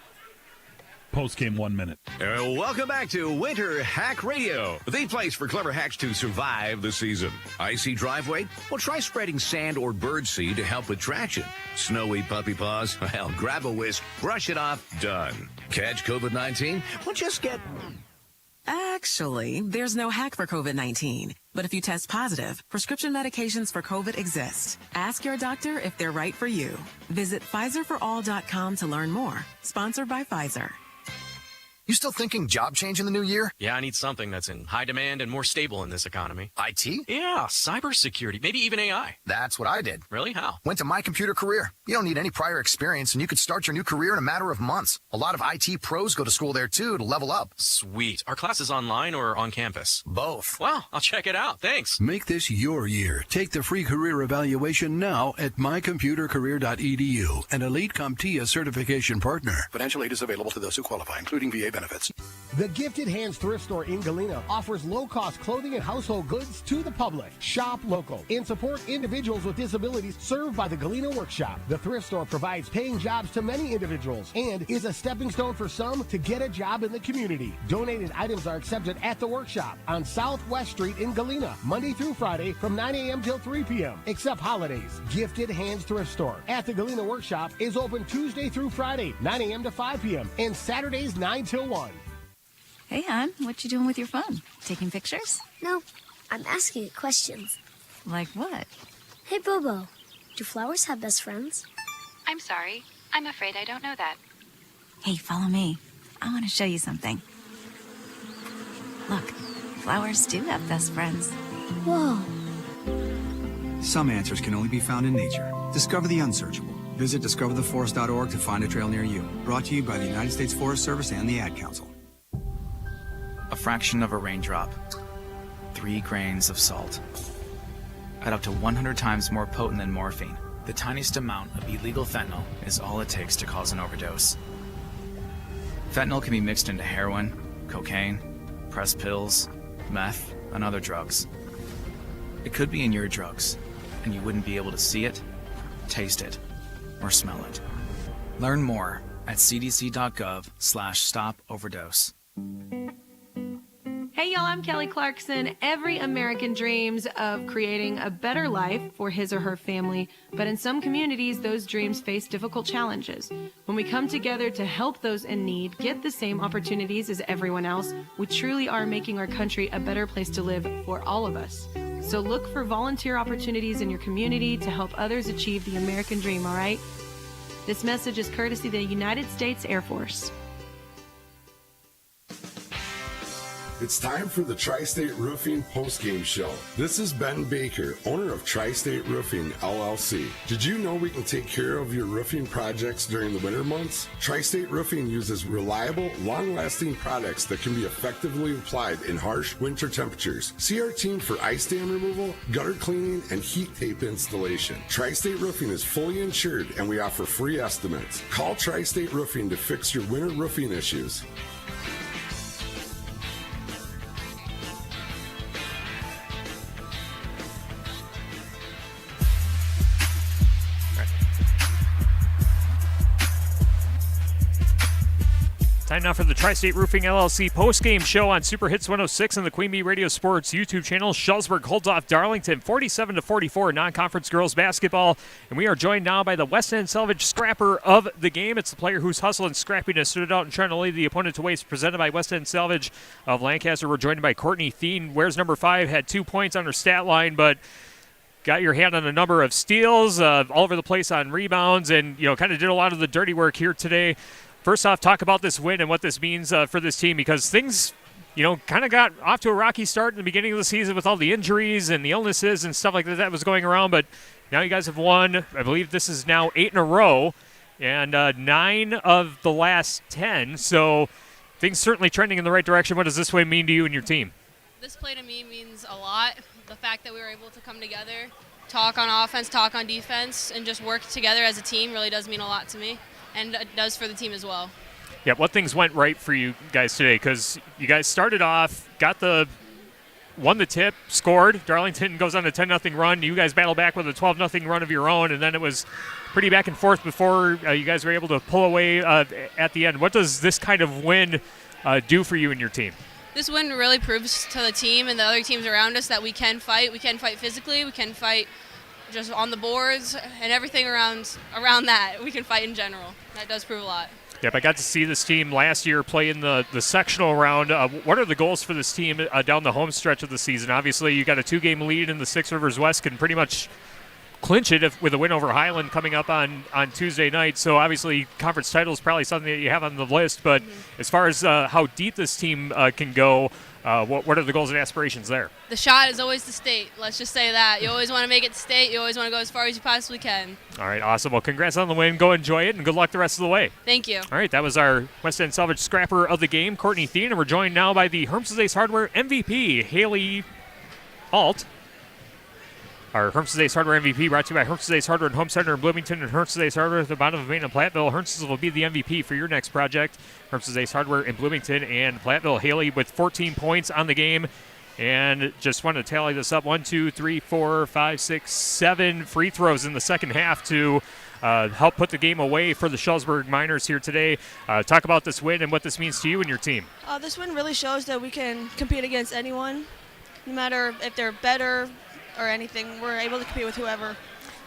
Post-game 1 minute. Welcome back to Winter Hack Radio, the place for clever hacks to survive the season. Icy driveway? Well, try spreading sand or birdseed to help with traction. Snowy puppy paws? Well, grab a whisk, brush it off, done. Catch COVID-19? Well, just get... Actually, there's no hack for COVID-19. But if you test positive, prescription medications for COVID exist. Ask your doctor if they're right for you. Visit PfizerForAll.com to learn more. Sponsored by Pfizer. You still thinking job change in the new year? Yeah, I need something that's in high demand and more stable in this economy. IT? Yeah, cybersecurity, maybe even AI. That's what I did. Really? How? Went to My Computer Career. You don't need any prior experience, and you could start your new career in a matter of months. A lot of IT pros go to school there, too, to level up. Sweet. Are classes online or on campus? Both. Wow, I'll check it out. Thanks. Make this your year. Take the free career evaluation now at mycomputercareer.edu, an Elite CompTIA certification partner. Financial aid is available to those who qualify, including VA benefits. The Gifted Hands Thrift Store in Galena offers low-cost clothing and household goods to the public. Shop local and support individuals with disabilities served by the Galena Workshop. The thrift store provides paying jobs to many individuals and is a stepping stone for some to get a job in the community. Donated items are accepted at the workshop on Southwest Street in Galena, Monday through Friday from 9 a.m. till 3 p.m., except holidays. Gifted Hands Thrift Store at the Galena Workshop is open Tuesday through Friday, 9 a.m. to 5 p.m., and Saturdays 9 till 1. Hey, hon, what you doing with your phone? Taking pictures? No, I'm asking it questions. Like what? Hey, Bobo, do flowers have best friends? I'm sorry. I'm afraid I don't know that. Hey, follow me. I want to show you something. Look, flowers do have best friends. Whoa. Some answers can only be found in nature. Discover the unsearchable. Visit discovertheforest.org to find a trail near you. Brought to you by the United States Forest Service and the Ad Council. A fraction of a raindrop. 3 grains of salt. At up to 100 times more potent than morphine, the tiniest amount of illegal fentanyl is all it takes to cause an overdose. Fentanyl can be mixed into heroin, cocaine, pressed pills, meth, and other drugs. It could be in your drugs, and you wouldn't be able to see it, taste it, or smell it. Learn more at cdc.gov/stop-overdose. Hey y'all, I'm Kelly Clarkson. Every American dreams of creating a better life for his or her family, but in some communities, those dreams face difficult challenges. When we come together to help those in need get the same opportunities as everyone else, we truly are making our country a better place to live for all of us. So look for volunteer opportunities in your community to help others achieve the American dream, all right? This message is courtesy of the United States Air Force. It's time for the Tri-State Roofing postgame show. This is Ben Baker, owner of Tri-State Roofing, LLC. Did you know we can take care of your roofing projects during the winter months? Tri-State Roofing uses reliable, long-lasting products that can be effectively applied in harsh winter temperatures. See our team for ice dam removal, gutter cleaning, and heat tape installation. Tri-State Roofing is fully insured, and we offer free estimates. Call Tri-State Roofing to fix your winter roofing issues. Time now for the Tri-State Roofing LLC postgame show on Super Hits 106 and the Queen Bee Radio Sports YouTube channel. Shullsburg holds off Darlington 47-44 non-conference girls basketball. And we are joined now by the West End Salvage scrapper of the game. It's the player whose hustle and scrappiness stood out and trying to lead the opponent to waste, presented by West End Salvage of Lancaster. We're joined by Courtney Thien. Wears number 5, had 2 points on her stat line, but got your hand on a number of steals, all over the place on rebounds, and kind of did a lot of the dirty work here today. First off, talk about this win and what this means for this team, because things, kind of got off to a rocky start in the beginning of the season with all the injuries and the illnesses and stuff like that was going around. But now you guys have won. I believe this is now 8 in a row and 9 of the last 10. So things certainly trending in the right direction. What does this win mean to you and your team? This play to me means a lot. The fact that we were able to come together, talk on offense, talk on defense, and just work together as a team really does mean a lot to me. And it does for the team as well. Yeah, what things went right for you guys today? Because you guys started off, won the tip, scored. Darlington goes on a 10-0 run. You guys battle back with a 12-0 run of your own, and then it was pretty back and forth before you guys were able to pull away at the end. What does this kind of win do for you and your team? This win really proves to the team and the other teams around us that we can fight. We can fight physically. We can fight just on the boards and everything around that. We can fight in general. That does prove a lot. Yep, I got to see this team last year play in the sectional round. What are the goals for this team down the home stretch of the season? Obviously, you got a 2-game lead in the Six Rivers West, can pretty much clinch it with a win over Highland coming up on Tuesday night. So obviously, conference title is probably something that you have on the list. But as far as how deep this team can go, what are the goals and aspirations there? The shot is always the state. Let's just say that. You always want to make it to state. You always want to go as far as you possibly can. All right, awesome. Well, congrats on the win. Go enjoy it, and good luck the rest of the way. Thank you. All right, that was our West End Salvage scrapper of the game, Courtney Thien, and we're joined now by the Hermses Ace Hardware MVP, Haley Alt. Our Hermses Ace Hardware MVP brought to you by Hermses Ace Hardware and Home Center in Bloomington and Hermses Ace Hardware at the bottom of Main and Platteville. Hermses will be the MVP for your next project. Hermses Ace Hardware in Bloomington and Platteville. Haley with 14 points on the game. And just want to tally this up. 1, 2, 3, 4, 5, 6, 7 free throws in the second half to help put the game away for the Shullsburg Miners here today. Talk about this win and what this means to you and your team. This win really shows that we can compete against anyone, no matter if they're better or anything. We're able to compete with whoever.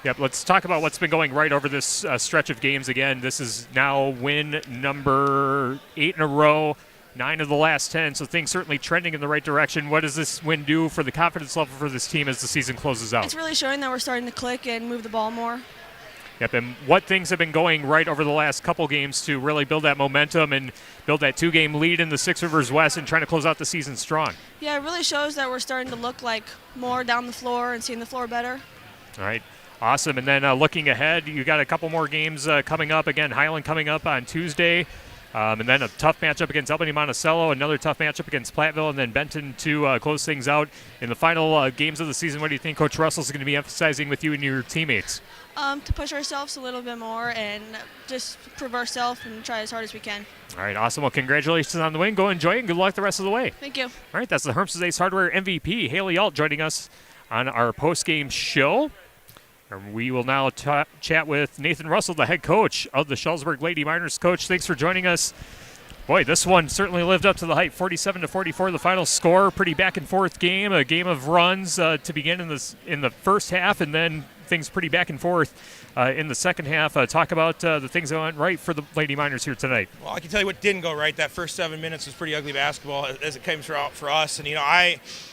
Yep, let's talk about what's been going right over this stretch of games again. This is now win number 8 in a row, 9 of the last 10, so things certainly trending in the right direction. What does this win do for the confidence level for this team as the season closes out? It's really showing that we're starting to click and move the ball more. Yep, and what things have been going right over the last couple games to really build that momentum and build that 2-game lead in the Six Rivers West and trying to close out the season strong? Yeah, it really shows that we're starting to look like more down the floor and seeing the floor better. All right, awesome. And then looking ahead, you got a couple more games coming up. Again, Highland coming up on Tuesday. And then a tough matchup against Albany Monticello, another tough matchup against Platteville, and then Benton to close things out. In the final games of the season, what do you think Coach Russell's going to be emphasizing with you and your teammates? To push ourselves a little bit more and just prove ourselves and try as hard as we can. All right, awesome. Well, congratulations on the win. Go enjoy it, and good luck the rest of the way. Thank you. All right, that's the Hermses Ace Hardware MVP, Haley Alt, joining us on our post-game show. And we will now chat with Nathan Russell, the head coach of the Shullsburg Lady Miners. Coach, thanks for joining us. Boy, this one certainly lived up to the hype. 47-44, the final score. Pretty back and forth game. A game of runs to begin in the first half, and then things pretty back and forth in the second half. Talk about the things that went right for the Lady Miners here tonight. Well, I can tell you what didn't go right. That first 7 minutes was pretty ugly basketball as it came for us. And,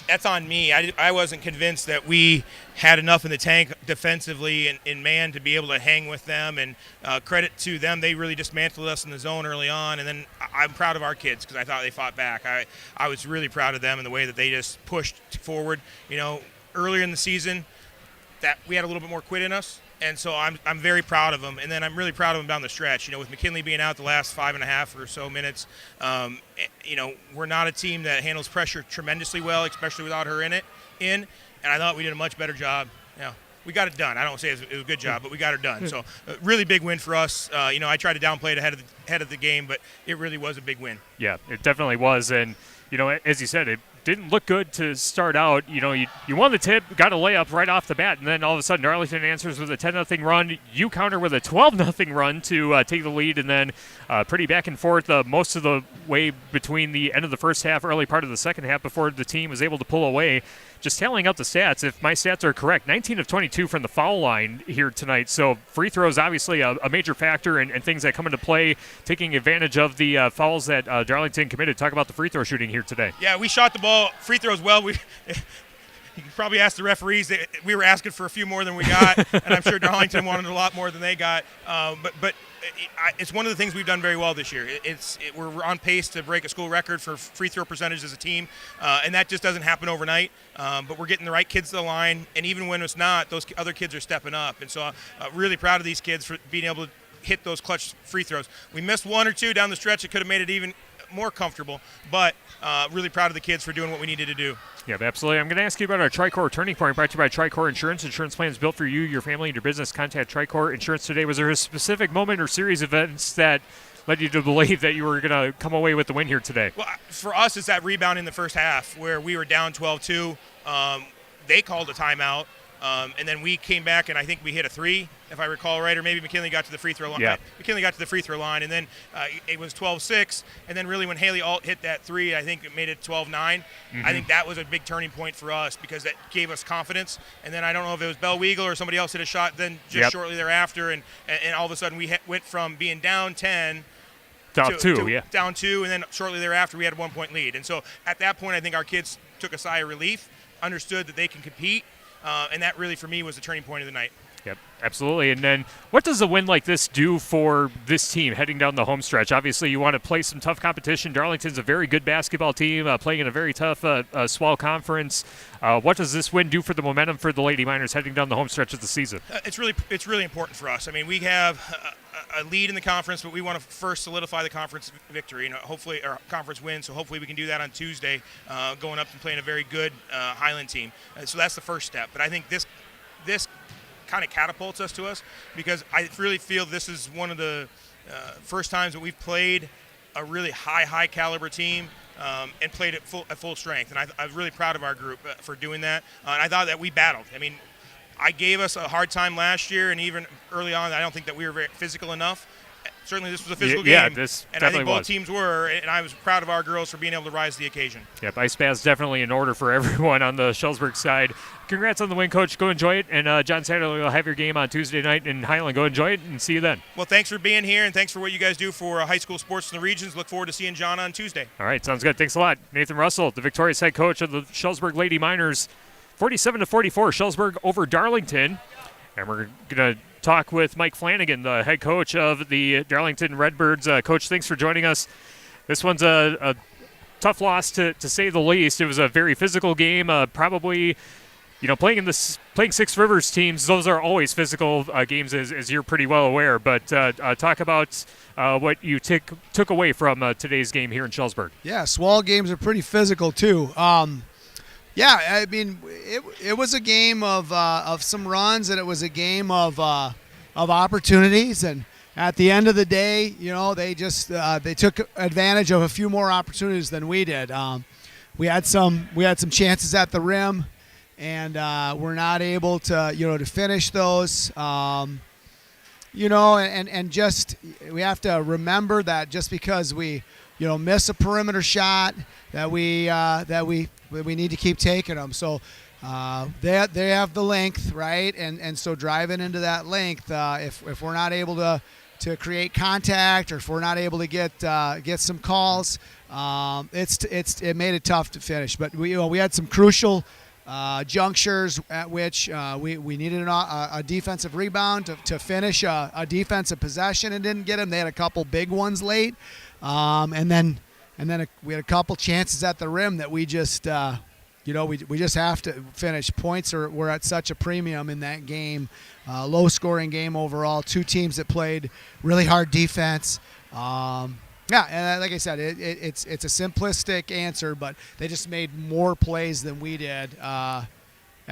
that's on me. I wasn't convinced that we had enough in the tank defensively and in man to be able to hang with them. And credit to them, they really dismantled us in the zone early on. And then I'm proud of our kids because I thought they fought back. I was really proud of them in the way that they just pushed forward. Earlier in the season, that we had a little bit more quit in us. And so I'm very proud of them. And then I'm really proud of them down the stretch. With McKinley being out the last 5.5 or so minutes, we're not a team that handles pressure tremendously well, especially without her in. And I thought we did a much better job. We got it done. I don't say it was a good job, but we got it done. So a really big win for us. I tried to downplay it ahead of the game, but it really was a big win. Yeah, it definitely was. And, as you said, it didn't look good to start out. You won the tip, got a layup right off the bat, and then all of a sudden Darlington answers with a 10-0 run. You counter with a 12-0 run to take the lead, and then pretty back and forth most of the way between the end of the first half, early part of the second half before the team was able to pull away. Just tallying out the stats, if my stats are correct, 19 of 22 from the foul line here tonight. So free throws obviously a major factor and things that come into play, taking advantage of the fouls that Darlington committed. Talk about the free throw shooting here today. Yeah, we shot the ball, free throws well. You can probably ask the referees. We were asking for a few more than we got, and I'm sure Darlington wanted a lot more than they got. But it's one of the things we've done very well this year. We're on pace to break a school record for free throw percentage as a team, and that just doesn't happen overnight. But we're getting the right kids to the line, and even when it's not, those other kids are stepping up. And so really proud of these kids for being able to hit those clutch free throws. We missed one or two down the stretch. It could have made it even more comfortable, but really proud of the kids for doing what we needed to do. Yeah, absolutely. I'm going to ask you about our Tricor Turning Point, brought to you by Tricor Insurance. Insurance plans built for you, your family, and your business. Contact Tricor Insurance today. Was there a specific moment or series of events that led you to believe that you were going to come away with the win here today? Well, for us, it's that rebound in the first half where we were down 12-2. They called a timeout, and then we came back, and I think we hit a three, if I recall right, or maybe McKinley got to the free throw line. Yeah. McKinley got to the free throw line, and then it was 12-6, and then really when Haley Alt hit that three, I think it made it 12-9. I think that was a big turning point for us because that gave us confidence. And then I don't know if it was Bell Weagle or somebody else hit a shot then just shortly thereafter, and all of a sudden we went from being down 10 down two, and then shortly thereafter we had a 1-point lead. And so at that point I think our kids took a sigh of relief, understood that they can compete, and that really for me was the turning point of the night. Yep, absolutely. And then what does a win like this do for this team heading down the home stretch? Obviously, you want to play some tough competition. Darlington's a very good basketball team, playing in a very tough SWAL conference. What does this win do for the momentum for the Lady Miners heading down the home stretch of the season? It's really important for us. I mean, we have a lead in the conference, but we want to first solidify the conference victory, hopefully, or conference win. So hopefully we can do that on Tuesday, going up and playing a very good Highland team. So that's the first step. But I think this kind of catapults us to us because I really feel this is one of the first times that we've played a really high caliber team and played at full strength. And I'm really proud of our group for doing that. And I thought that we battled. I mean, I gave us a hard time last year, and even early on, I don't think that we were very physical enough. Certainly this was a physical game. Yeah, this and definitely I think both was. teams were, and I was proud of our girls for being able to rise to the occasion. Yep, ice baths definitely in order for everyone on the Shullsburg side. Congrats on the win, Coach. Go enjoy it. And John Satterley will have your game on Tuesday night in Highland. Go enjoy it and see you then. Well, thanks for being here, and thanks for what you guys do for high school sports in the regions. Look forward to seeing John on Tuesday. All right, sounds good. Thanks a lot. Nathan Russell, the victorious head coach of the Shullsburg Lady Miners, 47-44, Shullsburg over Darlington. And we're going to talk with Mike Flanagan, the head coach of the Darlington Redbirds. Coach, thanks for joining us. This one's a tough loss to say the least. It was a very physical game. Probably, playing Six Rivers teams, those are always physical games, as you're pretty well aware. But talk about what you took away from today's game here in Shullsburg. Yeah, SWAL games are pretty physical too. Yeah, I mean, it was a game of some runs, and it was a game of opportunities. And at the end of the day, they just they took advantage of a few more opportunities than we did. We had some chances at the rim, and we're not able to to finish those. And just we have to remember that just because we miss a perimeter shot, that we need to keep taking them. So they have the length, right? And so driving into that length, if we're not able to create contact, or if we're not able to get some calls, it made it tough to finish. But we had some crucial junctures at which we needed a defensive rebound to finish a defensive possession and didn't get them. They had a couple big ones late, and then we had a couple chances at the rim that we just we just have to finish. Points were at such a premium in that game. Low scoring game overall. Two teams that played really hard defense. And like I said, it's a simplistic answer, but they just made more plays than we did at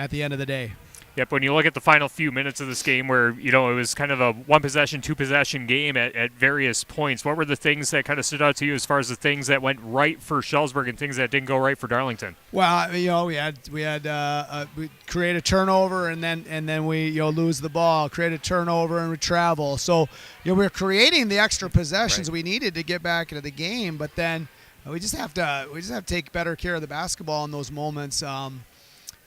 the end of the day. Yep, when you look at the final few minutes of this game where, it was kind of a one-possession, two-possession game at various points, what were the things that kind of stood out to you as far as the things that went right for Shullsburg and things that didn't go right for Darlington? Well, we create a turnover and then we lose the ball, create a turnover and we travel. So we're creating the extra possessions we needed to get back into the game, but then we just have to take better care of the basketball in those moments.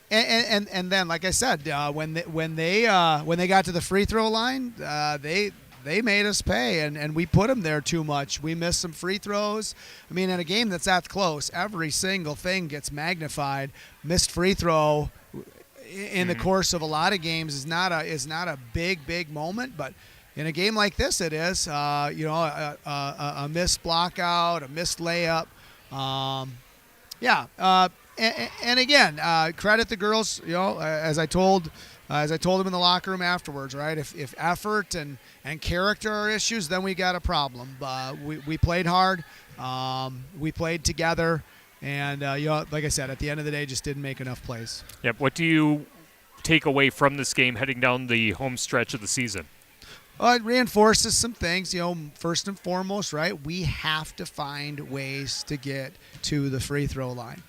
And then, like I said, when they got to the free throw line, they made us pay, and we put them there too much. We missed some free throws. I mean, in a game that's that close, every single thing gets magnified. Missed free throw in the course of a lot of games is not a big moment, but in a game like this, it is. A missed block out, a missed layup. And again, credit the girls. As I told them in the locker room afterwards, right? If effort and character are issues, then we got a problem. We played hard. We played together, and like I said, at the end of the day, just didn't make enough plays. Yep. What do you take away from this game heading down the home stretch of the season? It reinforces some things. First and foremost, right? We have to find ways to get to the free throw line.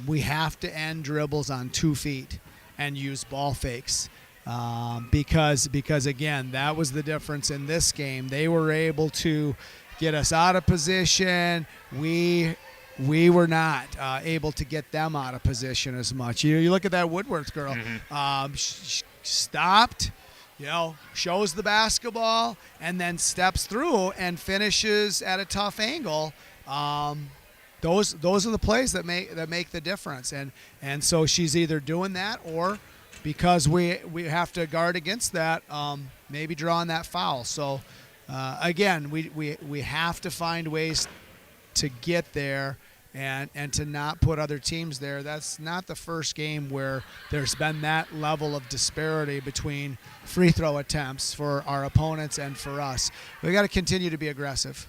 We have to end dribbles on 2 feet and use ball fakes because again, that was the difference in this game. They were able to get us out of position. We were not able to get them out of position as much. You look at that Woodworth girl. Stopped, shows the basketball, and then steps through and finishes at a tough angle. Those are the plays that make the difference, and so she's either doing that, or because we have to guard against that, maybe drawing that foul. So again, we have to find ways to get there and to not put other teams there. That's not the first game where there's been that level of disparity between free throw attempts for our opponents and for us. We got to continue to be aggressive.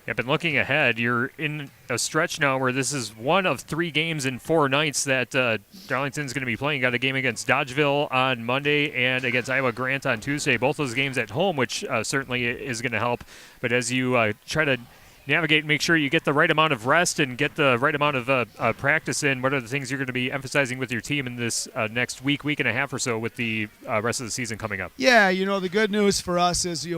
Yep, and looking ahead, you're in a stretch now where this is one of 3 games in 4 nights that Darlington's going to be playing. Got a game against Dodgeville on Monday and against Iowa Grant on Tuesday. Both those games at home, which certainly is going to help. But as you try to navigate and make sure you get the right amount of rest and get the right amount of practice in, what are the things you're going to be emphasizing with your team in this next week and a half or so with the rest of the season coming up? Yeah, the good news for us is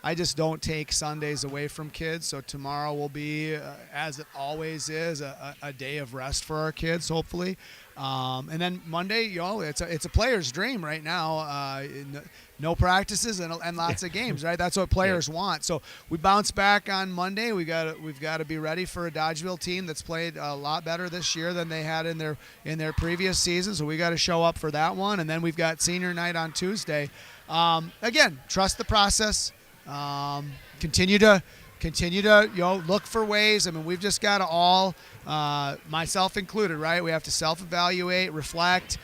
I just don't take Sundays away from kids, so tomorrow will be, as it always is, a day of rest for our kids, hopefully. And then Monday, it's a player's dream right now. No practices and lots of games, right? That's what players want. So we bounce back on Monday. We've got to be ready for a Dodgeville team that's played a lot better this year than they had in their previous season. So we got to show up for that one. And then we've got senior night on Tuesday. Again, trust the process. Continue to look for ways. I mean, we've just got to all, myself included, right? We have to self-evaluate, reflect,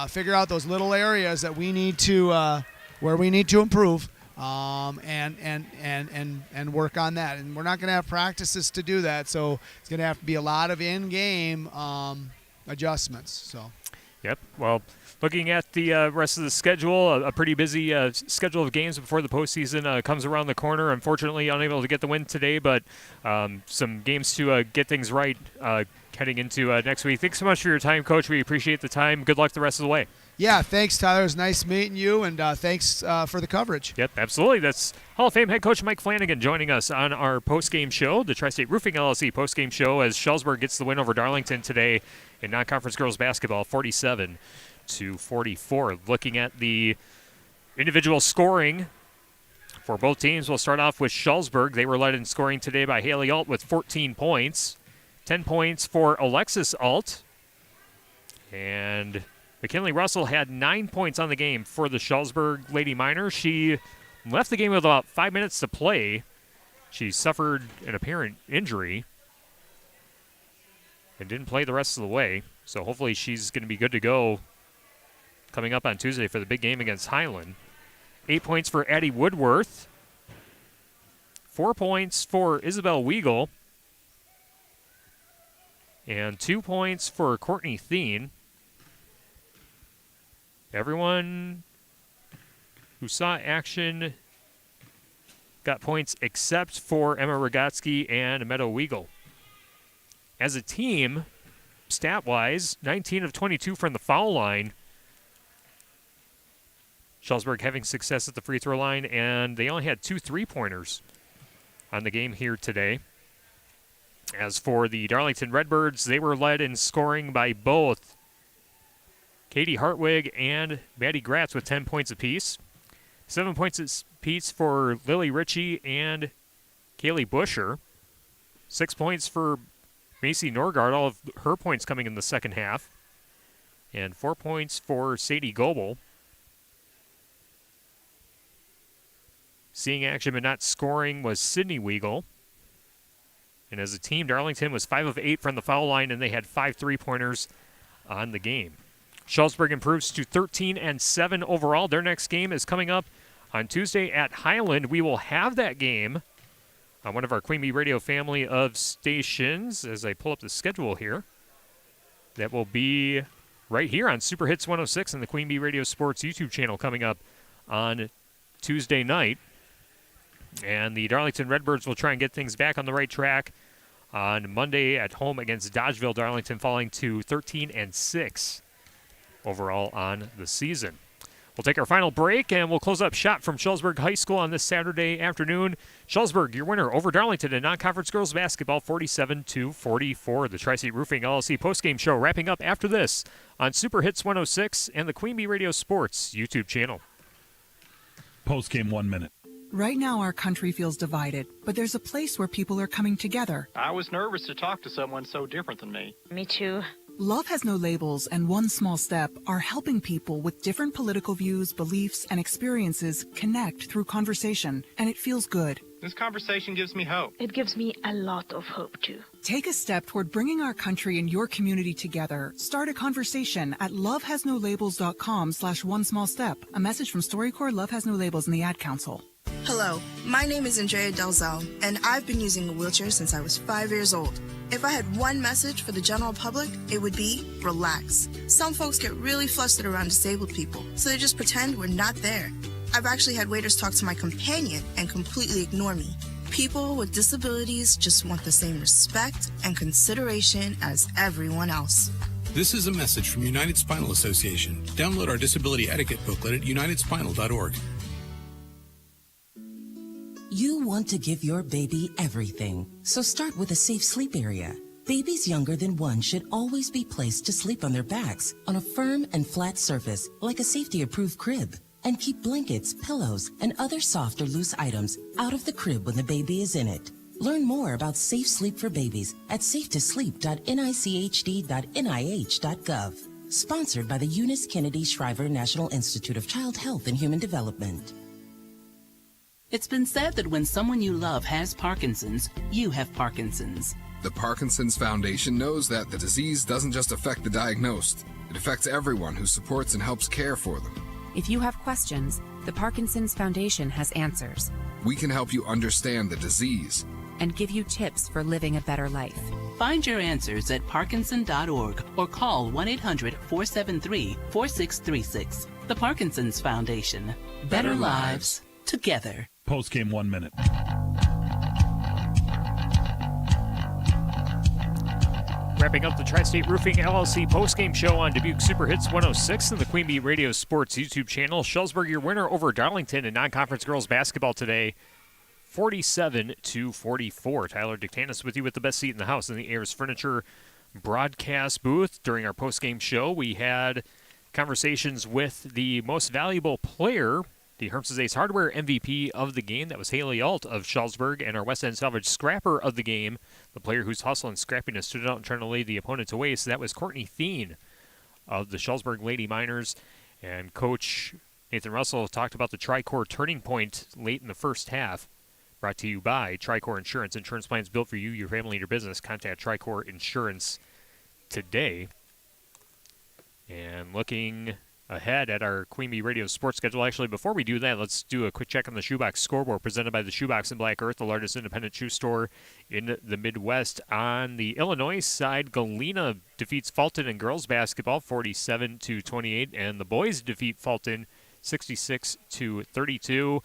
figure out those little areas that we need to where we need to improve, and work on that. And we're not going to have practices to do that, so it's going to have to be a lot of in-game adjustments. So. Yep. Well, looking at the rest of the schedule, a pretty busy schedule of games before the postseason comes around the corner. Unfortunately, unable to get the win today, but some games to get things right heading into next week. Thanks so much for your time, Coach. We appreciate the time. Good luck the rest of the way. Yeah, thanks, Tyler. It was nice meeting you, and thanks for the coverage. Yep, absolutely. That's Hall of Fame head coach Mike Flanagan joining us on our post-game show, the Tri-State Roofing LLC post-game show, as Shullsburg gets the win over Darlington today in non-conference girls basketball, 47-44. Looking at the individual scoring for both teams, we'll start off with Shullsburg. They were led in scoring today by Haley Alt with 14 points. 10 points for Alexis Alt. And McKinley Russell had 9 points on the game for the Shullsburg Lady Miners. She left the game with about 5 minutes to play. She suffered an apparent injury and didn't play the rest of the way. So hopefully she's going to be good to go coming up on Tuesday for the big game against Highland. 8 points for Addie Woodworth. 4 points for Isabel Weigel. And 2 points for Courtney Thien. Everyone who saw action got points except for Emma Rogatsky and Meadow Weigel. As a team, stat-wise, 19 of 22 from the foul line. Shullsburg having success at the free throw line, and they only had 2 3-pointers on the game here today. As for the Darlington Redbirds, they were led in scoring by both Katie Hartwig and Maddie Gratz with 10 points apiece. 7 points apiece for Lily Ritchie and Kaylee Busher. 6 points for Macy Norgard, all of her points coming in the second half. And 4 points for Sadie Goebel. Seeing action but not scoring was Sydney Weigel. And as a team, Darlington was 5 of 8 from the foul line, and they had 5 3-pointers on the game. Shullsburg improves to 13-7 overall. Their next game is coming up on Tuesday at Highland. We will have that game on one of our Queen Bee Radio family of stations as I pull up the schedule here. That will be right here on Super Hits 106 and the Queen Bee Radio Sports YouTube channel coming up on Tuesday night. And the Darlington Redbirds will try and get things back on the right track on Monday at home against Dodgeville. Darlington falling to 13-6 overall on the season. We'll take our final break, and we'll close up shop from Shullsburg High School on this Saturday afternoon. Shullsburg, your winner over Darlington in non-conference girls basketball, 47-44. The Tri-State Roofing LLC postgame show wrapping up after this on Super Hits 106 and the Queen Bee Radio Sports YouTube channel. Postgame 1 minute. Right now, our country feels divided, but there's a place where people are coming together. I was nervous to talk to someone so different than me. Me too. Love Has No Labels and One Small Step are helping people with different political views, beliefs, and experiences connect through conversation, and it feels good. This conversation gives me hope. It gives me a lot of hope, too. Take a step toward bringing our country and your community together. Start a conversation at lovehasnolabels.com/onesmallstep. A message from StoryCorps, Love Has No Labels, and the Ad Council. Hello, my name is Andrea Delzell, and I've been using a wheelchair since I was 5 years old. If I had one message for the general public, it would be relax. Some folks get really flustered around disabled people, so they just pretend we're not there. I've actually had waiters talk to my companion and completely ignore me. People with disabilities just want the same respect and consideration as everyone else. This is a message from United Spinal Association. Download our disability etiquette booklet at unitedspinal.org. You want to give your baby everything, so start with a safe sleep area. Babies younger than 1 should always be placed to sleep on their backs on a firm and flat surface like a safety-approved crib. And keep blankets, pillows, and other soft or loose items out of the crib when the baby is in it. Learn more about safe sleep for babies at safetoSleep.nichd.nih.gov. Sponsored by the Eunice Kennedy Shriver National Institute of Child Health and Human Development. It's been said that when someone you love has Parkinson's, you have Parkinson's. The Parkinson's Foundation knows that the disease doesn't just affect the diagnosed. It affects everyone who supports and helps care for them. If you have questions, the Parkinson's Foundation has answers. We can help you understand the disease and give you tips for living a better life. Find your answers at parkinson.org or call 1-800-473-4636. The Parkinson's Foundation. Better lives together. Postgame 1 minute. Wrapping up the Tri-State Roofing LLC postgame show on Dubuque Super Hits 106 and the Queen Bee Radio Sports YouTube channel. Shullsburg, your winner over Darlington in non-conference girls basketball today, 47-44. Tyler Dictanis with you with the best seat in the house in the Ayers Furniture broadcast booth. During our postgame show, we had conversations with the most valuable player, the Herms's Ace Hardware MVP of the game. That was Haley Alt of Shullsburg, and our West End Salvage Scrapper of the game, the player whose hustle and scrappiness stood out and trying to lay the opponent to waste. That was Courtney Thien of the Shullsburg Lady Miners. And Coach Nathan Russell talked about the Tricor turning point late in the first half. Brought to you by Tricor Insurance. Insurance plans built for you, your family, and your business. Contact Tricor Insurance today. And looking ahead at our Queen Bee Radio sports schedule. Actually, before we do that, let's do a quick check on the Shoebox scoreboard presented by the Shoebox in Black Earth, the largest independent shoe store in the Midwest. On the Illinois side, Galena defeats Fulton in girls basketball 47-28, and the boys defeat Fulton 66-32.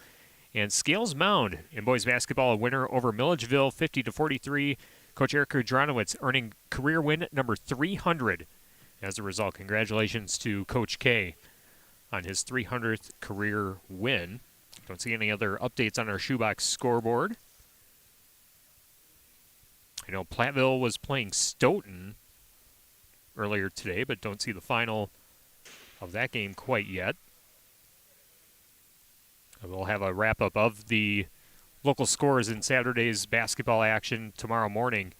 And Scales Mound in boys basketball, a winner over Milledgeville 50-43. Coach Eric Kudranowicz earning career win number 300. As a result, congratulations to Coach K on his 300th career win. Don't see any other updates on our Shoebox scoreboard. I know Platteville was playing Stoughton earlier today, but don't see the final of that game quite yet. We'll have a wrap-up of the local scores in Saturday's basketball action tomorrow morning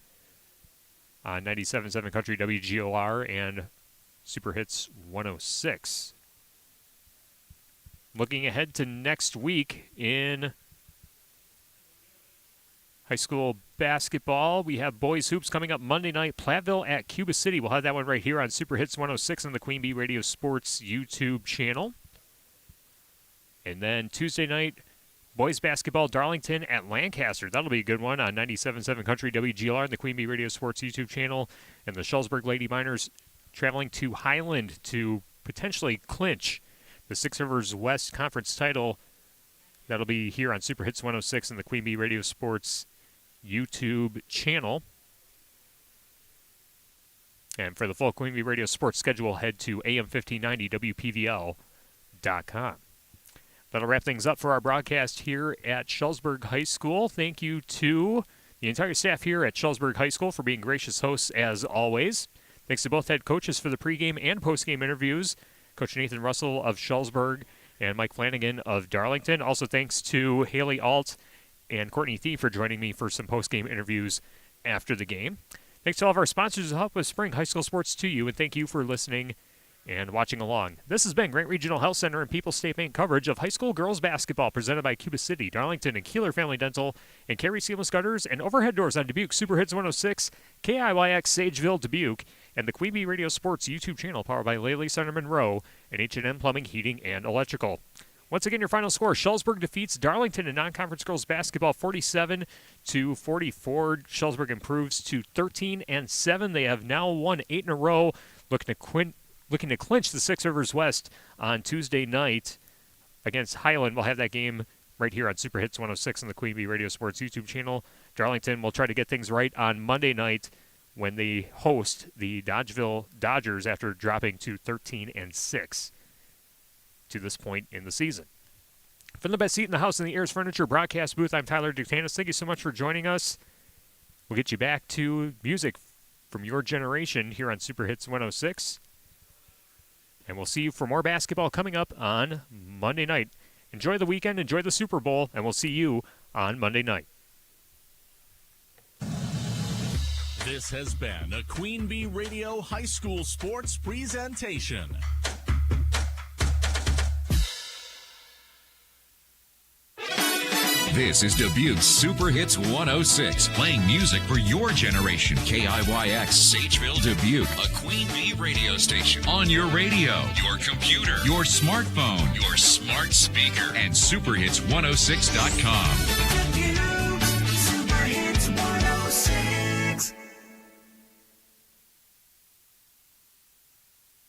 on 97.7 Country WGOR and Super Hits 106. Looking ahead to next week in high school basketball, we have boys hoops coming up Monday night, Platteville at Cuba City. We'll have that one right here on Super Hits 106 on the Queen Bee Radio Sports YouTube channel. And then Tuesday night, boys basketball, Darlington at Lancaster. That'll be a good one on 97.7 Country WGLR and the Queen Bee Radio Sports YouTube channel. And the Shullsburg Lady Miners traveling to Highland to potentially clinch the Six Rivers West Conference title. That'll be here on Super Hits 106 and the Queen Bee Radio Sports YouTube channel. And for the full Queen Bee Radio Sports schedule, head to AM1590WPVL.com. That'll wrap things up for our broadcast here at Shullsburg High School. Thank you to the entire staff here at Shullsburg High School for being gracious hosts as always. Thanks to both head coaches for the pregame and postgame interviews, Coach Nathan Russell of Shullsburg and Mike Flanagan of Darlington. Also thanks to Haley Alt and Courtney Thie for joining me for some postgame interviews after the game. Thanks to all of our sponsors who help us bring high school sports to you, and thank you for listening and watching along. This has been Grant Regional Health Center and People's State Bank coverage of high school girls basketball presented by Cuba City, Darlington, and Kieler Family Dental, and Carey Seamless Gutters and Overhead Doors on Dubuque Super Hits 106, KIYX Sageville Dubuque, and the Queen Bee Radio Sports YouTube channel powered by Lely Center Monroe and H&M Plumbing, Heating, and Electrical. Once again, your final score, Shullsburg defeats Darlington in non-conference girls basketball 47-44. Shullsburg improves to 13-7. They have now won 8 in a row, looking to clinch the Six Rivers West on Tuesday night against Highland. We'll have that game right here on Super Hits 106 on the Queen Bee Radio Sports YouTube channel. Darlington will try to get things right on Monday night when they host the Dodgeville Dodgers after dropping to 13-6 to this point in the season. From the best seat in the house in the Ayers Furniture broadcast booth, I'm Tyler Dictanis. Thank you so much for joining us. We'll get you back to music from your generation here on Super Hits 106. And we'll see you for more basketball coming up on Monday night. Enjoy the weekend, enjoy the Super Bowl, and we'll see you on Monday night. This has been a Queen Bee Radio High School Sports presentation. This is Dubuque's Super Hits 106, playing music for your generation. KIYX Sageville Dubuque, a Queen Bee radio station. On your radio, your computer, your smartphone, your smart speaker, and superhits106.com.